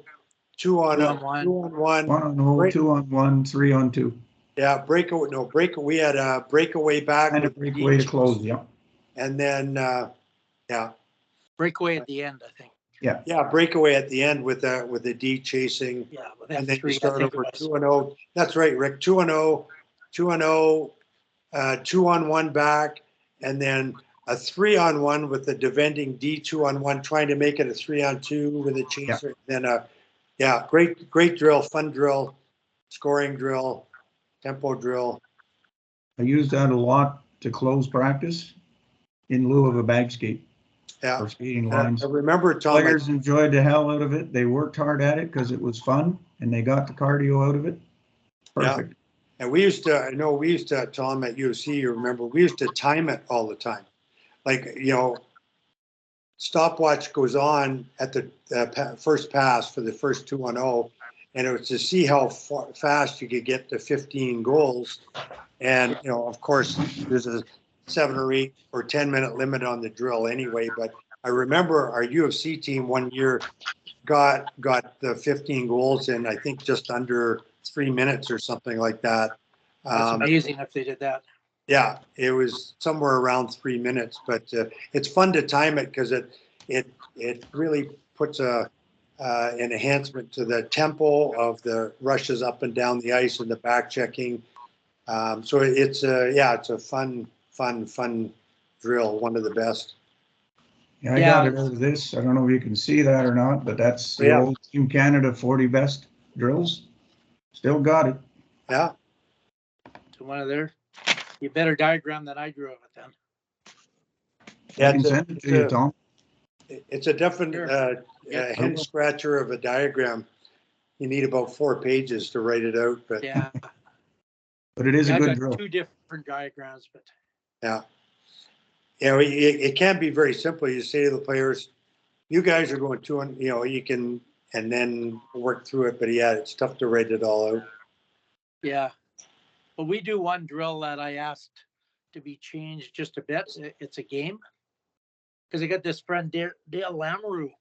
2-on-1, 1-on-0, 2-on-1, 3-on-2. Yeah, breakaway. No, breakaway. We had a breakaway back. And a breakaway to close. Yeah. And then breakaway at the end, I think. Yeah, breakaway at the end with the D chasing. Yeah, and then you start over 2-0. That's right, Rick. 2-0, 2-on-1 back, and then a 3-on-1 with the defending D 2-on-1, trying to make it a 3-on-2 with a chaser. Yeah. Then great drill, fun drill, scoring drill, tempo drill. I used that a lot to close practice in lieu of a bag skate. Yeah. For skating lines. I remember players enjoyed the hell out of it. They worked hard at it because it was fun, and they got the cardio out of it. Perfect. Yeah. And we used to, Tom, at UFC, you remember, we used to time it all the time. Like, stopwatch goes on at the first pass for the first 2-on-0, and it was to see how fast you could get to 15 goals. And, you know, of course, there's a 7 or 8 or 10-minute limit on the drill anyway. But I remember our UFC team one year got the 15 goals in, I think, just under 3 minutes or something like that. That's amazing if they did that. Yeah, it was somewhere around 3 minutes, but it's fun to time it because it really puts an enhancement to the tempo of the rushes up and down the ice and the back checking. So it's a fun drill, one of the best. Yeah, I got it out of this. I don't know if you can see that or not, but that's the old Team Canada 40 best drills. Still got it. Yeah. So one of their, you better diagram than I drew of it then. Yeah, I can send it to you, Tom. It's a definite head scratcher of a diagram. You need about 4 pages to write it out, but yeah. But it is a I've good got drill. 2 different diagrams, but yeah. You know, it can be very simple. You say to the players, you guys are going to, you know, you can, and then work through it. But yeah, it's tough to write it all out. yeah. But we do one drill that I asked to be changed just a bit. It's a game. Because I got this friend, Dale Lamoureux.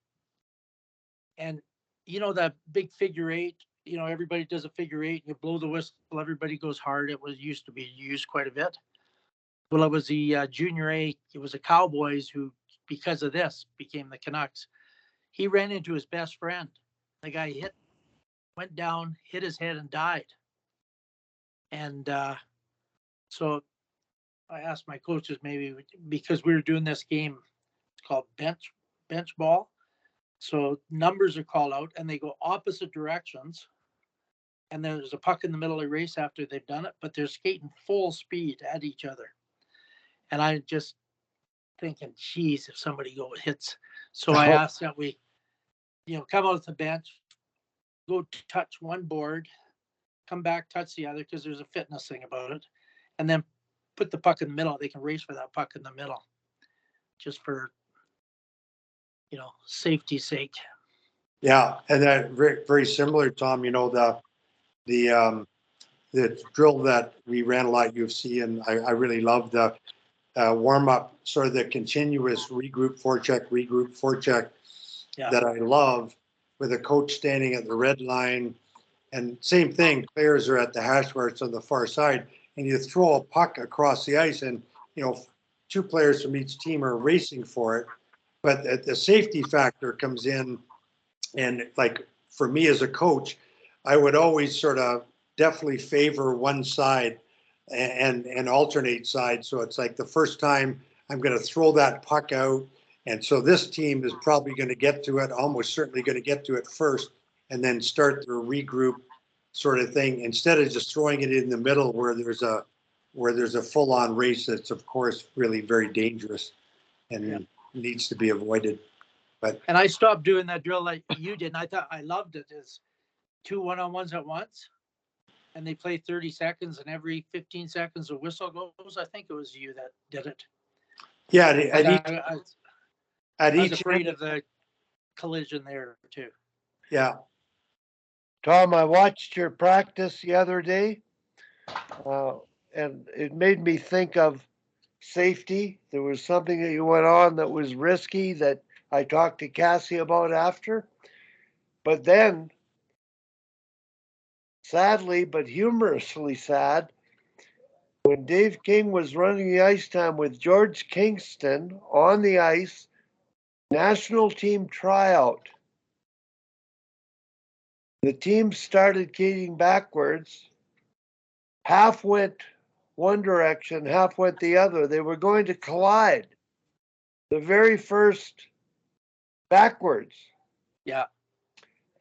And you know that big figure 8, you know, everybody does a figure 8, you blow the whistle, everybody goes hard. It was used to be used quite a bit. Well, it was the junior A, it was the Cowboys who, because of this, became the Canucks. He ran into his best friend. The guy went down, hit his head and died. And so I asked my coaches, maybe because we were doing this game, it's called bench ball. So numbers are called out and they go opposite directions. And there's a puck in the middle of the race after they've done it, but they're skating full speed at each other. And I just thinking, geez, if somebody hits. So I asked that we, you know, come out the bench, go touch one board, come back, touch the other, because there's a fitness thing about it. And then put the puck in the middle. They can race for that puck in the middle, just for, you know, safety's sake. Yeah, and that very, very similar, Tom. You know, the drill that we ran a lot at UFC, and I really love the warm up, sort of the continuous regroup, forecheck that I love, with a coach standing at the red line, and same thing. Players are at the hash marks on the far side, and you throw a puck across the ice, and you know, 2 players from each team are racing for it, but the safety factor comes in. And like for me as a coach, I would always sort of definitely favor one side and alternate sides. So it's like the first time I'm going to throw that puck out. And so this team is probably going to get to it, almost certainly going to get to it first, and then start their regroup sort of thing, instead of just throwing it in the middle where there's a full-on race that's, of course, really very dangerous and needs to be avoided. And I stopped doing that drill like you did. And I thought I loved it. Is 2 1-on-1s at once, and they play 30 seconds, and every 15 seconds a whistle goes. I think it was you that did it. Yeah, I was afraid of the collision there too. Yeah. Tom, I watched your practice the other day, and it made me think of safety. There was something that you went on that was risky that I talked to Cassie about after. But then, sadly, but humorously sad, when Dave King was running the ice time with George Kingston on the ice, national team tryout, the team started skating backwards. Half went one direction, half went the other. They were going to collide. The very first backwards. Yeah.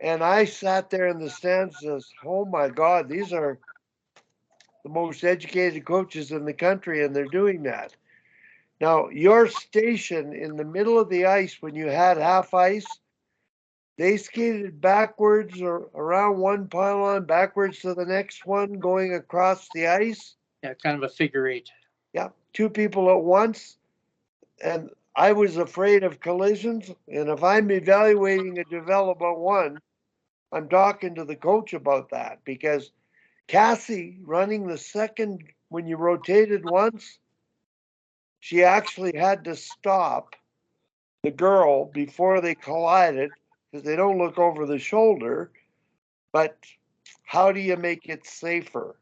And I sat there in the stands and says, oh my God, these are the most educated coaches in the country, and they're doing that. Now, your station in the middle of the ice, when you had half ice, they skated backwards or around one pylon, backwards to the next one, going across the ice. Yeah, kind of a figure 8. Yeah, 2 people at once. And I was afraid of collisions. And if I'm evaluating a development 1, I'm talking to the coach about that because Cassie running the second, when you rotated once, she actually had to stop the girl before they collided because they don't look over the shoulder. But how do you make it safer?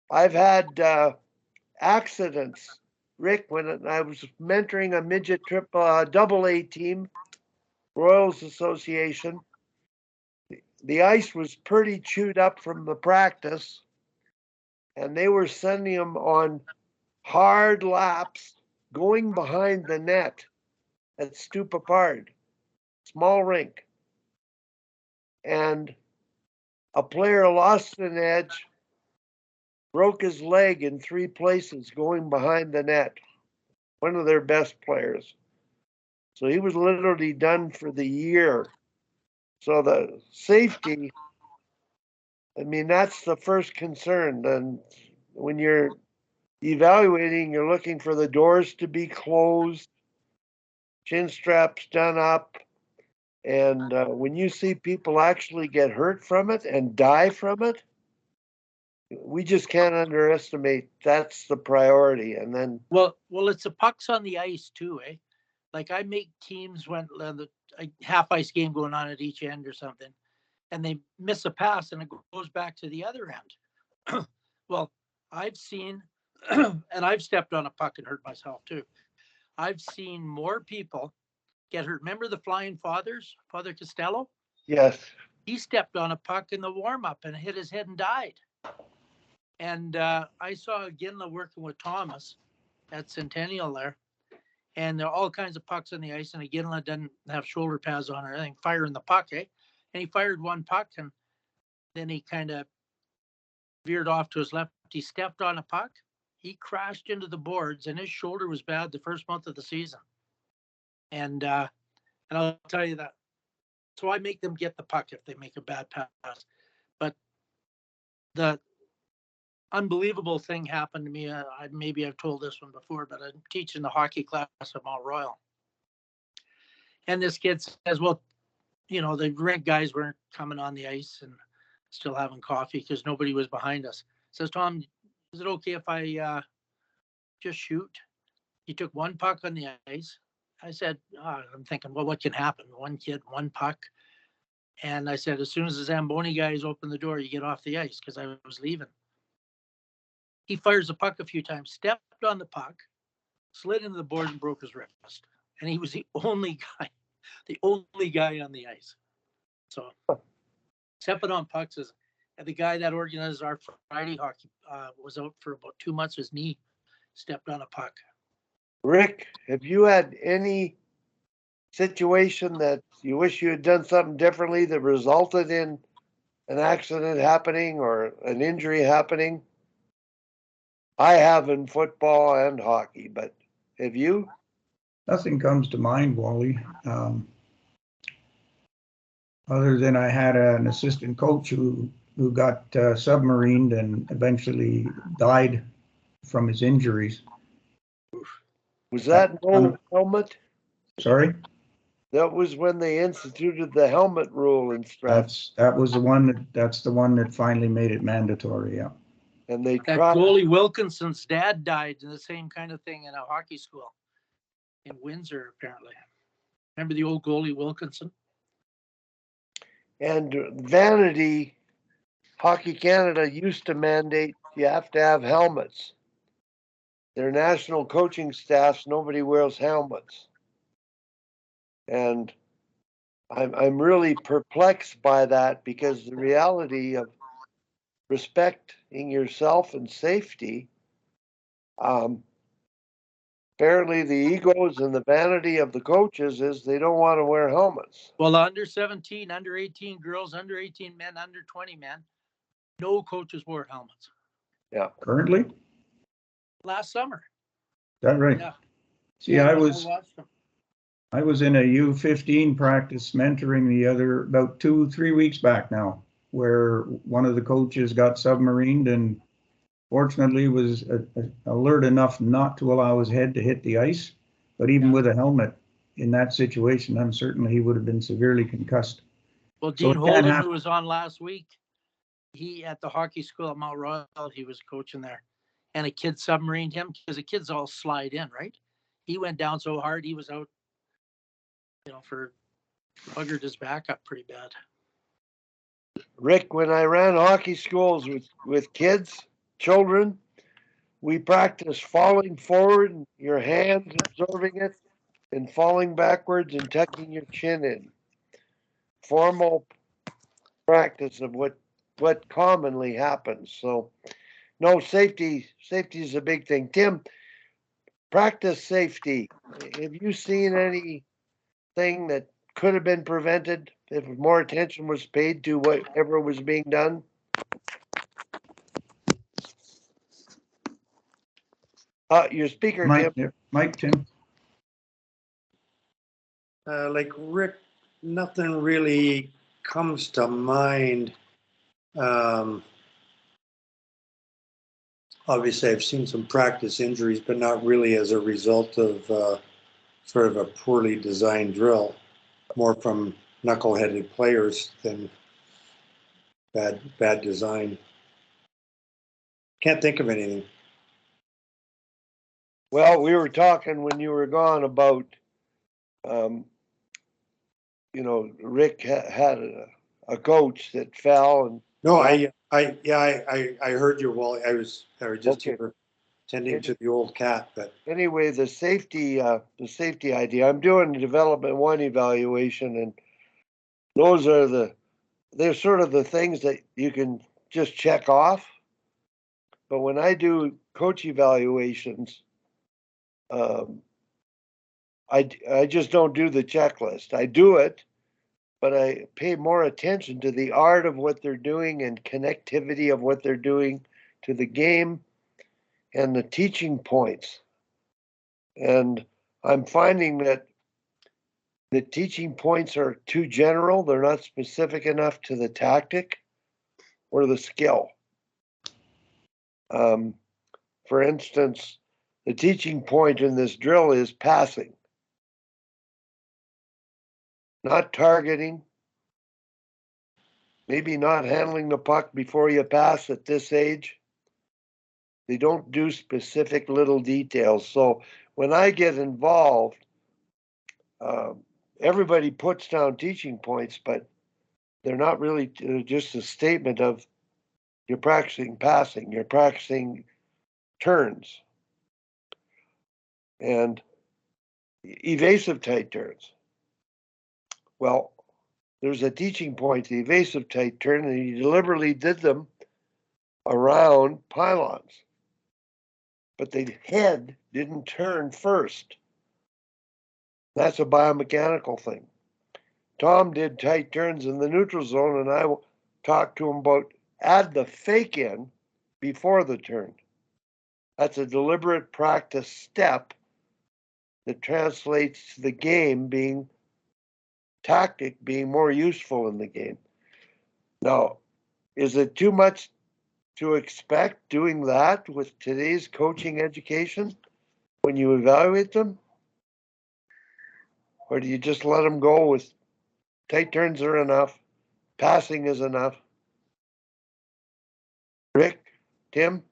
I've had accidents, Rick, when I was mentoring a midget double A team, Royals Association. The ice was pretty chewed up from the practice, and they were sending them on hard laps going behind the net at Stupapard, small rink. And a player lost an edge, broke his leg in 3 places going behind the net, one of their best players. So he was literally done for the year. So the safety, I mean, that's the first concern. And when you're evaluating, you're looking for the doors to be closed, chin straps done up. And when you see people actually get hurt from it and die from it, we just can't underestimate that's the priority. And then, Well, it's the pucks on the ice too, eh? Like I make teams when the half ice game going on at each end or something, and they miss a pass and it goes back to the other end. Well, I've seen, and I've stepped on a puck and hurt myself too. I've seen more people get hurt. Remember the Flying Fathers, Father Costello? yes, He stepped on a puck in the warm-up and hit his head and died. And I saw Ginla working with Thomas at Centennial there, and there are all kinds of pucks on the ice, and Ginla didn't have shoulder pads on or anything, firing the puck, eh? And he fired one puck, and then he kind of veered off to his left. He stepped on a puck. He crashed into the boards, and his shoulder was bad the first month of the season. And I'll tell you that. So I make them get the puck if they make a bad pass. But the unbelievable thing happened to me. Maybe I've told this one before, but I'm teaching the hockey class at Mount Royal. And this kid says, well, you know, the rink guys weren't coming on the ice and still having coffee because nobody was behind us. Says, Tom, is it okay if I just shoot? He took one puck on the ice. I said, I'm thinking, well, what can happen? One kid, one puck. And I said, as soon as the Zamboni guys open the door, you get off the ice because I was leaving. He fires the puck a few times, stepped on the puck, slid into the board and broke his wrist. And he was the only guy on the ice. So stepping on pucks is, and the guy that organized our Friday hockey was out for about 2 months. His knee stepped on a puck. Rick, have you had any situation that you wish you had done something differently that resulted in an accident happening or an injury happening? I have in football and hockey, but have you? Nothing comes to mind, Wally. Other than I had an assistant coach who got submarined and eventually died from his injuries. Was that no helmet? Sorry? That was when they instituted the helmet rule in Stratford. That's the one that finally made it mandatory, yeah. And they That tried. goalie Wilkinson's dad died in the same kind of thing in a hockey school in Windsor, apparently. Remember the old goalie Wilkinson? And Vanity, Hockey Canada used to mandate you have to have helmets. Their national coaching staffs, nobody wears helmets. And I'm really perplexed by that because the reality of respecting yourself and safety, apparently the egos and the vanity of the coaches is they don't want to wear helmets. Well, under 17, under 18 girls, under 18 men, under 20 men, no coaches wore helmets. Yeah. Currently? Last summer. Is that right? Yeah. See, Yeah, I was in a U15 practice mentoring about 2-3 weeks back now, where one of the coaches got submarined and fortunately was alert enough not to allow his head to hit the ice. But even with a helmet in that situation, I'm certain he would have been severely concussed. Well, So Dean it can't Holden, happen. who was on last week, he at the hockey school at Mount Royal, he was coaching there. And a kid submarined him because the kids all slide in, right? He went down so hard he was out, for buggered his back up pretty bad. Rick, when I ran hockey schools with kids, children, we practiced falling forward, and your hands absorbing it, and falling backwards and tucking your chin in. Formal practice of what commonly happens. So, no, safety is a big thing. Tim, practice safety. Have you seen anything that could have been prevented if more attention was paid to whatever was being done? Your speaker, Mike, Tim. Mike, Tim. Like Rick, nothing really comes to mind. Obviously, I've seen some practice injuries, but not really as a result of sort of a poorly designed drill, more from knuckleheaded players than bad design. Can't think of anything. Well, we were talking when you were gone about, Rick had a coach that fell and. No, I heard you. Well, I was just Okay. here tending to the old cat, but Anyway, the safety idea. I'm doing the development 1 evaluation, and they're sort of the things that you can just check off. But when I do coach evaluations, I just don't do the checklist. I do it, but I pay more attention to the art of what they're doing and connectivity of what they're doing to the game and the teaching points. And I'm finding that the teaching points are too general. They're not specific enough to the tactic or the skill. For instance, the teaching point in this drill is passing, not targeting, maybe not handling the puck before you pass at this age. They don't do specific little details. So when I get involved, everybody puts down teaching points, but they're not really just a statement of you're practicing passing, you're practicing turns and evasive tight turns. Well, there's a teaching point, the evasive tight turn, and he deliberately did them around pylons. But the head didn't turn first. That's a biomechanical thing. Tom did tight turns in the neutral zone, and I talked to him about add the fake in before the turn. That's a deliberate practice step that translates to the game being tactic being more useful in the game. Now, is it too much to expect doing that with today's coaching education when you evaluate them? Or do you just let them go with tight turns are enough, passing is enough? Rick, Tim?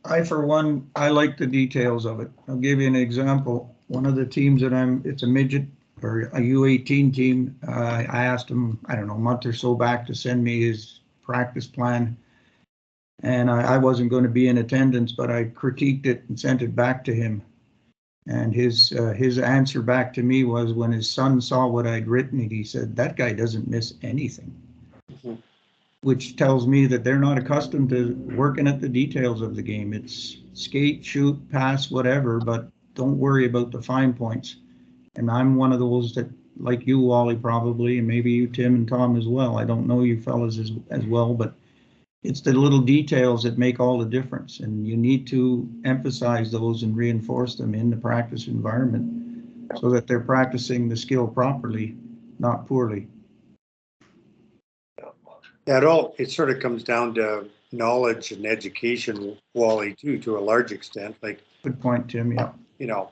I, for one, I like the details of it. I'll give you an example. One of the teams that it's a midget or a U18 team. I asked him, I don't know, a month or so back to send me his practice plan. And I wasn't going to be in attendance, but I critiqued it and sent it back to him. And his answer back to me was when his son saw what I'd written, he said, that guy doesn't miss anything. Mm-hmm. Which tells me that they're not accustomed to working at the details of the game. It's skate, shoot, pass, whatever, but don't worry about the fine points. And I'm one of those that, like you, Wally, probably, and maybe you, Tim and Tom as well. I don't know you fellas as well, but it's the little details that make all the difference. And you need to emphasize those and reinforce them in the practice environment so that they're practicing the skill properly, not poorly. Yeah, it sort of comes down to knowledge and education, Wally, too, to a large extent. Like, good point, Tim. Yeah. You know,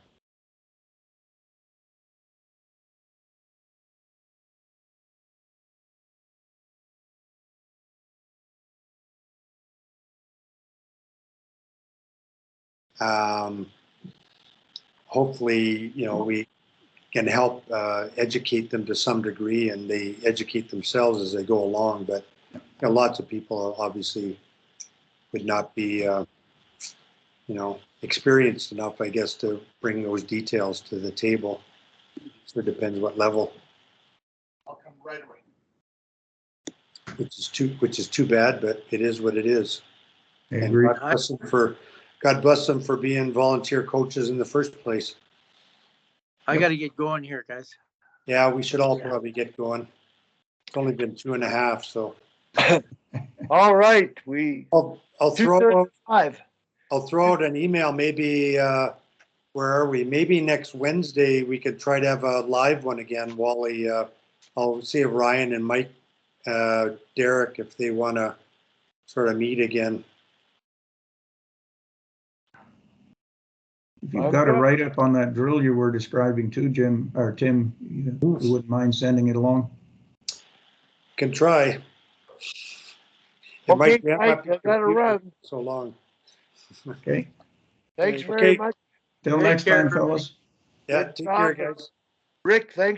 Hopefully, we can help educate them to some degree, and they educate themselves as they go along. But lots of people obviously would not be, experienced enough, I guess, to bring those details to the table. So it depends what level. I'll come right away. Which is too bad, but it is what it is. I And agree. God bless them for being volunteer coaches in the first place. I got to get going here, guys. Yeah, we should all probably get going. It's only been 2.5, so All right, I'll throw 2:35. out an email. Maybe where are we? Maybe next Wednesday we could try to have a live one again. Wally, I'll see if Ryan and Mike, Derek, if they want to sort of meet again. If you've got a write-up on that drill you were describing too, Jim, or Tim, you wouldn't mind sending it along? Can try. Okay, Mike, I gotta run. So long. Okay, Thanks very Okay. much. till Take next care, time, fellas. Yeah, Good take care, talking. guys. Rick, thanks